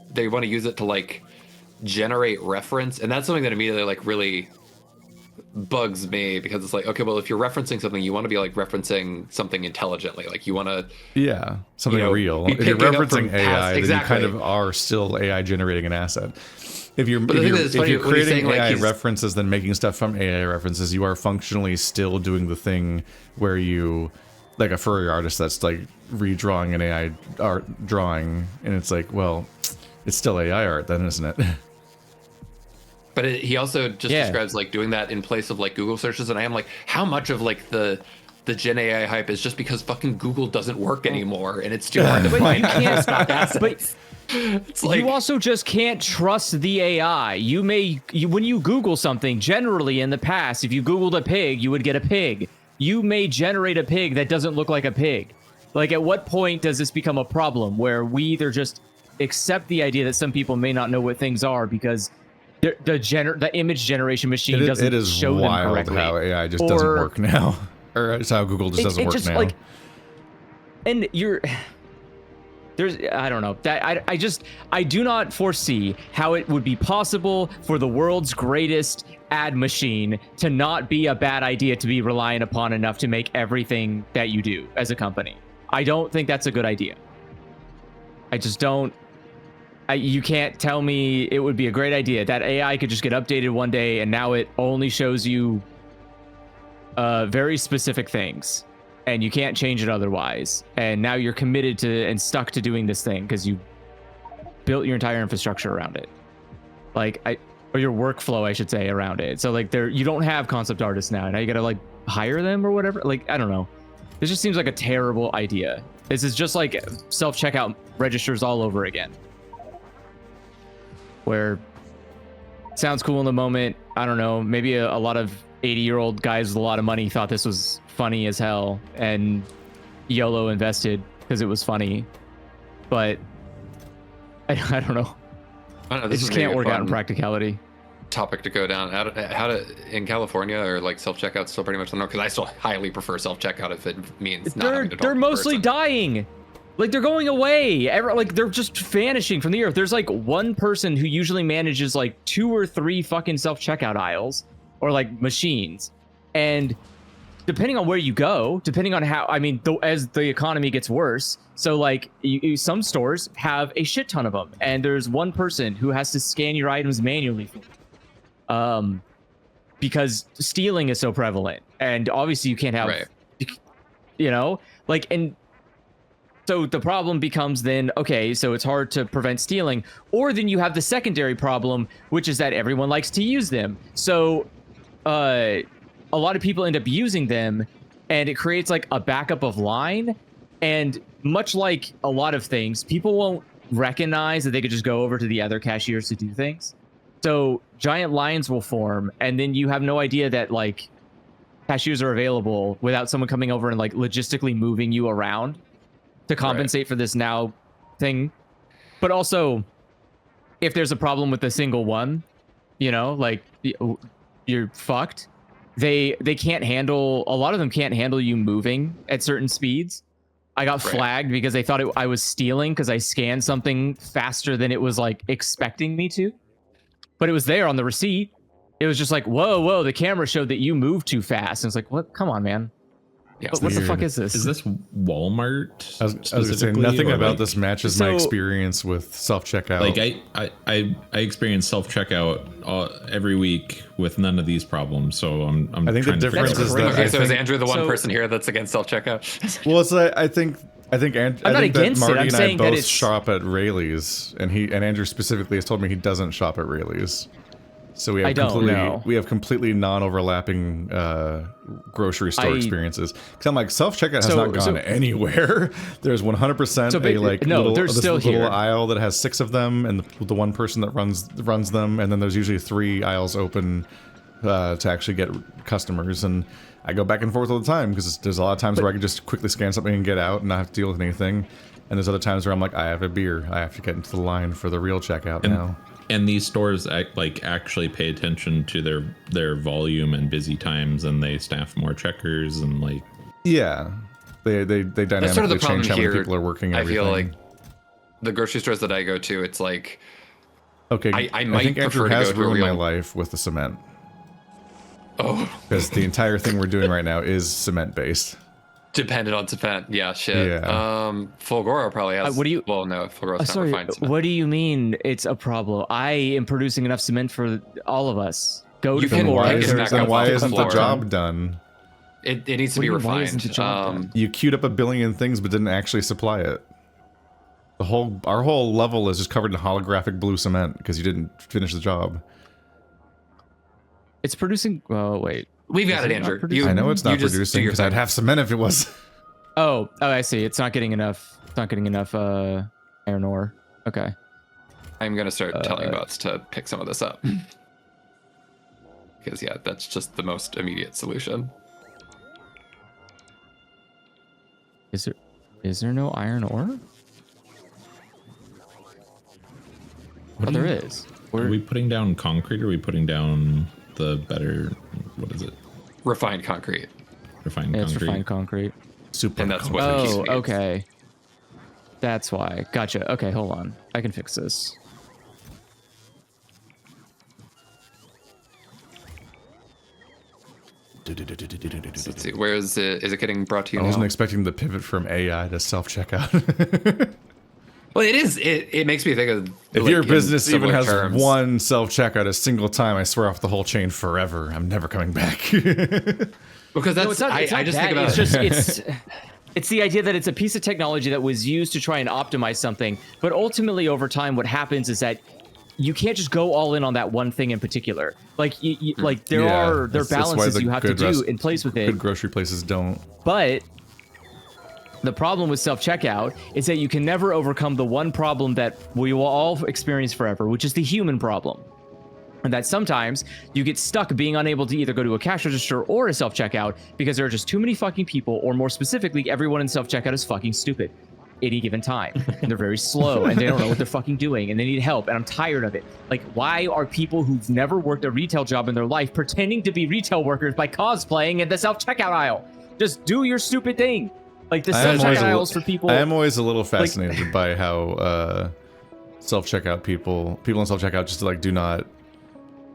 they want to use it to like generate reference, and that's something that immediately like really bugs me because it's like, okay, well, if you're referencing something, you want to be like referencing something intelligently. Like you want to, something real. be If you're picking up referencing from AI, past- then you kind exactly. of are still AI generating an asset. If you're But the thing if is, funny you're when he's creating saying, like, AI he's- references, then making stuff from AI references, you are functionally still doing the thing where you, like a furry artist that's like redrawing an AI art drawing, and it's like, well, it's still AI art then, isn't it? But he also just describes like doing that in place of like Google searches, and I am like, how much of like the Gen AI hype is just because fucking Google doesn't work anymore, and it's too hard to find assets. It's like, you also just can't trust the AI. When you Google something, generally in the past, if you Googled a pig, you would get a pig. You may generate a pig that doesn't look like a pig. Like, at what point does this become a problem where we either just accept the idea that some people may not know what things are because the image generation machine doesn't show them correctly? It is wild how AI just doesn't work now. Or it's how Google just doesn't work now. Like, and I don't know. I do not foresee how it would be possible for the world's greatest ad machine to not be a bad idea to be reliant upon enough to make everything that you do as a company. I don't think that's a good idea. I just don't. You can't tell me it would be a great idea. That AI could just get updated one day and now it only shows you very specific things. And you can't change it otherwise. And now you're committed to and stuck to doing this thing because you built your entire infrastructure around it. Or your workflow, I should say, around it. So like you don't have concept artists now. Now you gotta like hire them or whatever. Like, I don't know. This just seems like a terrible idea. This is just like self-checkout registers all over again. Where it sounds cool in the moment. I don't know. Maybe a lot of 80-year-old guys with a lot of money thought this was funny as hell and YOLO invested because it was funny, but I don't know. It just can't work out in practicality. Topic to go down. How to in California or like self-checkout still pretty much don't know, because I still highly prefer self-checkout if it means not having to talk they're to mostly person. dying. Like, they're going away. Like, they're just vanishing from the earth. There's like one person who usually manages like 2 or 3 fucking self-checkout aisles or like machines, and depending on where you go, depending on how, I mean, as the economy gets worse, so like some stores have a shit ton of them, and there's one person who has to scan your items manually, because stealing is so prevalent, and obviously you can't have, and so the problem becomes then, okay, so it's hard to prevent stealing, or then you have the secondary problem, which is that everyone likes to use them. So a lot of people end up using them, and it creates like a backup of line. And much like a lot of things, people won't recognize that they could just go over to the other cashiers to do things. So giant lines will form, and then you have no idea that like cashiers are available without someone coming over and like logistically moving you around to compensate for this now thing. But also, if there's a problem with a single one, like you're fucked. They can't handle, a lot of them can't handle you moving at certain speeds. I got flagged because they thought I was stealing because I scanned something faster than it was like expecting me to. But it was there on the receipt. It was just like, whoa, the camera showed that you moved too fast. And it's like, what? Come on, man. Yeah, what the fuck is this? Is this Walmart? I was going to say, nothing about this matches my experience with self-checkout. Like I experience self-checkout every week with none of these problems. So I think the difference is that. Okay, so is Andrew the one person here that's against self-checkout? Well, it's I think that Marty and I both shop at Rayleigh's, and Andrew specifically has told me he doesn't shop at Rayleigh's. So we have completely non-overlapping grocery store experiences. Because I'm like, self-checkout has not gone anywhere. There's 100% little aisle that has 6 of them, and the one person that runs them, and then there's usually 3 aisles open to actually get customers. And I go back and forth all the time because there's a lot of times where I can just quickly scan something and get out and not have to deal with anything. And there's other times where I'm like, I have a beer. I have to get into the line for the real checkout now. And these stores actually pay attention to their volume and busy times, and they staff more checkers and like. Yeah, they dynamically change how many people are working. I feel like the grocery stores that I go to, it's like. Okay, I think Andrew has ruined my life with the cement. Oh, Because the entire thing we're doing right now is cement based. dependent on cement. Yeah, shit. Yeah. Fulgora probably has. what do you? Well, no, Fulgora's not Sorry, refined cement. what do you mean it's a problem? I am producing enough cement for all of us. Go to You can Fulgora. pick it back up Why off the isn't the floor. job done? It needs to What be do you mean, why isn't refined. the job done? You queued up a billion things but didn't actually supply it. Our whole level is just covered in holographic blue cement because you didn't finish the job. It's producing. Oh wait. We've got Is it, it not Andrew. producing? I know it's you not just do producing your because I'd thing. have cement if it was. Oh, I see. It's not getting enough. It's not getting enough iron ore. Okay. I'm gonna start telling bots to pick some of this up. Because yeah, that's just the most immediate solution. Is there no iron ore? Oh, there is. Are we putting down concrete or are we putting down the better, what is it? Refined concrete. Refined It's concrete. refined concrete. Super. And that's what Oh, he needs. okay. That's why. Gotcha. Okay, hold on. I can fix this. Let's see. Where is it? Is it getting brought to you I wasn't now? expecting the pivot from AI to self-checkout. Well, it is. It makes me think of If like, your in business even similar has terms. one self-checkout a single time, I swear off the whole chain forever. I'm never coming back. Because that's No, it's not, I just that. think about It's just it's the idea that it's a piece of technology that was used to try and optimize something, but ultimately over time what happens is that you can't just go all in on that one thing in particular. Like like there Yeah, are that's why balances the you have to good do in place with it. Good grocery places don't. But the problem with self-checkout is that you can never overcome the one problem that we will all experience forever, which is the human problem. And that sometimes you get stuck being unable to either go to a cash register or a self-checkout because there are just too many fucking people, or more specifically, everyone in self-checkout is fucking stupid any given time. And they're very slow and they don't know what they're fucking doing and they need help. And I'm tired of it. Like, why are people who've never worked a retail job in their life pretending to be retail workers by cosplaying in the self-checkout aisle? Just do your stupid thing. Like the self-checkout aisles for people. I am always a little fascinated by how self-checkout people in self-checkout just like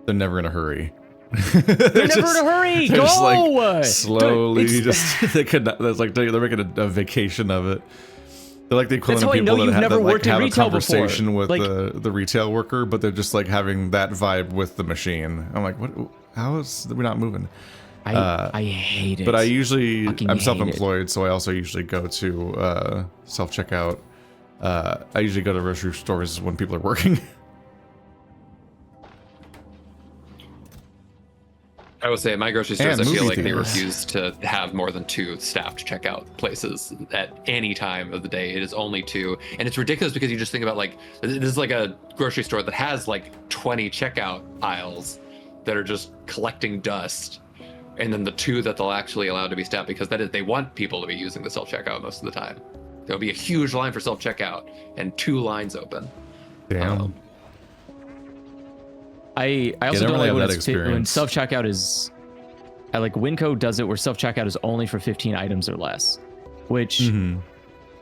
they're never in a hurry. They're never in a hurry. They're Go. just like slowly It's- that's like they're making a vacation of it. They're like the equivalent That's how of I know people you've that have, never that, like, worked in have a retail before. conversation with Like- the retail worker, but they're just like having that vibe with the machine. I'm like, what? How is we're not moving? I hate it. But I usually Fucking I'm hate self-employed, so I also usually go to self-checkout. I usually go to grocery stores when people are working. I would say at my grocery stores, And I feel movie like they theaters. refuse to have more than 2 staffed checkout places at any time of the day. It is only 2, and it's ridiculous because you just think about like this is like a grocery store that has like 20 checkout aisles that are just collecting dust, and then the 2 that they'll actually allow to be staffed because that is they want people to be using the self checkout most of the time. There'll be a huge line for self checkout and 2 lines open. Damn. I also don't don't really like have when, that it's when experience. self-checkout is. I like Winco does it where self-checkout is only for 15 items or less, which Mm-hmm.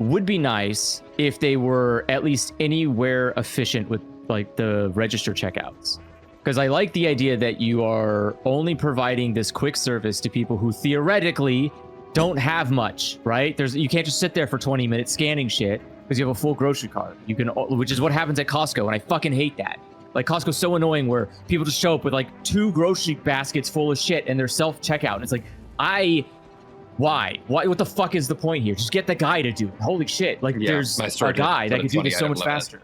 would be nice if they were at least anywhere efficient with like the register checkouts. Because I like the idea that you are only providing this quick service to people who theoretically don't have much, right? You can't just sit there for 20 minutes scanning shit because you have a full grocery cart. You can, which is what happens at Costco, and I fucking hate that. Like Costco's so annoying where people just show up with like 2 grocery baskets full of shit and they're self-checkout. And it's like, why? What the fuck is the point here? Just get the guy to do it. Holy shit. Like Yeah, there's my store a did guy put that a could do 20 this so item much limit. faster.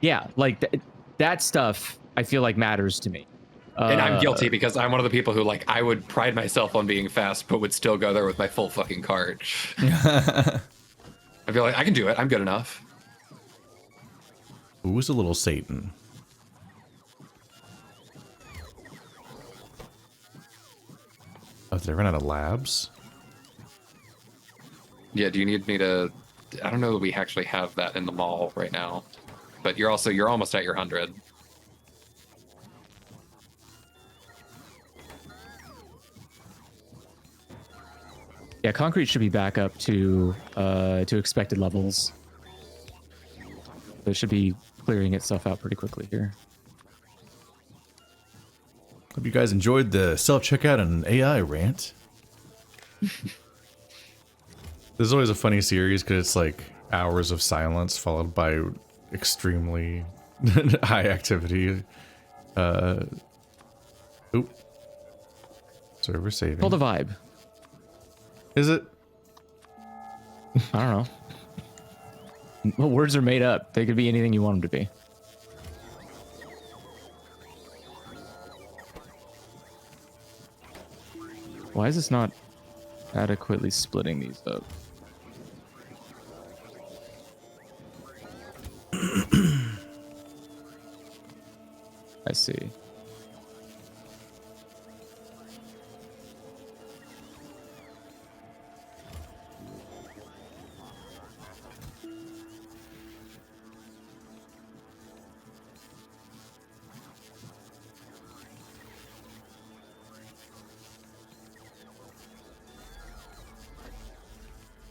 Yeah, like that stuff I feel like matters to me. And I'm guilty because I'm one of the people who like I would pride myself on being fast, but would still go there with my full fucking cart. I feel like I can do it. I'm good enough. Who's a little Satan? Oh, did they run out of labs? Yeah. Do you need me to? I don't know that we actually have that in the mall right now, but you're almost at your 100. Yeah, concrete should be back up to expected levels. So it should be clearing itself out pretty quickly here. Hope you guys enjoyed the self-checkout and AI rant. This is always a funny series because it's like hours of silence followed by extremely high activity. Oop. Server saving. Pull the vibe. Is it? I don't know. Well, words are made up. They could be anything you want them to be. Why is this not adequately splitting these up? I see.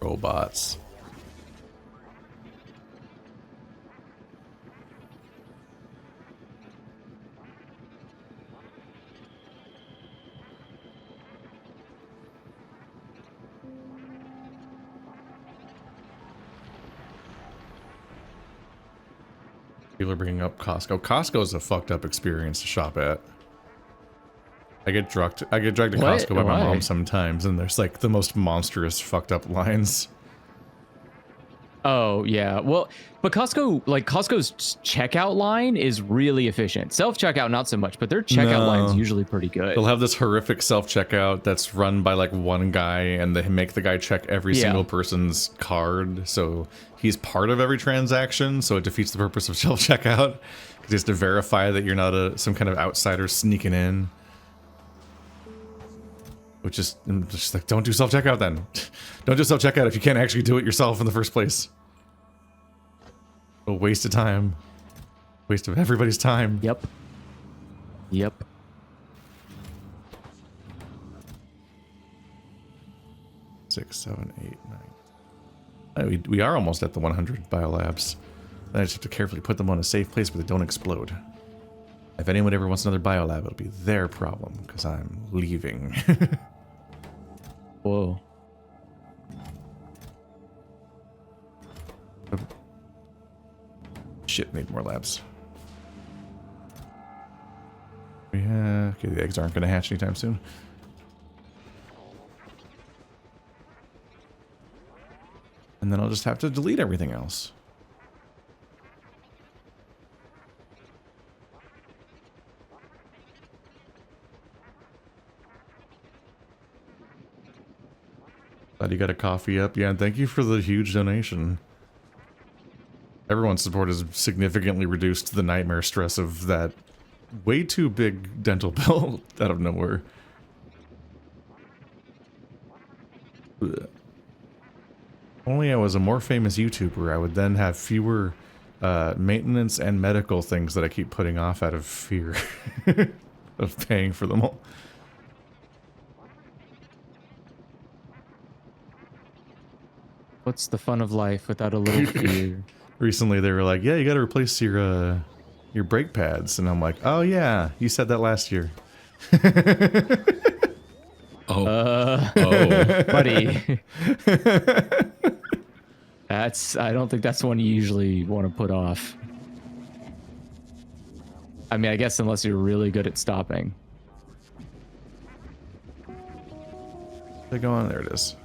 Robots. People are bringing up Costco. Costco is a fucked up experience to shop at. I get dragged to Costco by my mom sometimes, and there's like the most monstrous fucked up lines. Oh yeah, well, but Costco's checkout line is really efficient. Self-checkout not so much, but their checkout line's usually pretty good. They'll have this horrific self-checkout that's run by like one guy, and they make the guy check every single person's card, so he's part of every transaction. So it defeats the purpose of self-checkout because he has to verify that you're not some kind of outsider sneaking in. Which is just like, don't do self-checkout then. Don't do self-checkout if you can't actually do it yourself in the first place. A waste of time. Waste of everybody's time. Yep. Yep. Six, 7, 8, 9. We are almost at the 100 biolabs. I just have to carefully put them on a safe place where they don't explode. If anyone ever wants another biolab, it'll be their problem, because I'm leaving. Whoa. Shit, need more labs. Yeah, okay, the eggs aren't going to hatch anytime soon. And then I'll just have to delete everything else. Glad you got a coffee up. Yeah, and thank you for the huge donation. Everyone's support has significantly reduced the nightmare stress of that way too big dental bill out of nowhere. Ugh. Only I was a more famous YouTuber, I would then have fewer maintenance and medical things that I keep putting off out of fear of paying for them all. What's the fun of life without a little fear? Recently they were like, yeah, you got to replace your brake pads. And I'm like, oh yeah, you said that last year. Buddy. I don't think that's one you usually want to put off. I mean, I guess unless you're really good at stopping. They go on, there it is.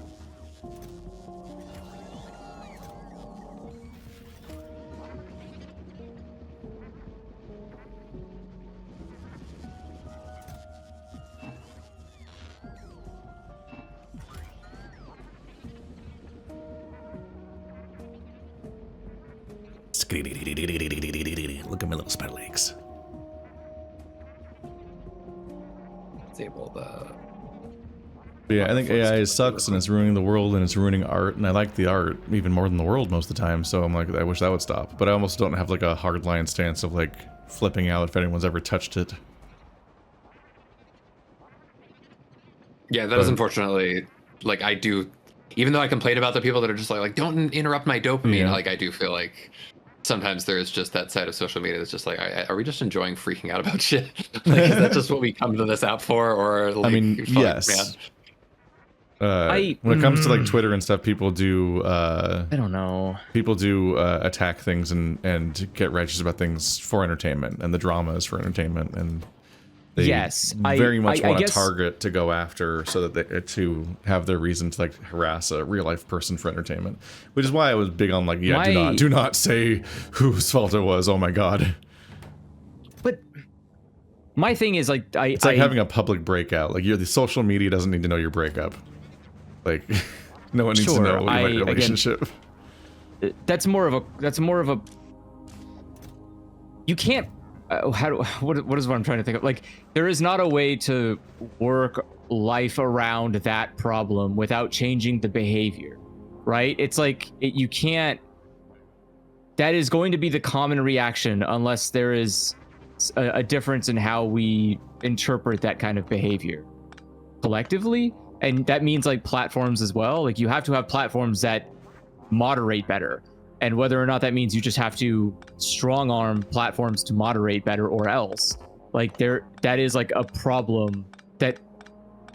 Look at my little spider legs. Disable the. Yeah, I think AI sucks and it's ruining the world and it's ruining art, and I like the art even more than the world most of the time, so I'm like, I wish that would stop. But I almost don't have like a hardline stance of like flipping out if anyone's ever touched it. Yeah, that is unfortunately, like, I do, even though I complain about the people that are just like don't interrupt my dopamine, Yeah. like, I do feel like sometimes there is just that side of social media that's just like, are we just enjoying freaking out about shit? Like, is that just what we come to this app for? Or like, I mean, yes. When it comes to like Twitter and stuff, people do. I don't know. People do attack things and get righteous about things for entertainment, and the drama is for entertainment, and they very much want a target to go after, so that they to have their reason to like harass a real life person for entertainment. Which is why I was big on like, do not say whose fault it was. Oh my god. But my thing is like, it's like having a public breakout. Like the social media doesn't need to know your breakup. Like, no one needs to know about your relationship. Again, that's more of a. You can't. What is what I'm trying to think of? Like, there is not a way to work life around that problem without changing the behavior, right? It's like you can't. That is going to be the common reaction unless there is a difference in how we interpret that kind of behavior collectively. And that means like platforms as well. Like you have to have platforms that moderate better. And whether or not that means you just have to strong arm platforms to moderate better or else. Like that is like a problem that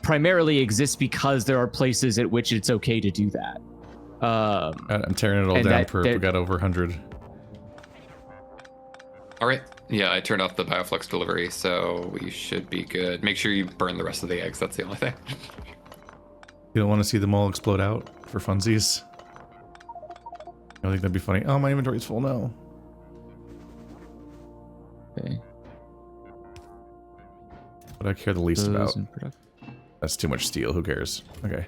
primarily exists because there are places at which it's okay to do that. I'm tearing it all down we got over 100. All right. Yeah, I turned off the bioflux delivery, so we should be good. Make sure you burn the rest of the eggs. That's the only thing. You don't want to see them all explode out for funsies? I think that'd be funny. Oh, my inventory's full now. Okay. What I care the least about. That's too much steel. Who cares? Okay.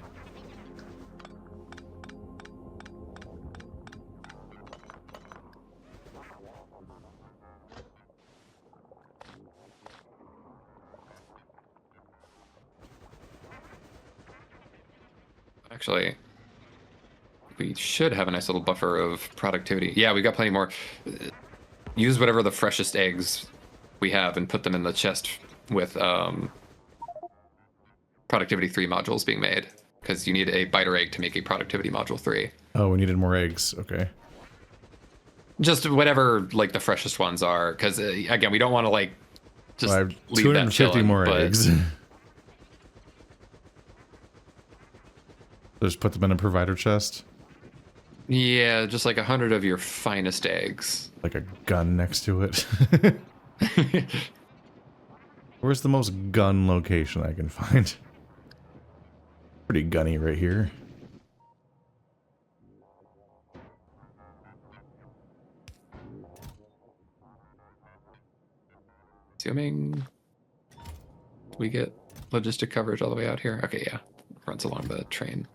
Actually, we should have a nice little buffer of productivity. Yeah, we got plenty more. Use whatever the freshest eggs we have and put them in the chest with productivity 3 modules being made, because you need a biter egg to make a productivity module 3. Oh, we needed more eggs. Okay. Just whatever like the freshest ones are, because again, we don't want to like just leave that chilling. More eggs. Just put them in a provider chest. Yeah, just like 100 of your finest eggs. Like a gun next to it. Where's the most gun location I can find? Pretty gunny right here. Assuming we get logistic coverage all the way out here. Okay, yeah. Runs along the train.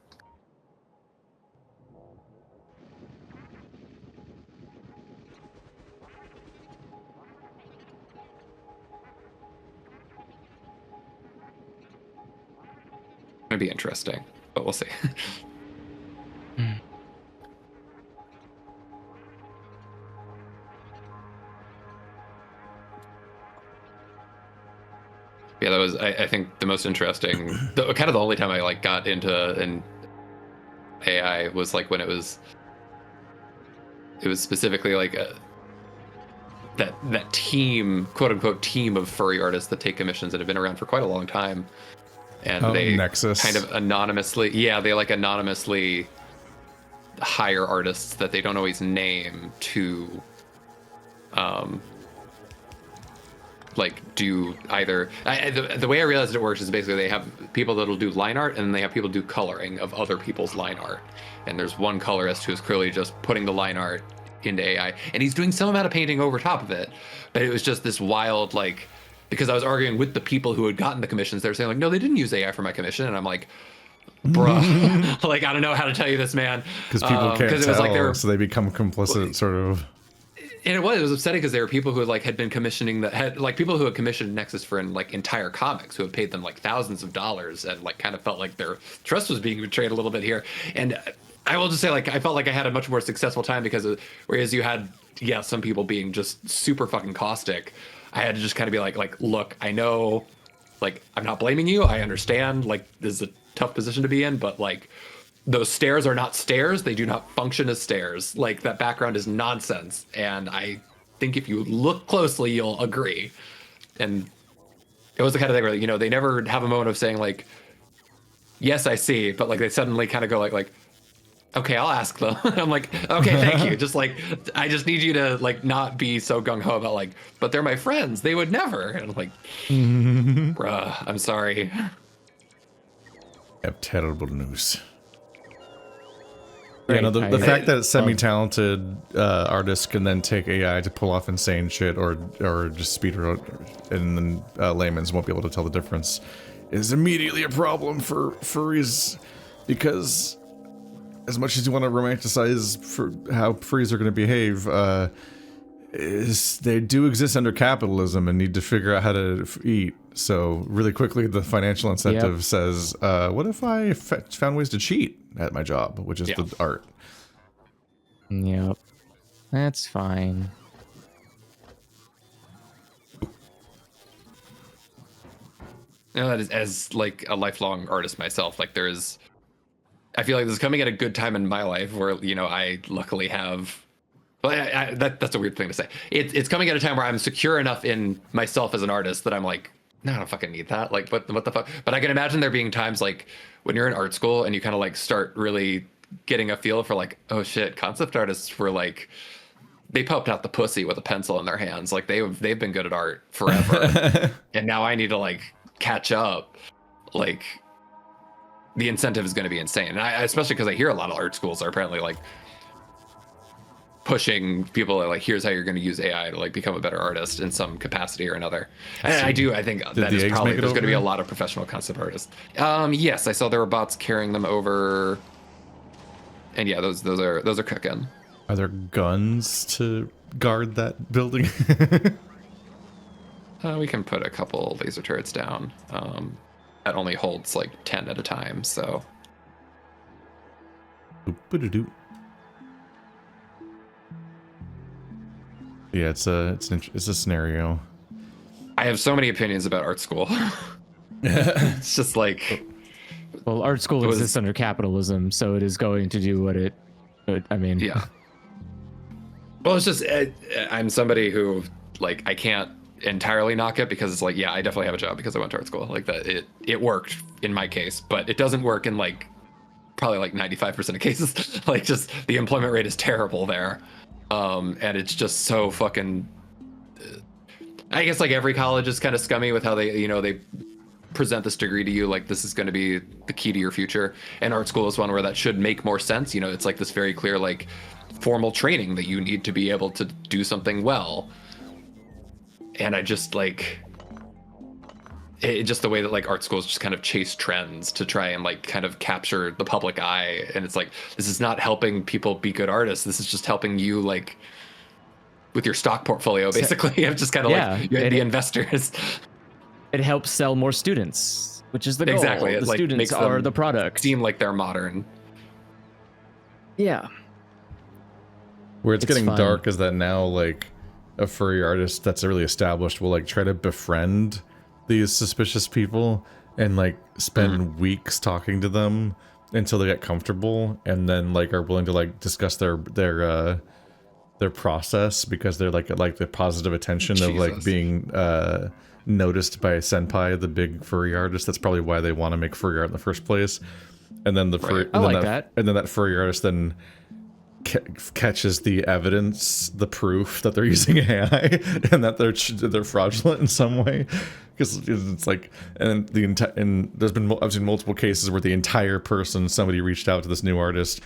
Gonna be interesting, but we'll see. Yeah, that was I think the most interesting. Kind of the only time I like got into an AI was like when it was specifically like that team, quote unquote team of furry artists that take commissions that have been around for quite a long time. And they Nexus. kind of anonymously, they like anonymously hire artists that they don't always name to, like do either. The way I realized it works is basically they have people that'll do line art, and then they have people do coloring of other people's line art. And there's one colorist who's clearly just putting the line art into AI, and he's doing some amount of painting over top of it. But it was just this wild like. Because I was arguing with the people who had gotten the commissions, they were saying like, no, they didn't use AI for my commission, and I'm like, bruh, like I don't know how to tell you this, man. Because people can't tell, it was like so they become complicit, sort of. And it was upsetting because there were people who had been commissioning that had like people who had commissioned Nexus for like entire comics who had paid them like thousands of dollars and like kind of felt like their trust was being betrayed a little bit here. And I will just say like I felt like I had a much more successful time because whereas you had some people being just super fucking caustic. I had to just kind of be like, look, I know, like, I'm not blaming you. I understand, like, this is a tough position to be in, but, like, those stairs are not stairs. They do not function as stairs. Like, that background is nonsense. And I think if you look closely, you'll agree. And it was the kind of thing where, you know, they never have a moment of saying like, yes, I see, but like they suddenly kind of go like, okay, I'll ask them. I'm like, okay, thank you. Just like, I just need you to like not be so gung ho about like, but they're my friends. They would never. And I'm like, bruh, I'm sorry. I have terrible news. Right, Yeah, no, the fact that semi-talented artists can then take AI to pull off insane shit or just speed it out, and then layman's won't be able to tell the difference is immediately a problem for furries, because as much as you want to romanticize for how furries are going to behave, is they do exist under capitalism and need to figure out how to eat. So really quickly, the financial incentive says, what if I found ways to cheat at my job, which is the art? Yep. That's fine. You know, that is, as like a lifelong artist myself, like I feel like this is coming at a good time in my life where, you know, I luckily have, well, that's a weird thing to say. It's coming at a time where I'm secure enough in myself as an artist that I'm like, no, I don't fucking need that. Like, what the fuck? But I can imagine there being times like when you're in art school and you kind of like start really getting a feel for like, oh shit, concept artists were like, they poked out the pussy with a pencil in their hands. Like they've been good at art forever. And now I need to like catch up. Like the incentive is going to be insane. And I especially because I hear a lot of art schools are apparently like pushing people like, here's how you're going to use AI to like become a better artist in some capacity or another. And I think that is probably, there's going to be a lot of professional concept artists. Yes, I saw there were bots carrying them over. And yeah, those are cooking. Are there guns to guard that building? We can put a couple laser turrets down. That only holds like 10 at a time, so. Yeah, it's a scenario. I have so many opinions about art school. It's just like, well, art school exists under capitalism, so it is going to do what it. I mean, yeah. Well, it's just I'm somebody who like I can't entirely knock it because it's like, yeah, I definitely have a job because I went to art school. Like that, it worked in my case, but it doesn't work in like probably like 95% of cases. Like just the employment rate is terrible there. And it's just so fucking, I guess like every college is kind of scummy with how they present this degree to you. Like this is going to be the key to your future. And art school is one where that should make more sense. You know, it's like this very clear, like formal training that you need to be able to do something well. And I just like, just the way that like art schools just kind of chase trends to try and like kind of capture the public eye. And it's like, this is not helping people be good artists. This is just helping you like with your stock portfolio, basically. I'm just kind of like the investors. It helps sell more students, which is the goal. Exactly. It the like students makes are the product. Seem like they're modern. Yeah. Where it's getting fun. Dark is that now like a furry artist that's really established will like try to befriend these suspicious people and like spend weeks talking to them until they get comfortable, and then like are willing to like discuss their process because they're like the positive attention of like being noticed by Senpai, the big furry artist. That's probably why they want to make furry art in the first place. And then the furry, I like that. And then that furry artist then catches the evidence, the proof that they're using AI and that they're fraudulent in some way, because it's like, and I've seen multiple cases where the entire person somebody reached out to this new artist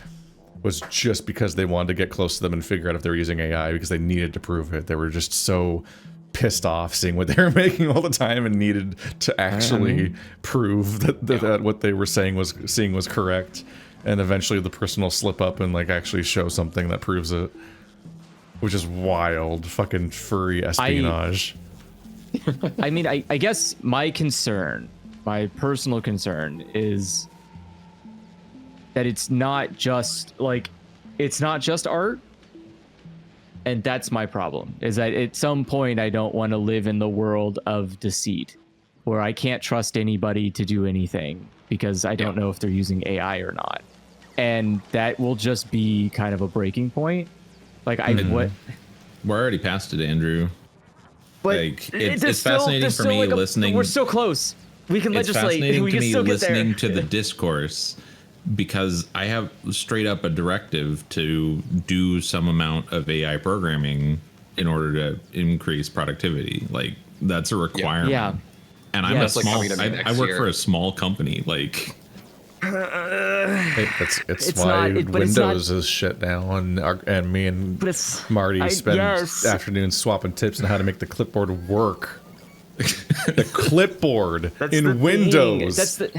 was just because they wanted to get close to them and figure out if they were using AI because they needed to prove it. They were just so pissed off seeing what they were making all the time and needed to actually prove that what they were seeing was correct. And eventually the person will slip up and like actually show something that proves it, which is wild. Fucking furry espionage. I mean, I guess my personal concern is that it's not just art. And that's my problem, is that at some point I don't want to live in the world of deceit where I can't trust anybody to do anything because I don't know if they're using AI or not. and that will just be kind of a breaking point. Like We're already past it, Andrew. But like it's fascinating for me listening. We're so close. We can it's legislate. Fascinating we to can me still get listening there. to the discourse, because I have straight up a directive to do some amount of AI programming in order to increase productivity. Like that's a requirement. Yeah. And I'm a small. I work for a small company. Like. It's why Windows is shit now, and me and Marty spend afternoons swapping tips on how to make the clipboard work. The clipboard in Windows. That's the.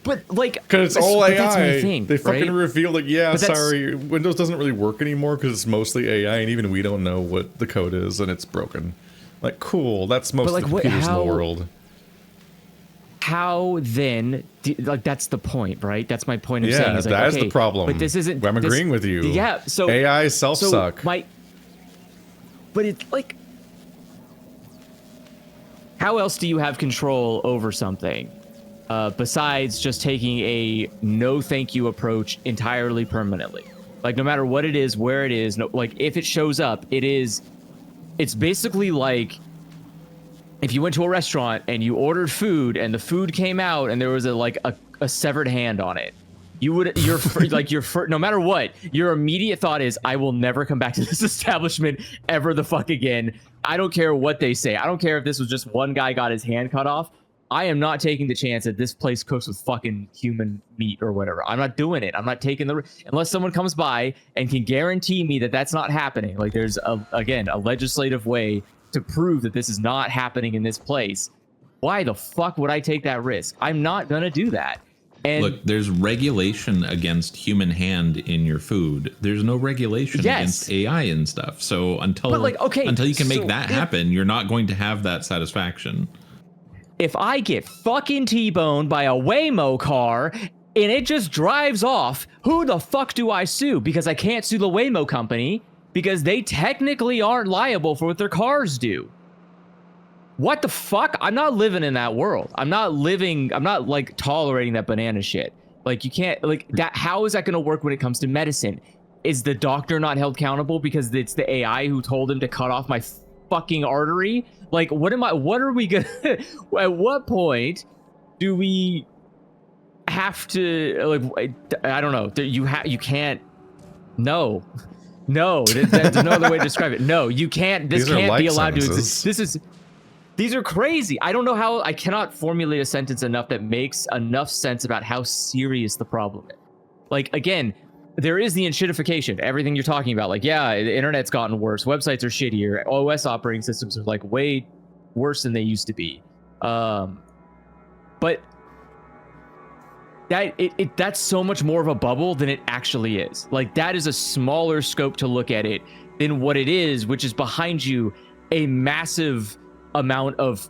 But like, because it's all AI. That's my thing, they fucking right? reveal like, yeah, sorry, Windows doesn't really work anymore because it's mostly AI, and even we don't know what the code is, and it's broken. Like, cool, that's most of the computers in the world. How then? Like, that's the point, right? That's my point of saying. Is like, that is the problem. But this isn't. I'm agreeing with you. Yeah. So AI self-suck. But it's like, how else do you have control over something besides just taking a no thank you approach entirely permanently? Like, no matter what it is, where it is, like if it shows up, it's basically like if you went to a restaurant and you ordered food and the food came out and there was a severed hand on it. No matter what, your immediate thought is, I will never come back to this establishment ever the fuck again. I don't care what they say. I don't care if this was just one guy got his hand cut off. I am not taking the chance that this place cooks with fucking human meat or whatever. I'm not doing it. I'm not taking unless someone comes by and can guarantee me that that's not happening. Like there's a legislative way to prove that this is not happening in this place. Why the fuck would I take that risk? I'm not gonna do that. And look, there's regulation against human hand in your food. There's no regulation against AI and stuff. So until you can make that happen, you're not going to have that satisfaction. If I get fucking T-boned by a Waymo car and it just drives off, who the fuck do I sue? Because I can't sue the Waymo company because they technically aren't liable for what their cars do. What the fuck? I'm not living in that world. I'm not like tolerating that banana shit. Like you can't like that. How is that going to work when it comes to medicine? Is the doctor not held accountable because it's the AI who told him to cut off my fucking artery? Like what are we gonna, at what point do we have to, like, I don't know. You can't, no, there's no other way to describe it. No, you can't, this can't be allowed to exist. These are crazy. I don't know how, I cannot formulate a sentence enough that makes enough sense about how serious the problem is. Like, again, there is the enshittification, everything you're talking about. Like, yeah, the internet's gotten worse. Websites are shittier. OS operating systems are like way worse than they used to be. But that's so much more of a bubble than it actually is. Like, that is a smaller scope to look at it than what it is, which is behind you a massive amount of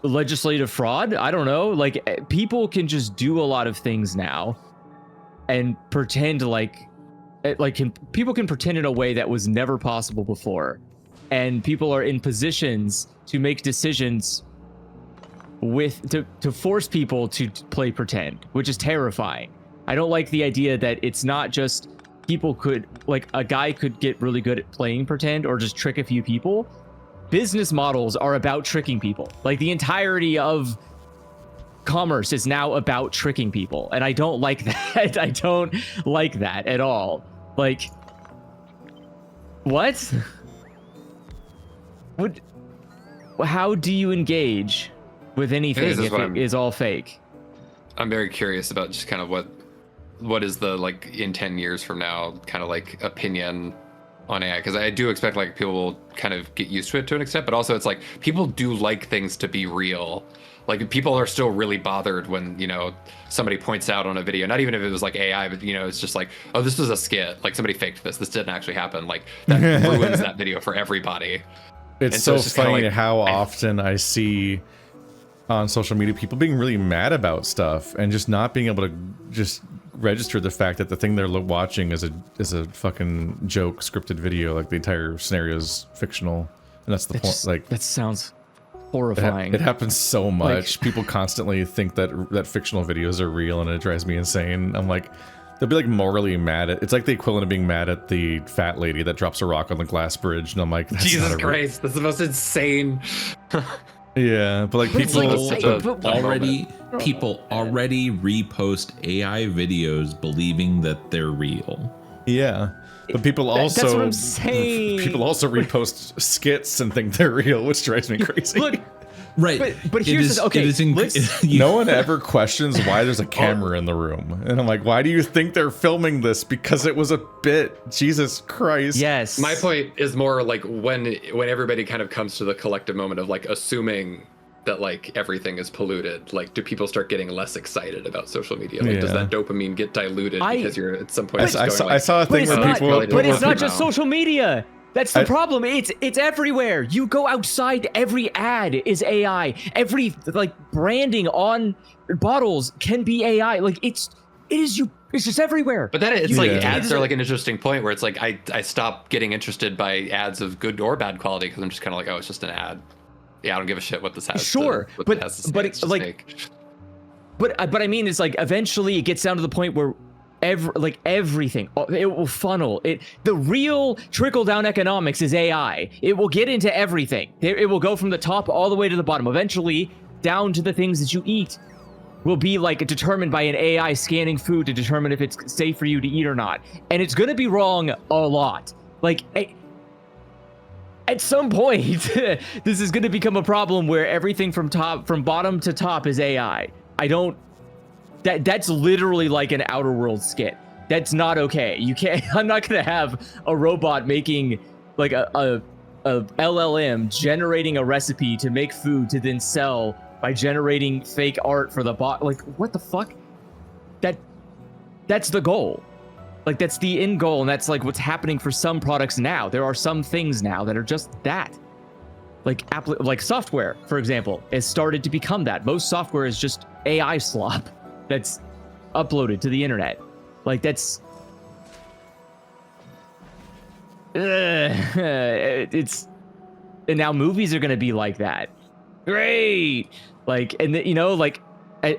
legislative fraud. I don't know. Like, people can just do a lot of things now and pretend people can pretend in a way that was never possible before. And people are in positions to make decisions to force people to play pretend, which is terrifying. I don't like the idea that it's not just people could, like, a guy could get really good at playing pretend or just trick a few people. Business models are about tricking people. Like, the entirety of commerce is now about tricking people, and I don't like that. I don't like that at all. Like, what? How do you engage with anything if it is all fake? I'm very curious about just kind of what is the, like, in 10 years from now, kind of like opinion on AI, because I do expect like people will kind of get used to it to an extent, but also it's like people do like things to be real. Like, people are still really bothered when, you know, somebody points out on a video, not even if it was like AI, but, you know, it's just like, oh, this was a skit, like somebody faked this didn't actually happen. Like, that ruins that video for everybody. It's so funny how often I see on social media people being really mad about stuff and just not being able to just register the fact that the thing they're watching is a fucking joke scripted video. Like, the entire scenario is fictional, and that's the point. Like, that sounds horrifying. It happens so much. People constantly think that fictional videos are real, and it drives me insane. I'm like, they'll be like morally mad at. It's like the equivalent of being mad at the fat lady that drops a rock on the glass bridge, and I'm like, that's Jesus not Christ, that's the most insane. Yeah, but like people people already repost AI videos believing that they're real. Yeah. But people also that's what I'm saying. People also repost skits and think they're real, which drives me crazy. Look, right. But here's no one ever questions why there's a camera in the room. And I'm like, why do you think they're filming this? Because it was a bit. Jesus Christ. Yes. My point is more like when everybody kind of comes to the collective moment of like assuming that like everything is polluted, like do people start getting less excited about social media? Like does that dopamine get diluted because you're at some point I saw a thing where people but it's not just social media. That's the problem. It's everywhere. You go outside, every ad is AI. Every like branding on bottles can be AI. Like it's just everywhere. But then it's like ads are like an interesting point where it's like I stop getting interested by ads of good or bad quality because I'm just kind of like, oh, it's just an ad. Yeah, I don't give a shit what this has. Sure, but I mean, it's like eventually it gets down to the point where everything it will funnel. The real trickle down economics is AI. It will get into everything. It will go from the top all the way to the bottom. Eventually, down to the things that you eat will be like determined by an AI scanning food to determine if it's safe for you to eat or not. And it's gonna be wrong a lot. Like. At some point, this is going to become a problem where everything from bottom to top is AI. That's literally like an Outer Worlds skit. That's not okay. You can't. I'm not going to have a robot making like a LLM generating a recipe to make food to then sell by generating fake art for the bot. Like what the fuck? That's the goal. Like that's the end goal, and that's like what's happening for some products now. There are some things now that are just that. Like software, for example, has started to become that. Most software is just AI slop that's uploaded to the internet. Like that's it's and now movies are going to be like that. Great. Like and like I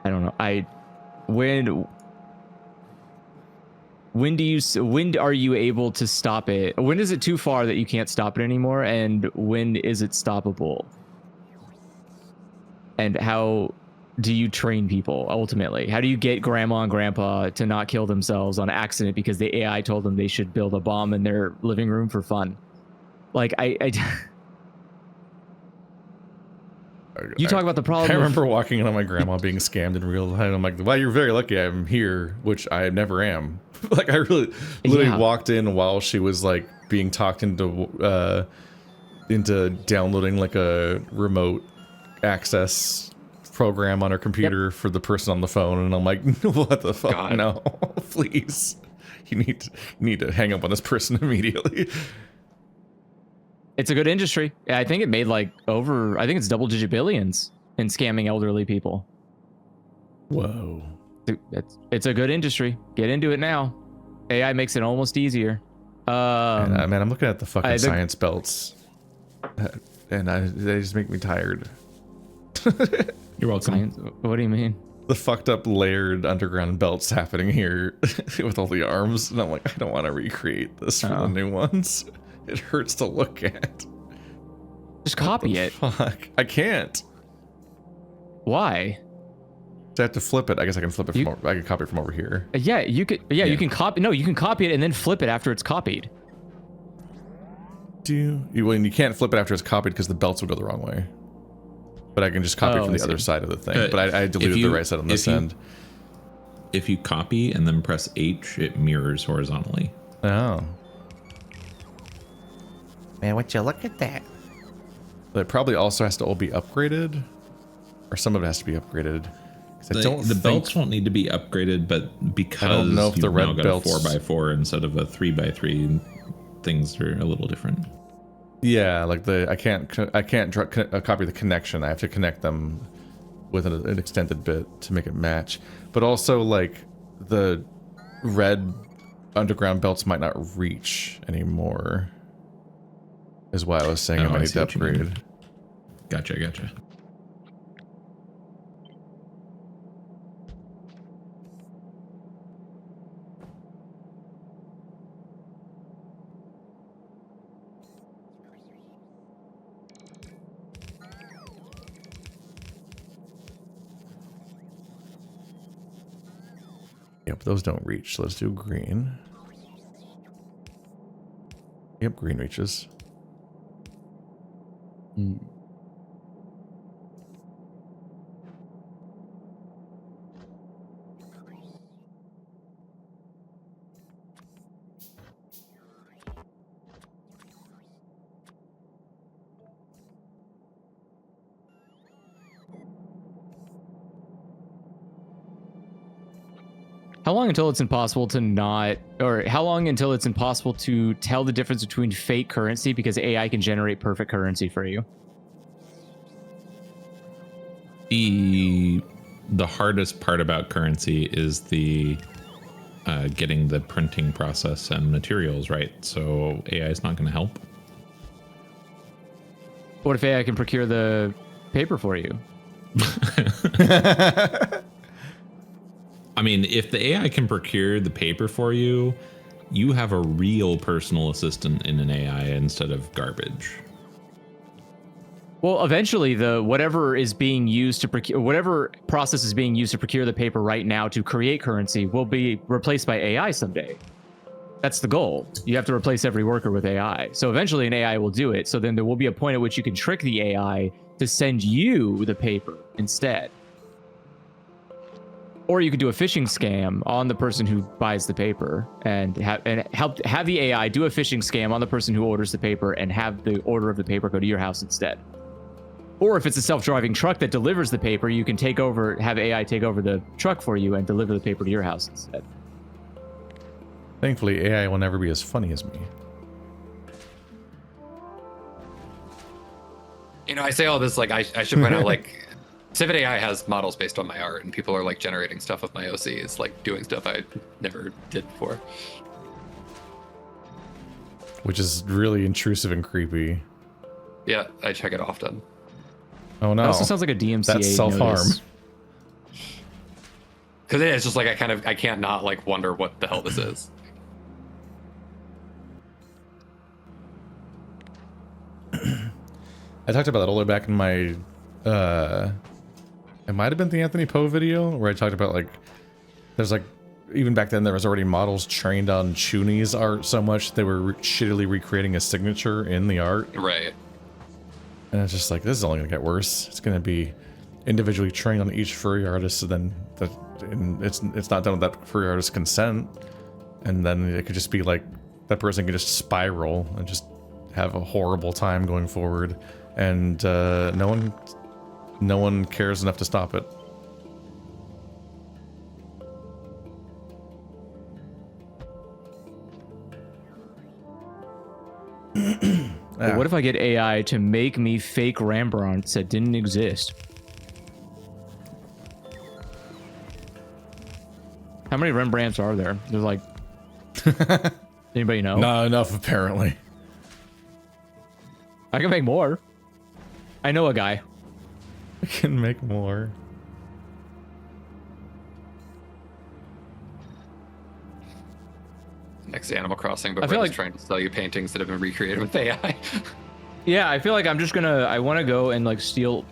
don't know. When are you able to stop it? When is it too far that you can't stop it anymore? And when is it stoppable? And how do you train people ultimately? How do you get grandma and grandpa to not kill themselves on accident because the AI told them they should build a bomb in their living room for fun? Like you talk about the problem. I remember walking in on my grandma being scammed in real time. I'm like, well, you're very lucky I'm here, which I never am. Like I literally walked in while she was like being talked into downloading like a remote access program on her computer for the person on the phone, and I'm like, what the fuck? God. No, please. You need to hang up on this person immediately. It's a good industry. Yeah, I think it made I think it's double-digit billions in scamming elderly people. Whoa. It's a good industry. Get into it now. AI makes it almost easier. Man, I'm looking at the fucking science belts, and they just make me tired. You're welcome. Science? What do you mean? The fucked up layered underground belts happening here with all the arms, and I'm like, I don't want to recreate this for the new ones. It hurts to look at. Just copy it. Fuck. I can't. Why? I have to flip it. I guess I can flip it I can copy it from over here. Yeah, you could. Yeah, you can copy. No, you can copy it and then flip it after it's copied. You can't flip it after it's copied because the belts will go the wrong way. But I can just copy it from the other side of the thing. But I deleted the right side on this end. If you copy and then press H, it mirrors horizontally. Oh. Man, would you look at that? But it probably also has to all be upgraded, or some of it has to be upgraded. The belts won't need to be upgraded, but because I don't know if the red belts 4x4 instead of a 3x3, things are a little different. Yeah, like I can't copy the connection. I have to connect them with an extended bit to make it match. But also, like the red underground belts might not reach anymore. is why I was saying I might need to upgrade. Gotcha. Yep, those don't reach, so let's do green. Yep, green reaches. How long until it's impossible to not, or how long until it's impossible to tell the difference between fake currency because AI can generate perfect currency for you? The hardest part about currency is the getting the printing process and materials right. So AI is not going to help. What if AI can procure the paper for you? I mean, if the AI can procure the paper for you, you have a real personal assistant in an AI instead of garbage. Well, eventually, whatever is being used to procure, whatever process is being used to procure the paper right now to create currency will be replaced by AI someday. That's the goal. You have to replace every worker with AI. So eventually, an AI will do it. So then there will be a point at which you can trick the AI to send you the paper instead. Or you could do a phishing scam on the person who buys the paper and have the AI do a phishing scam on the person who orders the paper and have the order of the paper go to your house instead. Or if it's a self-driving truck that delivers the paper, you can have AI take over the truck for you and deliver the paper to your house instead. Thankfully, AI will never be as funny as me. You know, I say all this like I should point out like Civet AI has models based on my art, and people are like generating stuff with my OCs, like doing stuff I never did before. Which is really intrusive and creepy. Yeah, I check it often. Oh no. That also sounds like a DMCA. That's self-harm. Because it is just like I can't not like wonder what the hell this is. I talked about that all the way back in my it might have been the Anthony Poe video where I talked about like there's like even back then there was already models trained on Chuni's art so much they were shittily recreating a signature in the art. Right. And it's just like this is only gonna get worse. It's gonna be individually trained on each furry artist, so then it's not done with that furry artist's consent, and then it could just be like that person could just spiral and just have a horrible time going forward, and no one cares enough to stop it. But what if I get AI to make me fake Rembrandts that didn't exist? How many Rembrandts are there? There's like... Anybody know? Not enough, apparently. I can make more. I know a guy. I can make more. Next to Animal Crossing, but I feel we're like trying to sell you paintings that have been recreated with AI. Yeah, I feel like I'm just gonna... I want to go and like steal...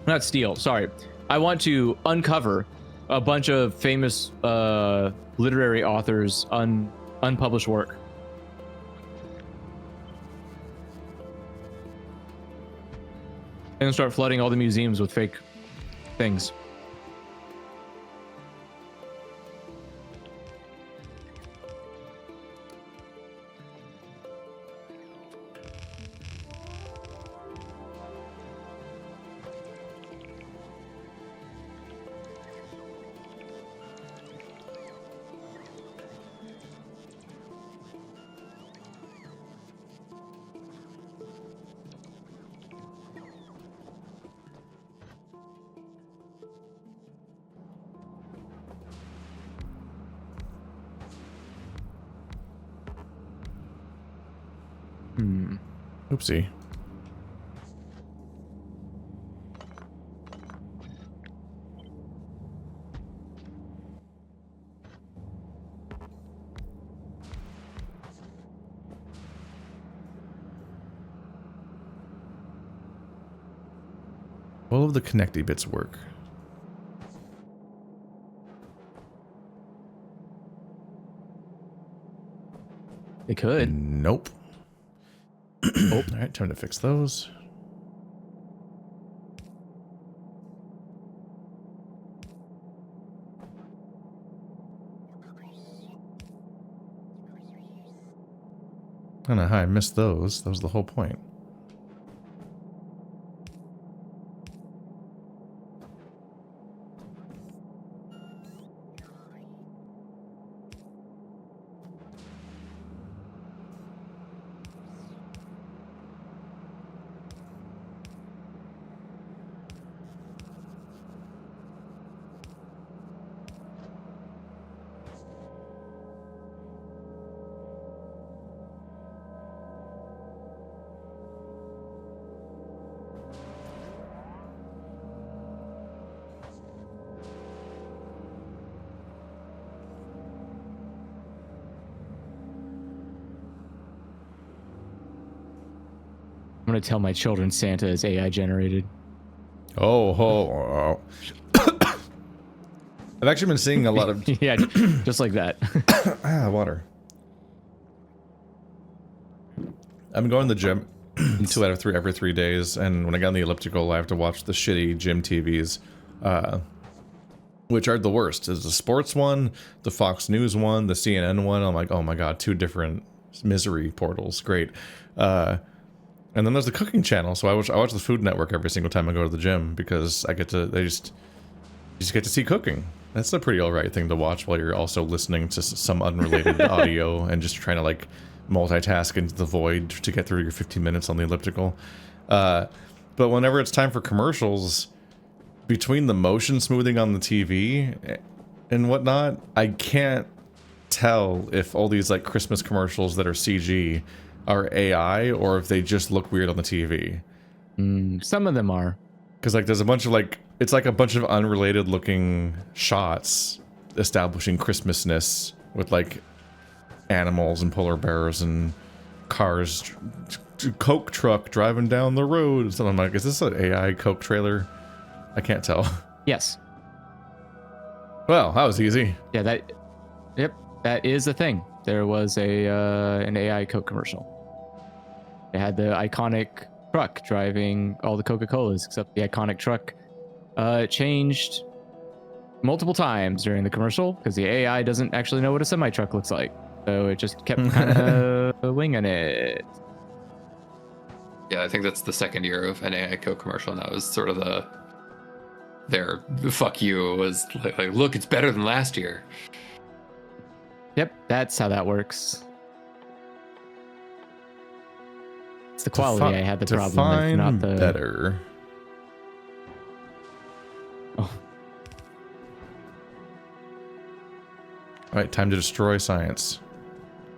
Not steal, sorry. I want to uncover a bunch of famous literary authors' unpublished work. And start flooding all the museums with fake things. Oopsie. All of the connecty bits work. They could. Nope. Oh, all right, time to fix those. I don't know how I missed those. That was the whole point. I'm gonna tell my children Santa is AI generated. Oh. I've actually been seeing a lot of Yeah, just like that. water. I've been going to the gym 2 out of 3 every 3 days, and when I get on the elliptical, I have to watch the shitty gym TVs, which are the worst. There's the sports one, the Fox News one, the CNN one. I'm like, oh my god, 2 different misery portals. Great. And then there's the cooking channel, so I watch the Food Network every single time I go to the gym because I get to you just get to see cooking. That's a pretty alright thing to watch while you're also listening to some unrelated audio and just trying to like multitask into the void to get through your 15 minutes on the elliptical. But whenever it's time for commercials, between the motion smoothing on the TV and whatnot, I can't tell if all these like Christmas commercials that are CG are AI or if they just look weird on the TV. Some of them are. Because like there's a bunch of like, it's like a bunch of unrelated looking shots establishing Christmasness with like animals and polar bears and cars, Coke truck driving down the road. So I'm like, is this an AI Coke trailer? I can't tell. Yes. Well, that was easy. Yeah, that is a thing. There was an AI Coke commercial. It had the iconic truck driving all the Coca-Colas, except the iconic truck changed multiple times during the commercial because the AI doesn't actually know what a semi-truck looks like. So it just kept kind of winging it. Yeah, I think that's the second year of an AI Coke commercial, and that was sort of their fuck you was like, look, it's better than last year. Yep, that's how that works. It's the quality I had the problem with, not the better. Oh. All right, time to destroy science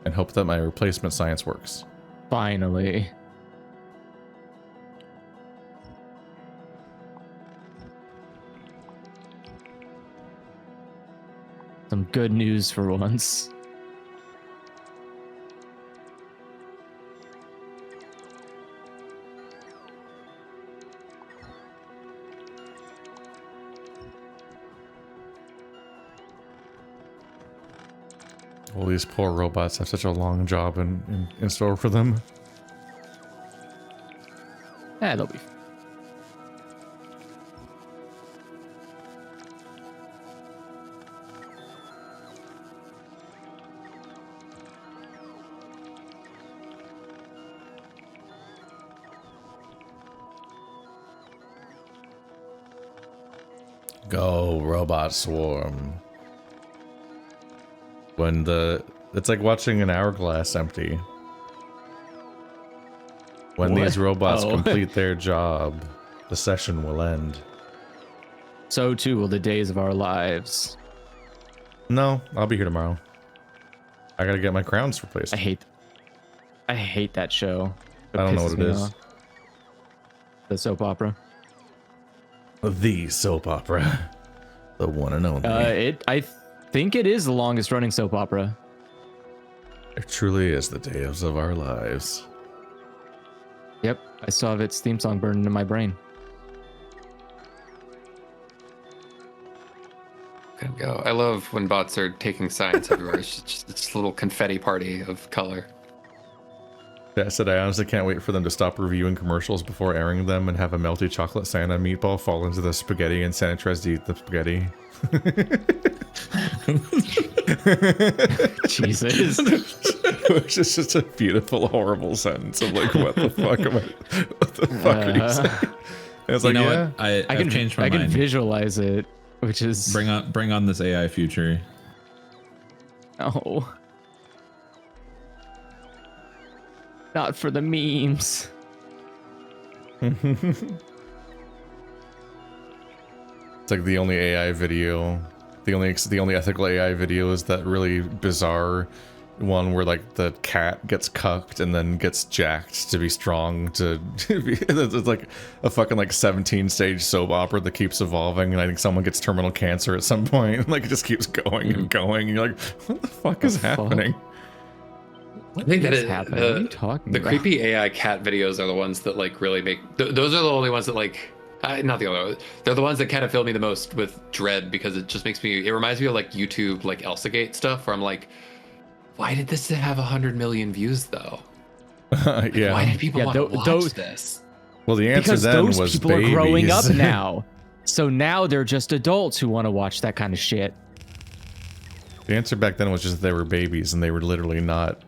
and hope that my replacement science works. Finally. Some good news for once. All these poor robots have such a long job in store for them. They'll be. Go, robot swarm. It's like watching an hourglass empty. When What? these robots Oh. complete their job, the session will end. So too will the days of our lives. No, I'll be here tomorrow. I gotta get my crowns replaced. I hate that show. I don't know what it is. The soap opera. The soap opera. The one and only. I think it is the longest running soap opera. It truly is the days of our lives. Yep, I still have its theme song burned into my brain. There we go. I love when bots are taking science everywhere. It's just a little confetti party of color. I said I honestly can't wait for them to stop reviewing commercials before airing them and have a melty chocolate Santa meatball fall into the spaghetti and Santa tries to eat the spaghetti. Jesus. Which is just a beautiful, horrible sentence of like, what the fuck am I? What the fuck are you saying? And it's like, yeah. What? I've changed my mind. I mind. can visualize it, which is bring on this AI future. Oh. Not for the memes. It's like the only AI video, the only ethical AI video is that really bizarre one where like the cat gets cucked and then gets jacked to be strong to be, it's like a fucking like 17-stage soap opera that keeps evolving, and I think someone gets terminal cancer at some point, and like it just keeps going and going, and you're like, what the fuck is happening? I think that is happening. What are you talking the about? creepy AI cat videos are the ones that like really make. Those are the only ones that like. Not the only one. They're the ones that kind of fill me the most with dread because it just makes me. It reminds me of like YouTube, like Elsagate stuff, where I'm like, why did this have 100 million views though? Like, Yeah. Why did people want to watch those, this? Well, the answer because then those was people babies. are growing up now. So now they're just adults who want to watch that kind of shit. The answer back then was just that they were babies and they were literally not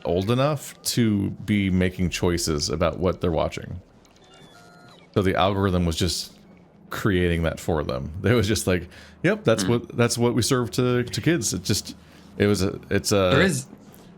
old enough to be making choices about what they're watching. So the algorithm was just creating that for them. It was just like, yep, that's what we serve to kids. There is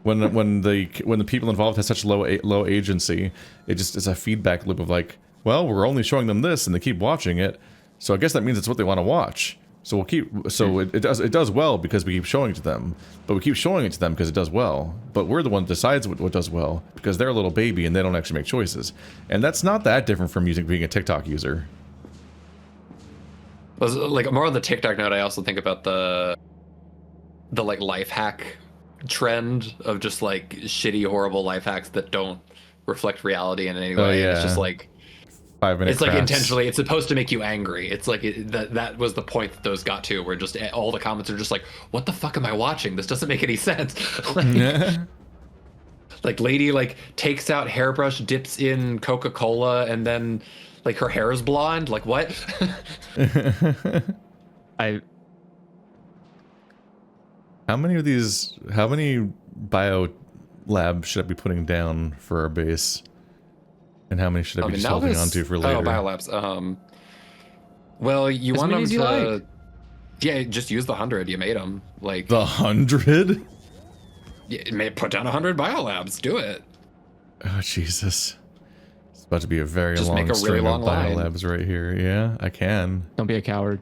when the people involved have such low agency, it's a feedback loop of like, well, we're only showing them this and they keep watching it, so I guess that means it's what they want to watch. So we'll keep. So it does well because we keep showing it to them, but we keep showing it to them because it does well. But we're the one that decides what does well because they're a little baby and they don't actually make choices. And that's not that different from being a TikTok user. Like more on the TikTok note, I also think about the like life hack trend of just like shitty, horrible life hacks that don't reflect reality in any way. Oh, yeah. It's just like 5-minute it's like crafts. intentionally. It's supposed to make you angry. It's like that was the point that those got to, where just all the comments are just like, "What the fuck am I watching? This doesn't make any sense." Like lady like takes out hairbrush, dips in Coca-Cola, and then like her hair is blonde. Like what? How many bio labs should I be putting down for our base? And how many should I be just holding onto for later? Oh, Biolabs. Well, you As want many them as you to... like. Yeah, just use the 100. You made them. Like, The 100? yeah, put down 100 Biolabs. Do it. Oh, Jesus. It's about to be a very Just long make a really string long of line. biolabs right here. Yeah, I can. Don't be a coward.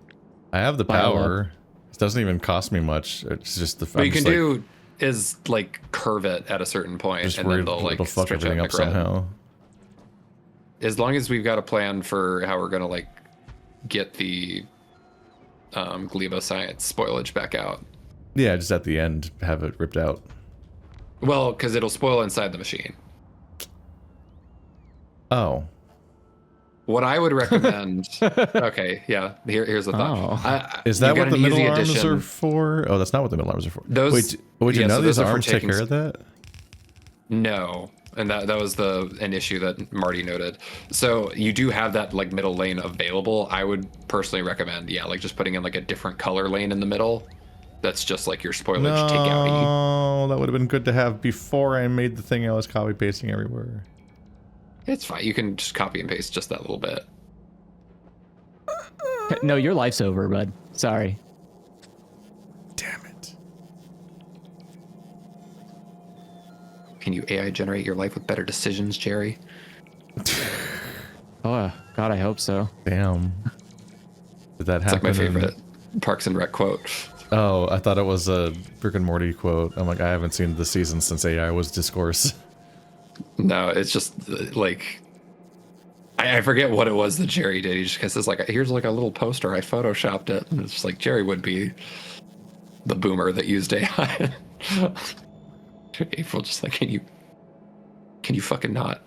I have the power. It doesn't even cost me much. It's just the What you can do is, like, curve it at a certain point, just and where then they'll, like, it'll fuck stretch everything out up the grid. somehow. As long as we've got a plan for how we're going to, like, get the gleboscience spoilage back out. Yeah, just at the end, have it ripped out. Well, because it'll spoil inside the machine. Oh. What I would recommend... okay, yeah, here's the thought. Oh. Is that you've got what the an easy middle arms addition. are for? Oh, that's not what the middle arms are for. Those- Wait, yeah, none so of these those are for arms take taking care of that? No, and that was an issue that Marty noted. So you do have that like middle lane available. I would personally recommend, like just putting in like a different color lane in the middle. That's just like your spoilage takeouty. No, that would have been good to have before I made the thing I was copy pasting everywhere. It's fine. You can just copy and paste just that little bit. No, your life's over, bud. Sorry. Damn it. Can you AI generate your life with better decisions, Jerry? Oh, God, I hope so. Damn. Did that It's happen? like my favorite Parks and Rec quote. Oh, I thought it was a Rick and Morty quote. I'm like, I haven't seen the season since AI was discourse. No, it's just like I forget what it was that Jerry did. He just says like, here's like a little poster. I photoshopped it. And it's just like Jerry would be the boomer that used AI. April just like, can you fucking not?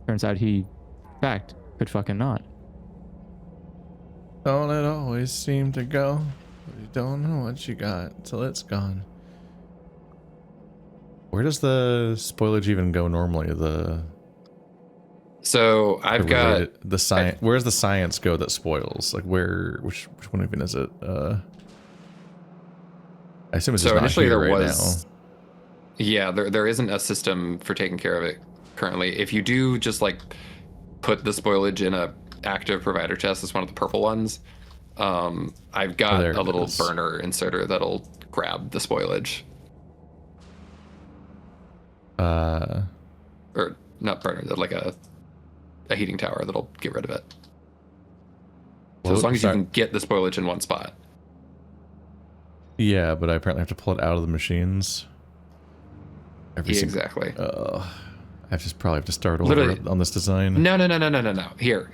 Turns out he, in fact, could fucking not. Don't it always seem to go? You don't know what you got till it's gone. Where does the spoilage even go normally? So I've got the science. Where's the science go that spoils? Like which one even is it? I assume it's just so not initially here there right was. now. Yeah, there isn't a system for taking care of it currently. If you do just like put the spoilage in a active provider chest, it's one of the purple ones. I've got a little burner inserter that'll grab the spoilage. Or not burner, like a heating tower that'll get rid of it. So as long as you can get the spoilage in one spot. Yeah, but I apparently have to pull it out of the machines. Exactly. I just probably have to start over on this design. No. Here,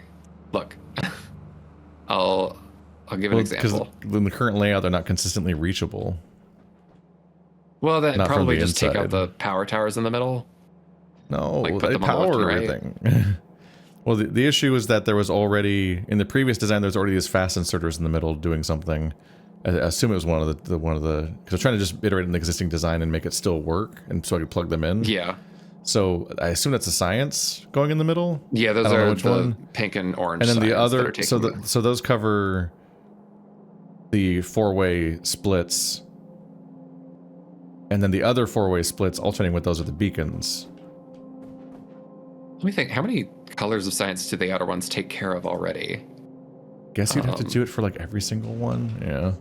look. I'll give an example. Because in the current layout, they're not consistently reachable. Well, then Not from probably the just take out inside. the power towers in the middle. No, Like, put they them on the left power and right. everything. Well, the issue is that there was already in the previous design. There's already these fast inserters in the middle doing something. I assume it was one of the because I was trying to just iterate an existing design and make it still work, and so I could plug them in. Yeah. So I assume that's a science going in the middle. Yeah, those I don't know are which the one. pink and orange. And then the signs that are other, taking so those cover the four-way splits, and then the other four-way splits alternating with those are the beacons. Let me think. How many colors of science do the outer ones take care of already? Guess you'd have to do it for like every single one. Yeah.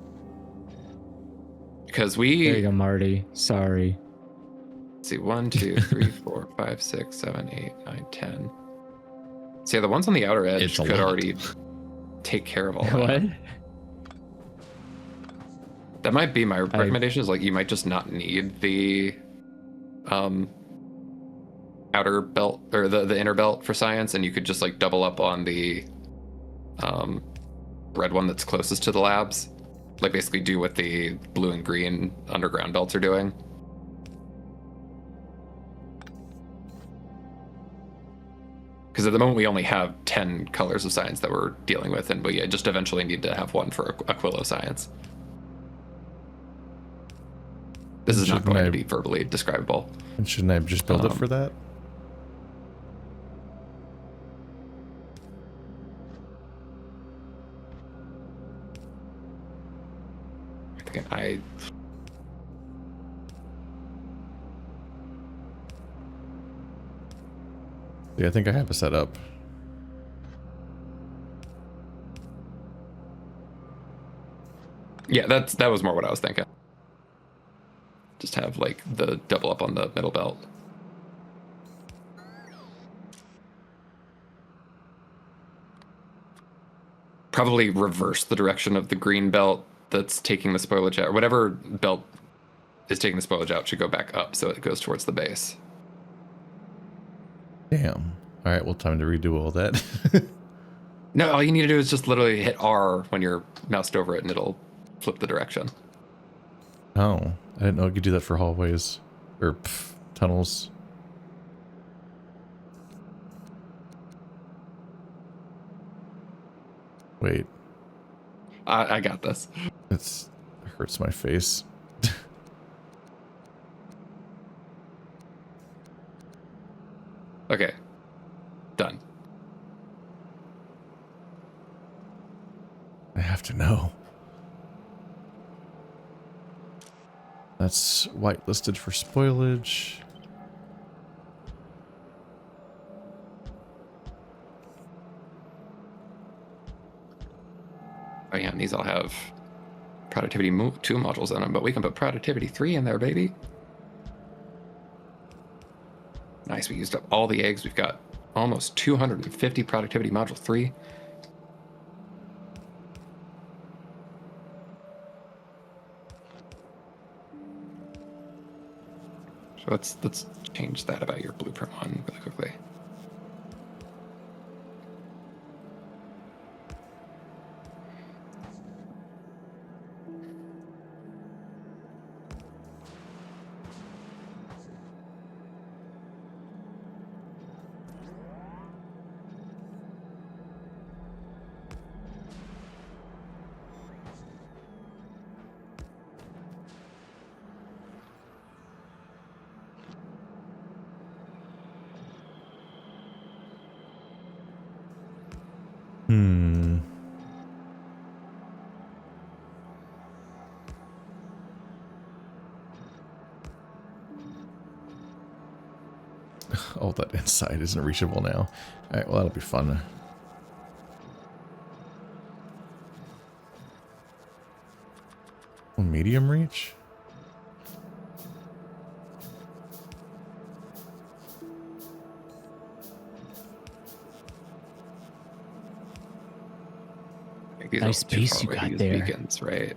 Because There you we go, Marty. Sorry. let's see 1, 2, 3, 4, 5, 6, 7, 8, 9, 10. So yeah, the ones on the outer edge It's a could lot. already take care of all that. What? That might be my recommendation. Is like you might just not need the outer belt or the inner belt for science, and you could just like double up on the red one that's closest to the labs. Like basically do what the blue and green underground belts are doing. Because at the moment we only have 10 colors of science that we're dealing with, and we just eventually need to have one for Aquilo science. This is not going to be verbally describable. And shouldn't I just build it for that? Yeah, I think I have it set up. Yeah, that was more what I was thinking. Just have like the double up on the middle belt. Probably reverse the direction of the green belt that's taking the spoilage out. Whatever belt is taking the spoilage out should go back up so it goes towards the base. Damn. All right, well, time to redo all that. No, all you need to do is just literally hit R when you're moused over it and it'll flip the direction. Oh, I didn't know you could do that for hallways or tunnels. Wait, I got this. it hurts my face. Okay. Done. I have to know. That's whitelisted for spoilage. Oh yeah, and these all have productivity 2 modules in them, but we can put productivity 3 in there, baby. Nice, we used up all the eggs. We've got almost 250 productivity module 3. let's change that about your blueprint one really quickly. Oh, that inside isn't reachable now. Alright, well, that'll be fun. Medium reach? Nice base you got there. Beacons, right?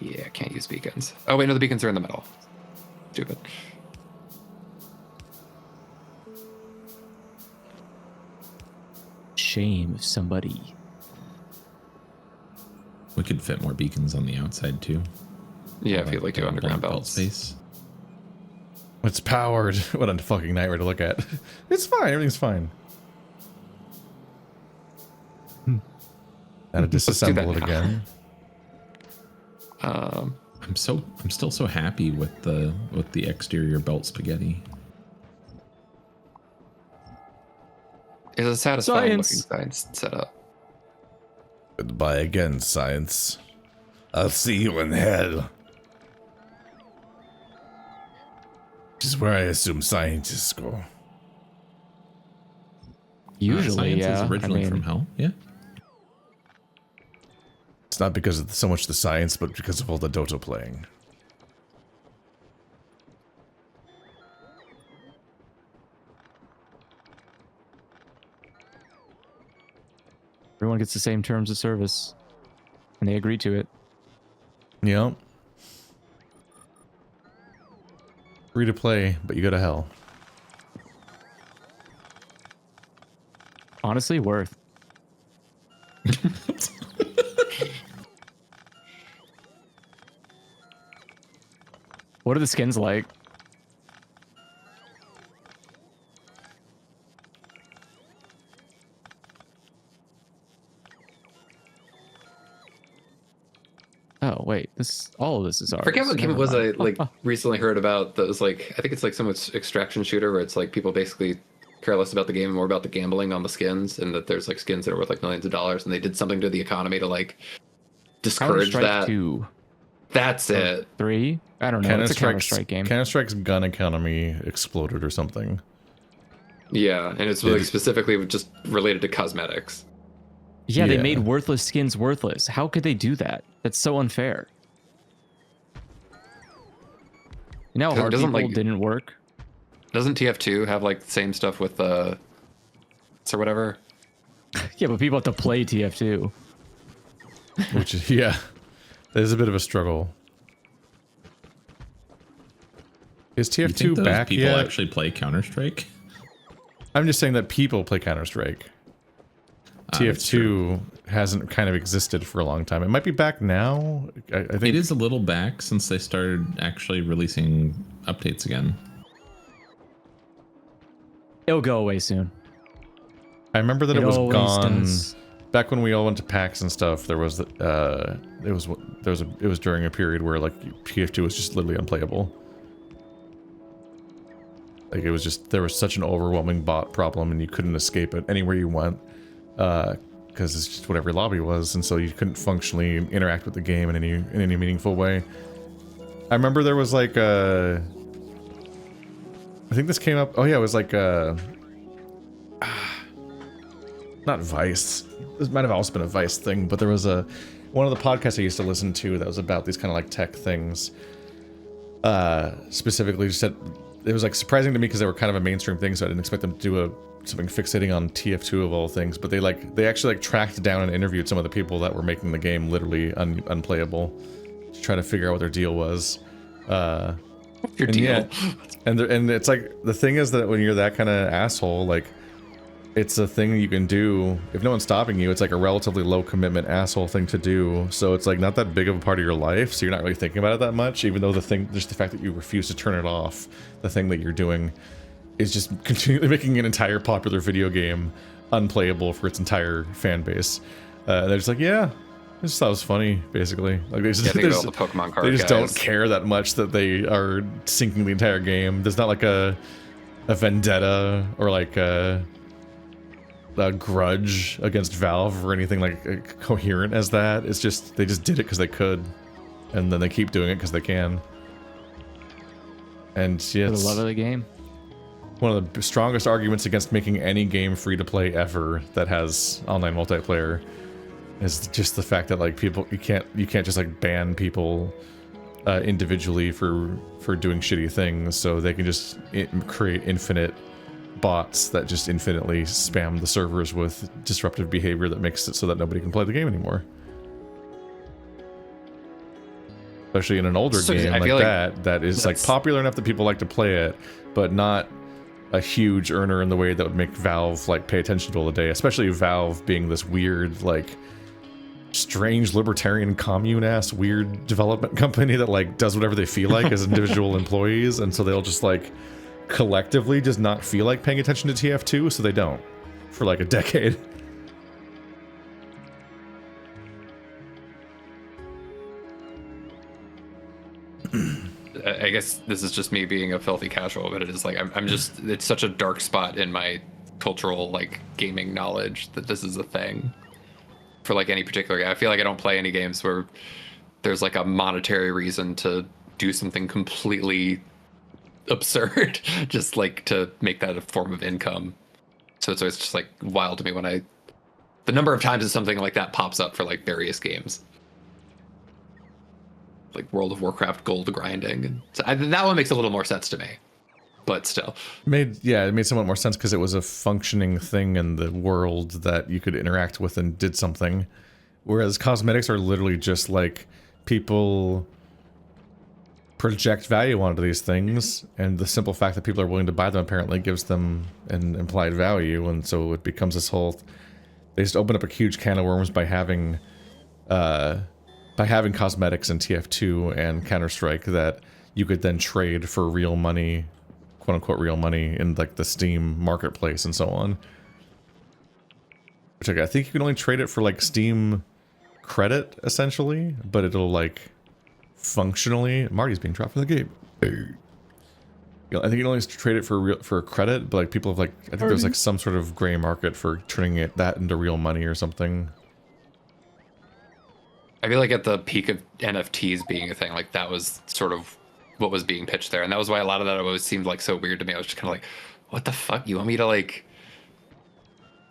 Yeah, can't use beacons. Oh wait, no, the beacons are in the middle. Stupid. Shame if somebody. We could fit more beacons on the outside too. Yeah, if you like do underground belt belts. space. It's powered. What a fucking nightmare to look at. It's fine. Everything's fine. Gotta disassemble it again. I'm still so happy with the exterior belt spaghetti. It's a satisfying Science. looking science setup. Goodbye again, science. I'll see you in hell. Which is where I assume scientists go. Usually, Science yeah. is originally from hell. Yeah. It's not because of so much the science, but because of all the Dota playing. Everyone gets the same terms of service, and they agree to it. Yep. Free to play, but you go to hell. Honestly, worth. What are the skins like? Oh wait, all of this is ours. I forget what game it Never was I mind. recently heard about that was like, I think it's like some extraction shooter where it's like people basically care less about the game and more about the gambling on the skins, and that there's like skins that are worth like millions of dollars, and they did something to the economy to like discourage Counter-Strike that. 2. That's it. 3? I don't know. It's a Counter-Strike game. Counter-Strike's gun economy exploded or something. Yeah, and it's like specifically just related to cosmetics. Yeah, they Yeah. made worthless skins worthless. How could they do that? That's so unfair. You know how hard Doesn't, people like- didn't work? Doesn't TF2 have like the same stuff with the or whatever? Yeah, but people have to play TF2. Which is, yeah, there's a bit of a struggle. Is You think TF2 those back people yet? actually play Counter-Strike? I'm just saying that people play Counter-Strike. That's true. TF2 hasn't kind of existed for a long time. It might be back now. I think It is a little back since they started actually releasing updates again. It'll go away soon. I remember that it was always gone does. back when we all went to PAX and stuff. There was it was during a period where like TF2 was just literally unplayable. Like it was just, there was such an overwhelming bot problem and you couldn't escape it anywhere you went, because it's just what every lobby was, and so you couldn't functionally interact with the game in any meaningful way. I remember there was like I think this came up. Oh yeah, it was like not Vice. This might have also been a Vice thing, but there was one of the podcasts I used to listen to that was about these kind of like tech things. Specifically, just said it was like surprising to me because they were kind of a mainstream thing, so I didn't expect them to do something fixating on TF2 of all things. But they actually tracked down and interviewed some of the people that were making the game literally unplayable to try to figure out what their deal was. Your And deal. yeah, and it's like, the thing is that when you're that kind of asshole, like, it's a thing you can do if no one's stopping you. It's like a relatively low commitment asshole thing to do, so it's like not that big of a part of your life, so you're not really thinking about it that much, even though just the fact that you refuse to turn it off, the thing that you're doing is just continually making an entire popular video game unplayable for its entire fan base. They're just like, yeah, I just thought it was funny, basically. Like, they just, think about all the Pokemon card they just guys. don't care that much that they are sinking the entire game. There's not like a vendetta or like a grudge against Valve or anything like coherent as that. It's just, they just did it because they could, and then they keep doing it because they can. And yeah, For the it's love of the game. one of the strongest arguments against making any game free to play ever that has online multiplayer is just the fact that like people, you can't just like ban people individually for doing shitty things, so they can just create infinite bots that just infinitely spam the servers with disruptive behavior that makes it so that nobody can play the game anymore. Especially in an older game I like feel that is like popular enough that people like to play it, but not a huge earner in the way that would make Valve like pay attention to all the day, especially Valve being this weird, like, strange libertarian commune ass weird development company that like does whatever they feel like as individual employees, and so they'll just like collectively just not feel like paying attention to TF2, so they don't for like a decade. I guess this is just me being a filthy casual, but it is like I'm just, it's such a dark spot in my cultural like gaming knowledge that this is a thing for like any particular game. I feel like I don't play any games where there's like a monetary reason to do something completely absurd just like to make that a form of income. So it's always just like wild to me when the number of times that something like that pops up for like various games, like World of Warcraft gold grinding, and so that one makes a little more sense to me, but still It made somewhat more sense because it was a functioning thing in the world that you could interact with and did something, whereas cosmetics are literally just like people project value onto these things, and the simple fact that people are willing to buy them apparently gives them an implied value, and so it becomes this whole, they just open up a huge can of worms by having cosmetics in TF2 and Counter-Strike that you could then trade for real money, quote-unquote real money, in like the Steam marketplace and so on. Which I think you can only trade it for like Steam credit, essentially, but it'll like functionally... Marty's being dropped from the game. I think you can only trade it for credit, but like people have like... I think there's like some sort of gray market for turning that into real money or something. I feel like at the peak of NFTs being a thing, like that was sort of what was being pitched there, and that was why a lot of that always seemed like so weird to me. I was just kind of like, what the fuck, you want me to like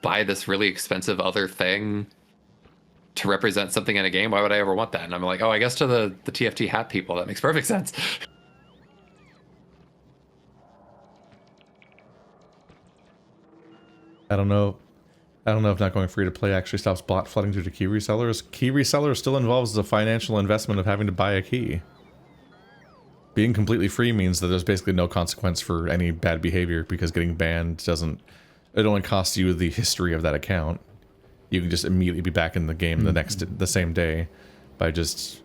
buy this really expensive other thing to represent something in a game? Why would I ever want that? And I'm like, oh, I guess to the TFT hat people that makes perfect sense. I don't know if not going free to play actually stops bot flooding due to key resellers. Key resellers still involves the financial investment of having to buy a key. Being completely free means that there's basically no consequence for any bad behavior, because getting banned doesn't... It only costs you the history of that account. You can just immediately be back in the game the same day by just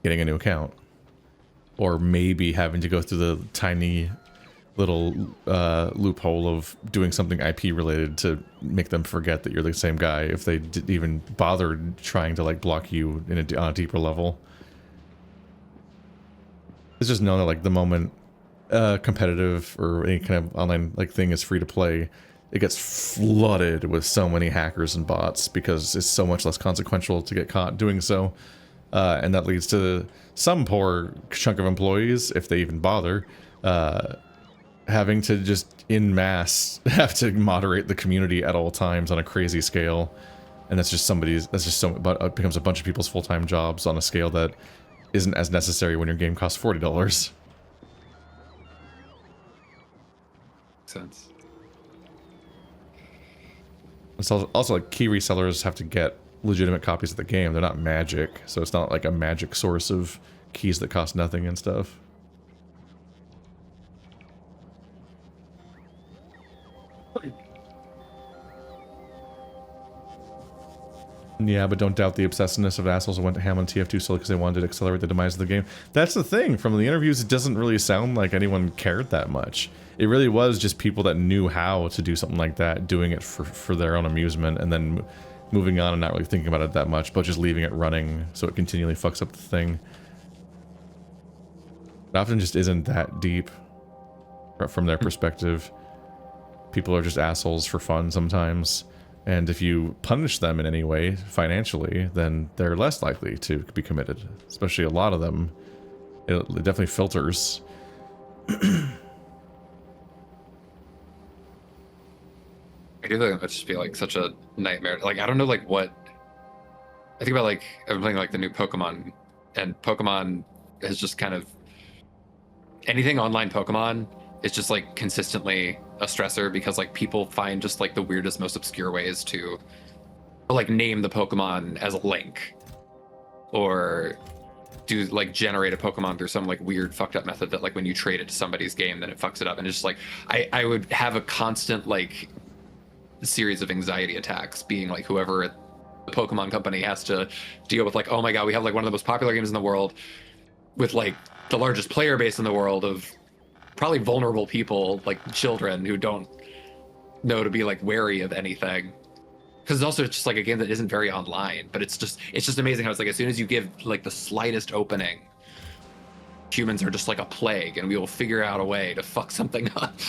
getting a new account. Or maybe having to go through the tiny little loophole of doing something IP related to make them forget that you're the same guy if they even bothered trying to like block you on a deeper level. It's just known that like the moment competitive or any kind of online like thing is free to play, it gets flooded with so many hackers and bots because it's so much less consequential to get caught doing so, and that leads to some poor chunk of employees, if they even bother, having to just en masse have to moderate the community at all times on a crazy scale, and it becomes a bunch of people's full-time jobs on a scale that isn't as necessary when your game costs $40. Sense. It's also like key resellers have to get legitimate copies of the game. They're not magic, so it's not like a magic source of keys that cost nothing and stuff. Yeah, but don't doubt the obsessiveness of assholes who went to ham on TF2 solely because they wanted to accelerate the demise of the game. That's the thing. From the interviews, it doesn't really sound like anyone cared that much. It really was just people that knew how to do something like that, doing it for their own amusement, and then moving on and not really thinking about it that much, but just leaving it running so it continually fucks up the thing. It often just isn't that deep from their perspective. People are just assholes for fun sometimes. And if you punish them in any way financially, then they're less likely to be committed. Especially a lot of them. It definitely filters. I do think that just be like such a nightmare. Like, I don't know, like what. I think about like, I'm playing like the new Pokemon, and Pokemon has just kind of. Anything online Pokemon is just like consistently a stressor because like people find just like the weirdest, most obscure ways to like name the Pokemon as a link or do like generate a Pokemon through some like weird fucked up method that like when you trade it to somebody's game then it fucks it up. And it's just like I would have a constant like series of anxiety attacks being like whoever at the Pokemon company has to deal with like, oh my god, we have like one of the most popular games in the world with like the largest player base in the world of probably vulnerable people like children who don't know to be like wary of anything, because it's also just like a game that isn't very online, but it's just amazing how it's like as soon as you give like the slightest opening, humans are just like a plague and we will figure out a way to fuck something up.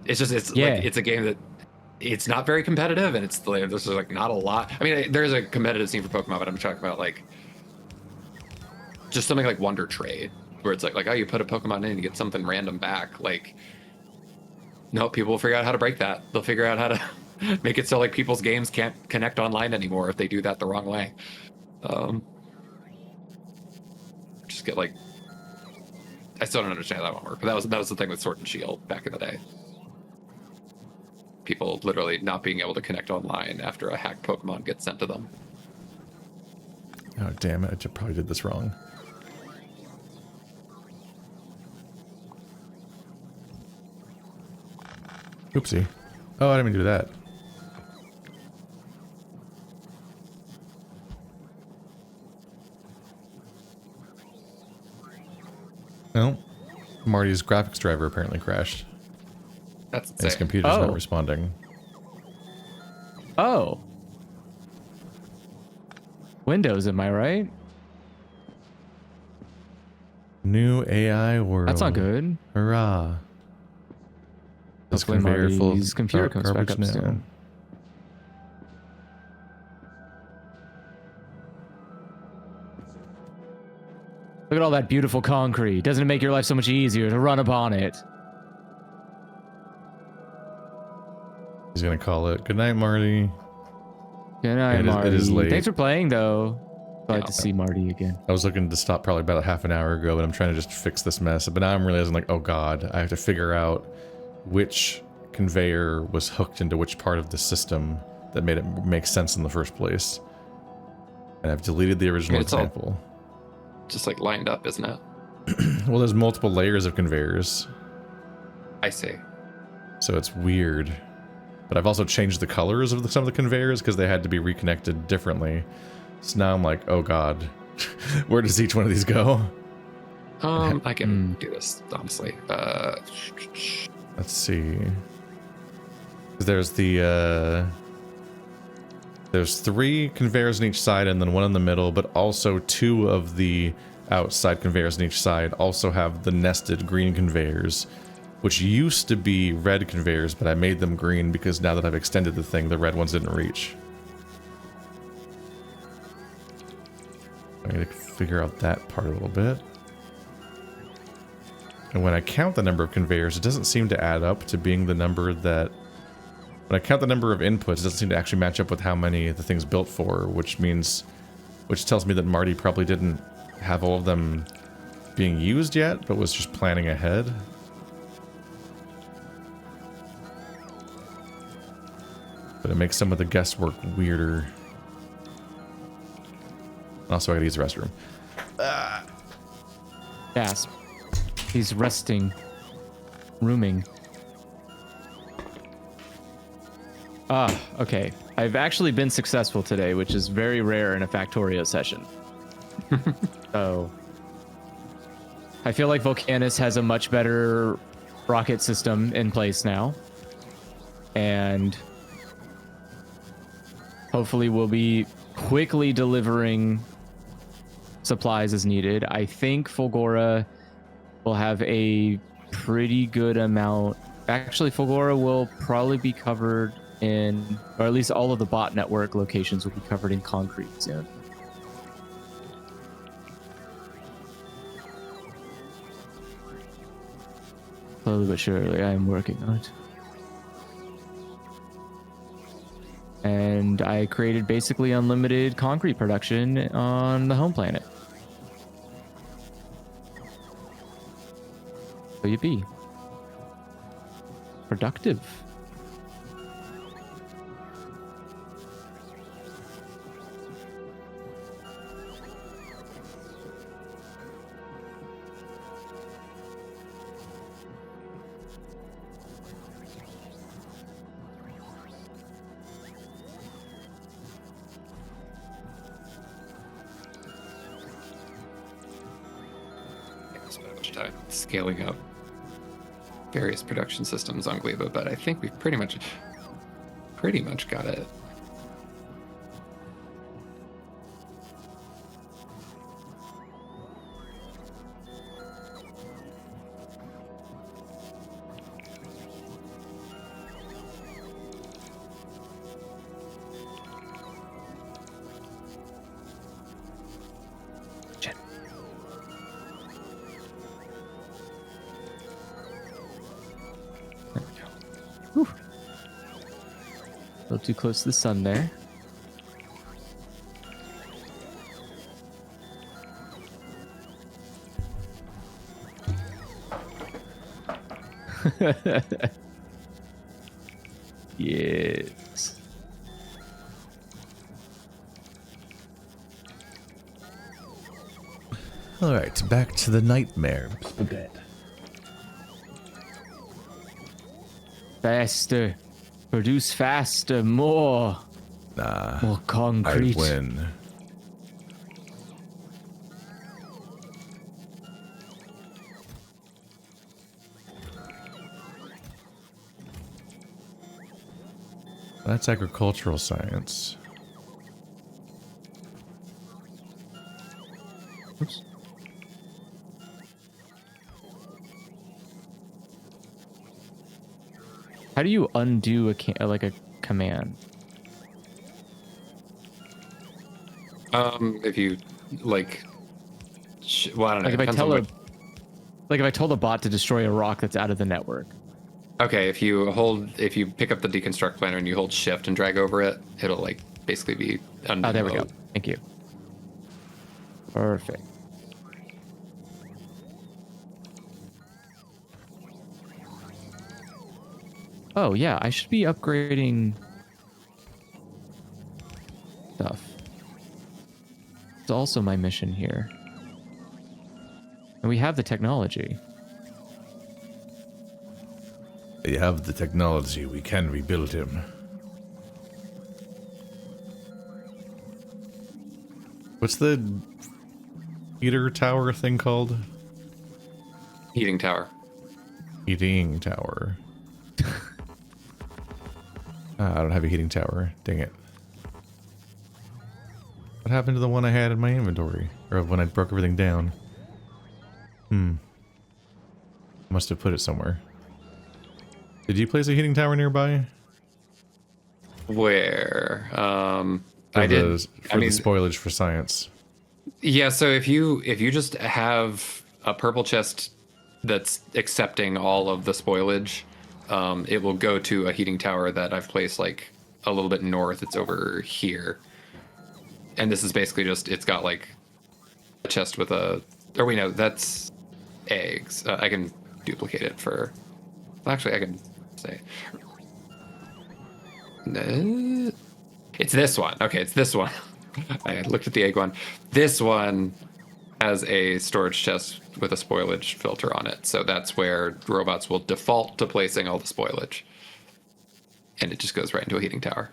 It's a game that it's not very competitive, and it's like there's like not a lot. I mean, there's a competitive scene for Pokemon, but I'm talking about like just something like Wonder Trade, where it's like, oh, you put a Pokemon in and you get something random back. Like, no, people will figure out how to break that. They'll figure out how to make it so like people's games can't connect online anymore if they do that the wrong way. Just get like, I still don't understand how that won't work. But that was the thing with Sword and Shield back in the day. People literally not being able to connect online after a hacked Pokemon gets sent to them. Oh damn it! I probably did this wrong. Oopsie. Oh, I didn't mean to do that. No. Marty's graphics driver apparently crashed. That's His insane. computer's not responding. Oh. Windows, am I right? New AI world. That's not good. Hurrah. This Hopefully conveyor full Marty's of computer comes back garbage up now. soon. Look at all that beautiful concrete. Doesn't it make your life so much easier to run upon it? He's gonna call it. Good night, Marty. Good night, Marty. It is late. Thanks for playing, though. Glad to see Marty again. I was looking to stop probably about a half an hour ago, but I'm trying to just fix this mess. But now I'm realizing, like, oh god, I have to figure out which conveyor was hooked into which part of the system that made it make sense in the first place. And I've deleted the original example. Just like lined up, isn't it? Well, there's multiple layers of conveyors. I see. So it's weird. But I've also changed the colors of some of the conveyors because they had to be reconnected differently. So now I'm like, oh god, where does each one of these go? I can do this, honestly. Let's see. There's there's 3 conveyors on each side and then 1 in the middle, but also 2 of the outside conveyors on each side also have the nested green conveyors, which used to be red conveyors, but I made them green because now that I've extended the thing, the red ones didn't reach. I need to figure out that part a little bit. And when I count the number of conveyors, it doesn't seem to add up to being the number that... When I count the number of inputs, it doesn't seem to actually match up with how many the thing's built for, which tells me that Marty probably didn't have all of them being used yet, but was just planning ahead. But it makes some of the guesswork weirder. Also, I gotta use the restroom. Gasp. He's resting. Rooming. Okay. I've actually been successful today, which is very rare in a Factorio session. So I feel like Vulcanus has a much better rocket system in place now. And hopefully we'll be quickly delivering supplies as needed. I think Fulgora will have a pretty good amount. Actually, Fulgora will probably be covered in, or at least all of the bot network locations will be covered in concrete soon. Slowly but surely, I am working on it. And I created basically unlimited concrete production on the home planet. So you be productive. Spent a bunch of time scaling up various production systems on Gleba, but I think we've pretty much got it. A little too close to the sun there. Yes. All right, back to the nightmare. Faster. Produce faster. More. Nah, More concrete. I win. That's agricultural science. Oops. How do you undo a command? If you like, well, I don't know. Like if I depends tell on a, like if I told a bot to destroy a rock that's out of the network. Okay, if you pick up the deconstruct planner and you hold shift and drag over it, it'll like basically be undo Oh, there we go. mode. Thank you. Perfect. Oh yeah, I should be upgrading stuff. It's also my mission here. And we have the technology. We have the technology. We can rebuild him. What's the heater tower thing called? Heating tower. Heating tower. I don't have a heating tower. Dang it. What happened to the one I had in my inventory? Or when I broke everything down? Must have put it somewhere. Did you place a heating tower nearby? Where? For I did. For the spoilage for science. Yeah, so if you just have a purple chest that's accepting all of the spoilage, it will go to a heating tower that I've placed like a little bit north. It's over here. And this is basically just, it's got like a chest with a, or wait, no, that's eggs. I can duplicate it for, well, actually I can say, it's this one. Okay, it's this one. I looked at the egg one. This one has a storage chest with a spoilage filter on it. So that's where robots will default to placing all the spoilage. and it just goes right into a heating tower.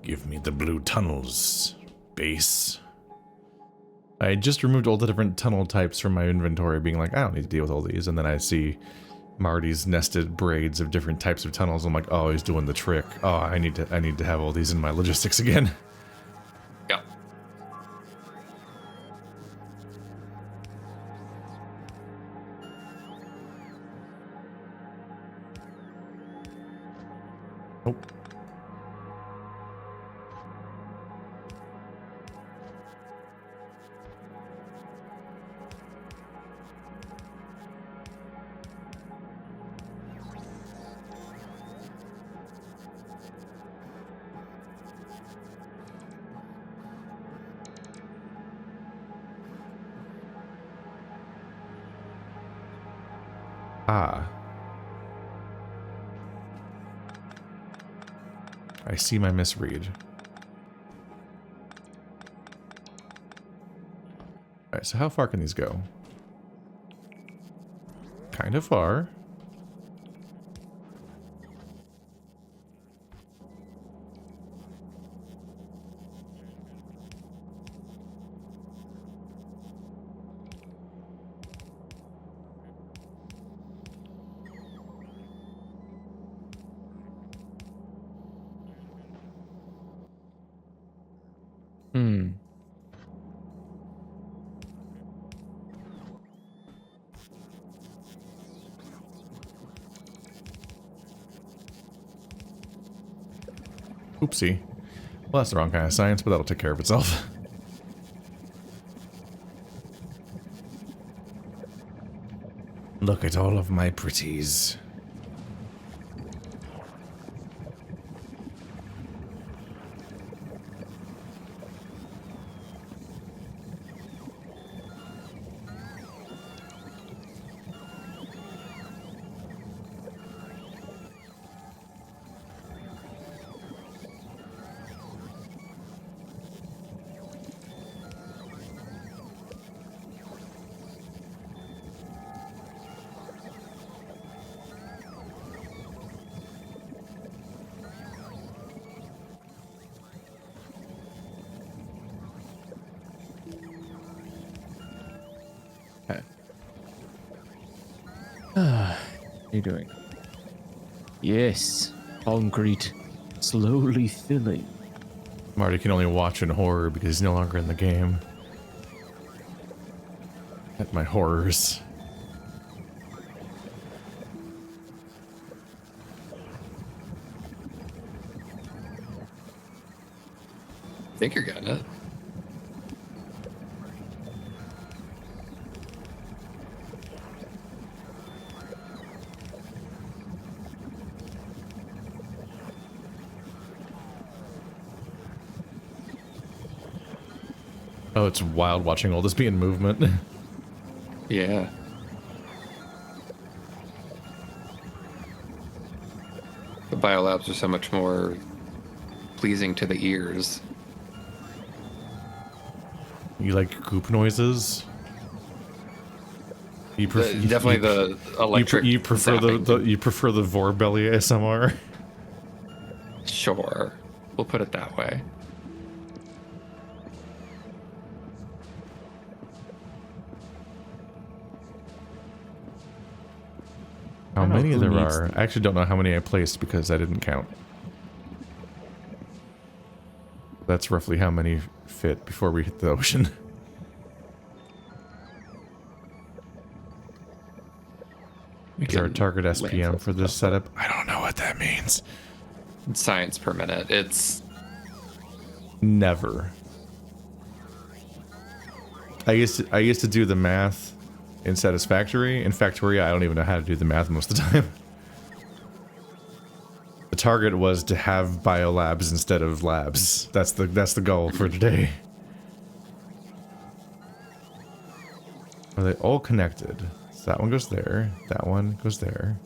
Give me the blue tunnels, base. I just removed all the different tunnel types from my inventory, being like, I don't need to deal with all these. And then I see Marty's nested braids of different types of tunnels. I'm like, oh, he's doing the trick. Oh, I need to have all these in my logistics again. Yeah. Nope. Ah. I see my misread. Alright, so how far can these go? Kind of far. Oopsie. Well, that's the wrong kind of science, but that'll take care of itself. Look at all of my pretties. How you doing? Yes, concrete, slowly filling. Marty can only watch in horror because he's no longer in the game. At my horrors. I think you're getting it. Oh, it's wild watching all this be in movement. Yeah. The biolabs are so much more pleasing to the ears. You like goop noises? You Definitely the electric. You prefer zapping. you prefer the Vorbelly ASMR? Sure. We'll put it that way. How know many who there needs are? I actually don't know how many I placed because I didn't count. That's roughly how many fit before we hit the ocean. Is our target SPM for this setup? I don't know what that means. Science per minute. It's Never. I used to do the math in Satisfactory. In Factorio, I don't even know how to do the math most of the time. The target was to have biolabs instead of labs. That's the goal for today. Are they all connected? So that one goes there. That one goes there.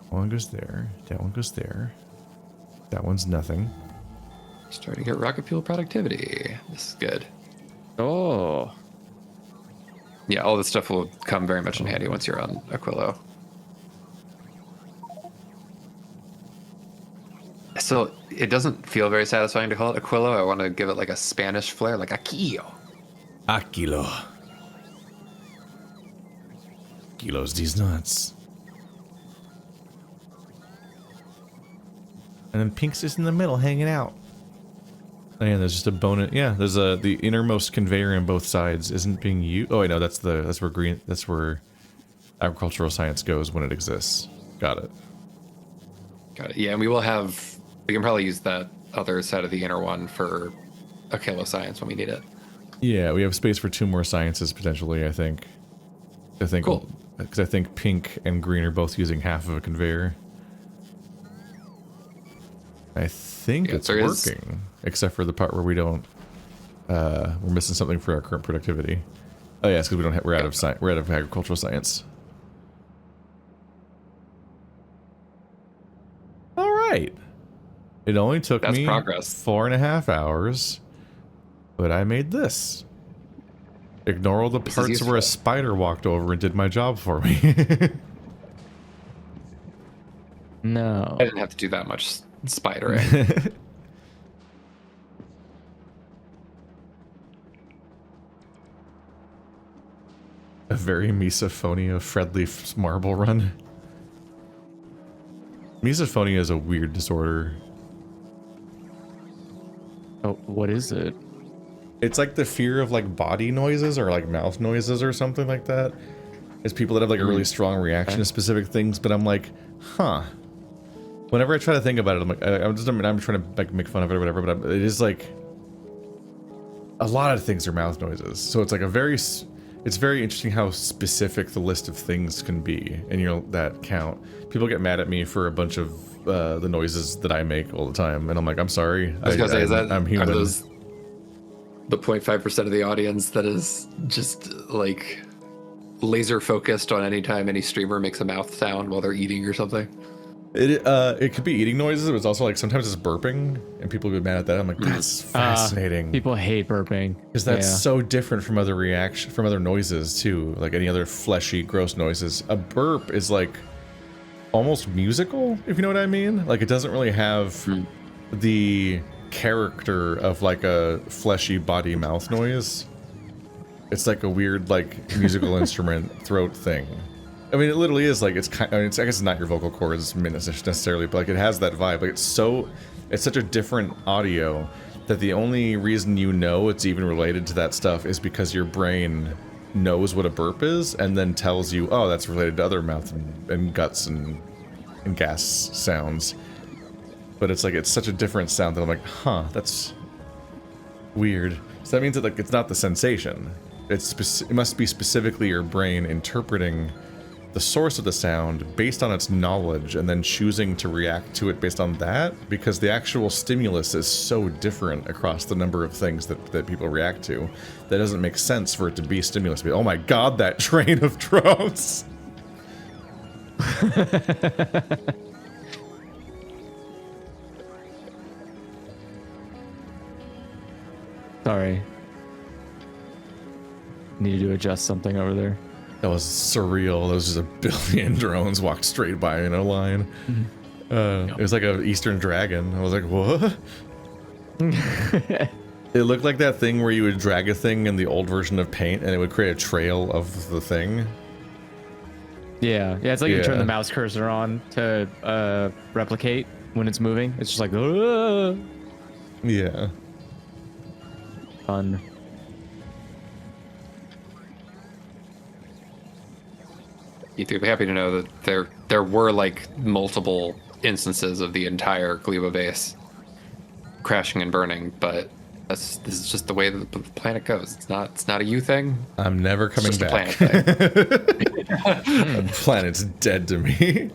That one goes there. That one goes there. That one's nothing. Starting to get rocket fuel productivity. This is good. Oh. Yeah, all this stuff will come very much in handy once you're on Aquilo. So it doesn't feel very satisfying to call it Aquilo. I want to give it like a Spanish flair, like Aquillo. Aquilo. Kilos these nuts. And then Pink's just in the middle hanging out. Oh yeah, there's just a bonus. Yeah, there's the innermost conveyor on both sides isn't being used. Oh wait, no, that's where agricultural science goes when it exists. Got it. Got it. Yeah, and we can probably use that other side of the inner one for Aquilo science when we need it. Yeah, we have space for 2 more sciences potentially, I think. Cool. Because I think pink and green are both using half of a conveyor. I think it's working, except for the part where we don't. We're missing something for our current productivity. Oh yeah, it's because we don't have. We're out of agricultural science. All right. It only took me progress. 4.5 hours, but I made this. Ignore all the parts where a spider walked over and did my job for me. No. I didn't have to do that much spidering. A very misophonia Fredleaf marble run. Misophonia is a weird disorder. Oh, what is it? It's like the fear of like body noises or like mouth noises or something like that. It's people that have like a really strong reaction to specific things, but I'm like, huh. Whenever I try to think about it, I'm like, I'm trying to like make fun of it or whatever, but it is like a lot of things are mouth noises. So it's like it's very interesting how specific the list of things can be, and that count. People get mad at me for a bunch of the noises that I make all the time, and I'm like, I'm sorry. I was gonna say, I'm human. Are those the 0.5% of the audience that is just like laser focused on any time any streamer makes a mouth sound while they're eating or something? It could be eating noises, but it's also like sometimes it's burping, and people get mad at that. I'm like, that's fascinating. People hate burping because that's so different from other noises too, like any other fleshy, gross noises. A burp is like almost musical, if you know what I mean. Like it doesn't really have the character of like a fleshy body mouth noise. It's like a weird like musical instrument throat thing. I mean, it literally is like, I guess it's not your vocal cords necessarily, but like it has that vibe. Like it's such a different audio that the only reason you know it's even related to that stuff is because your brain knows what a burp is and then tells you, oh, that's related to other mouth and guts and gas sounds. But it's like, it's such a different sound that I'm like, huh, that's weird. So that means that like it's not the sensation. It must be specifically your brain interpreting the source of the sound based on its knowledge and then choosing to react to it based on that, because the actual stimulus is so different across the number of things that people react to. That doesn't make sense for it to be stimulus. Oh my god, that train of drums! Sorry. Needed to adjust something over there. That was surreal. There was just a billion drones walked straight by in a line. It was like an Eastern dragon. I was like, what? It looked like that thing where you would drag a thing in the old version of Paint and it would create a trail of the thing. Yeah, it's like you turn the mouse cursor on to replicate when it's moving. It's just like, yeah. Fun. You'd be happy to know that there were like multiple instances of the entire Gleba base crashing and burning, but this is just the way that the planet goes. It's not a you thing. I'm never coming back. It's just a planet thing. The planet's dead to me.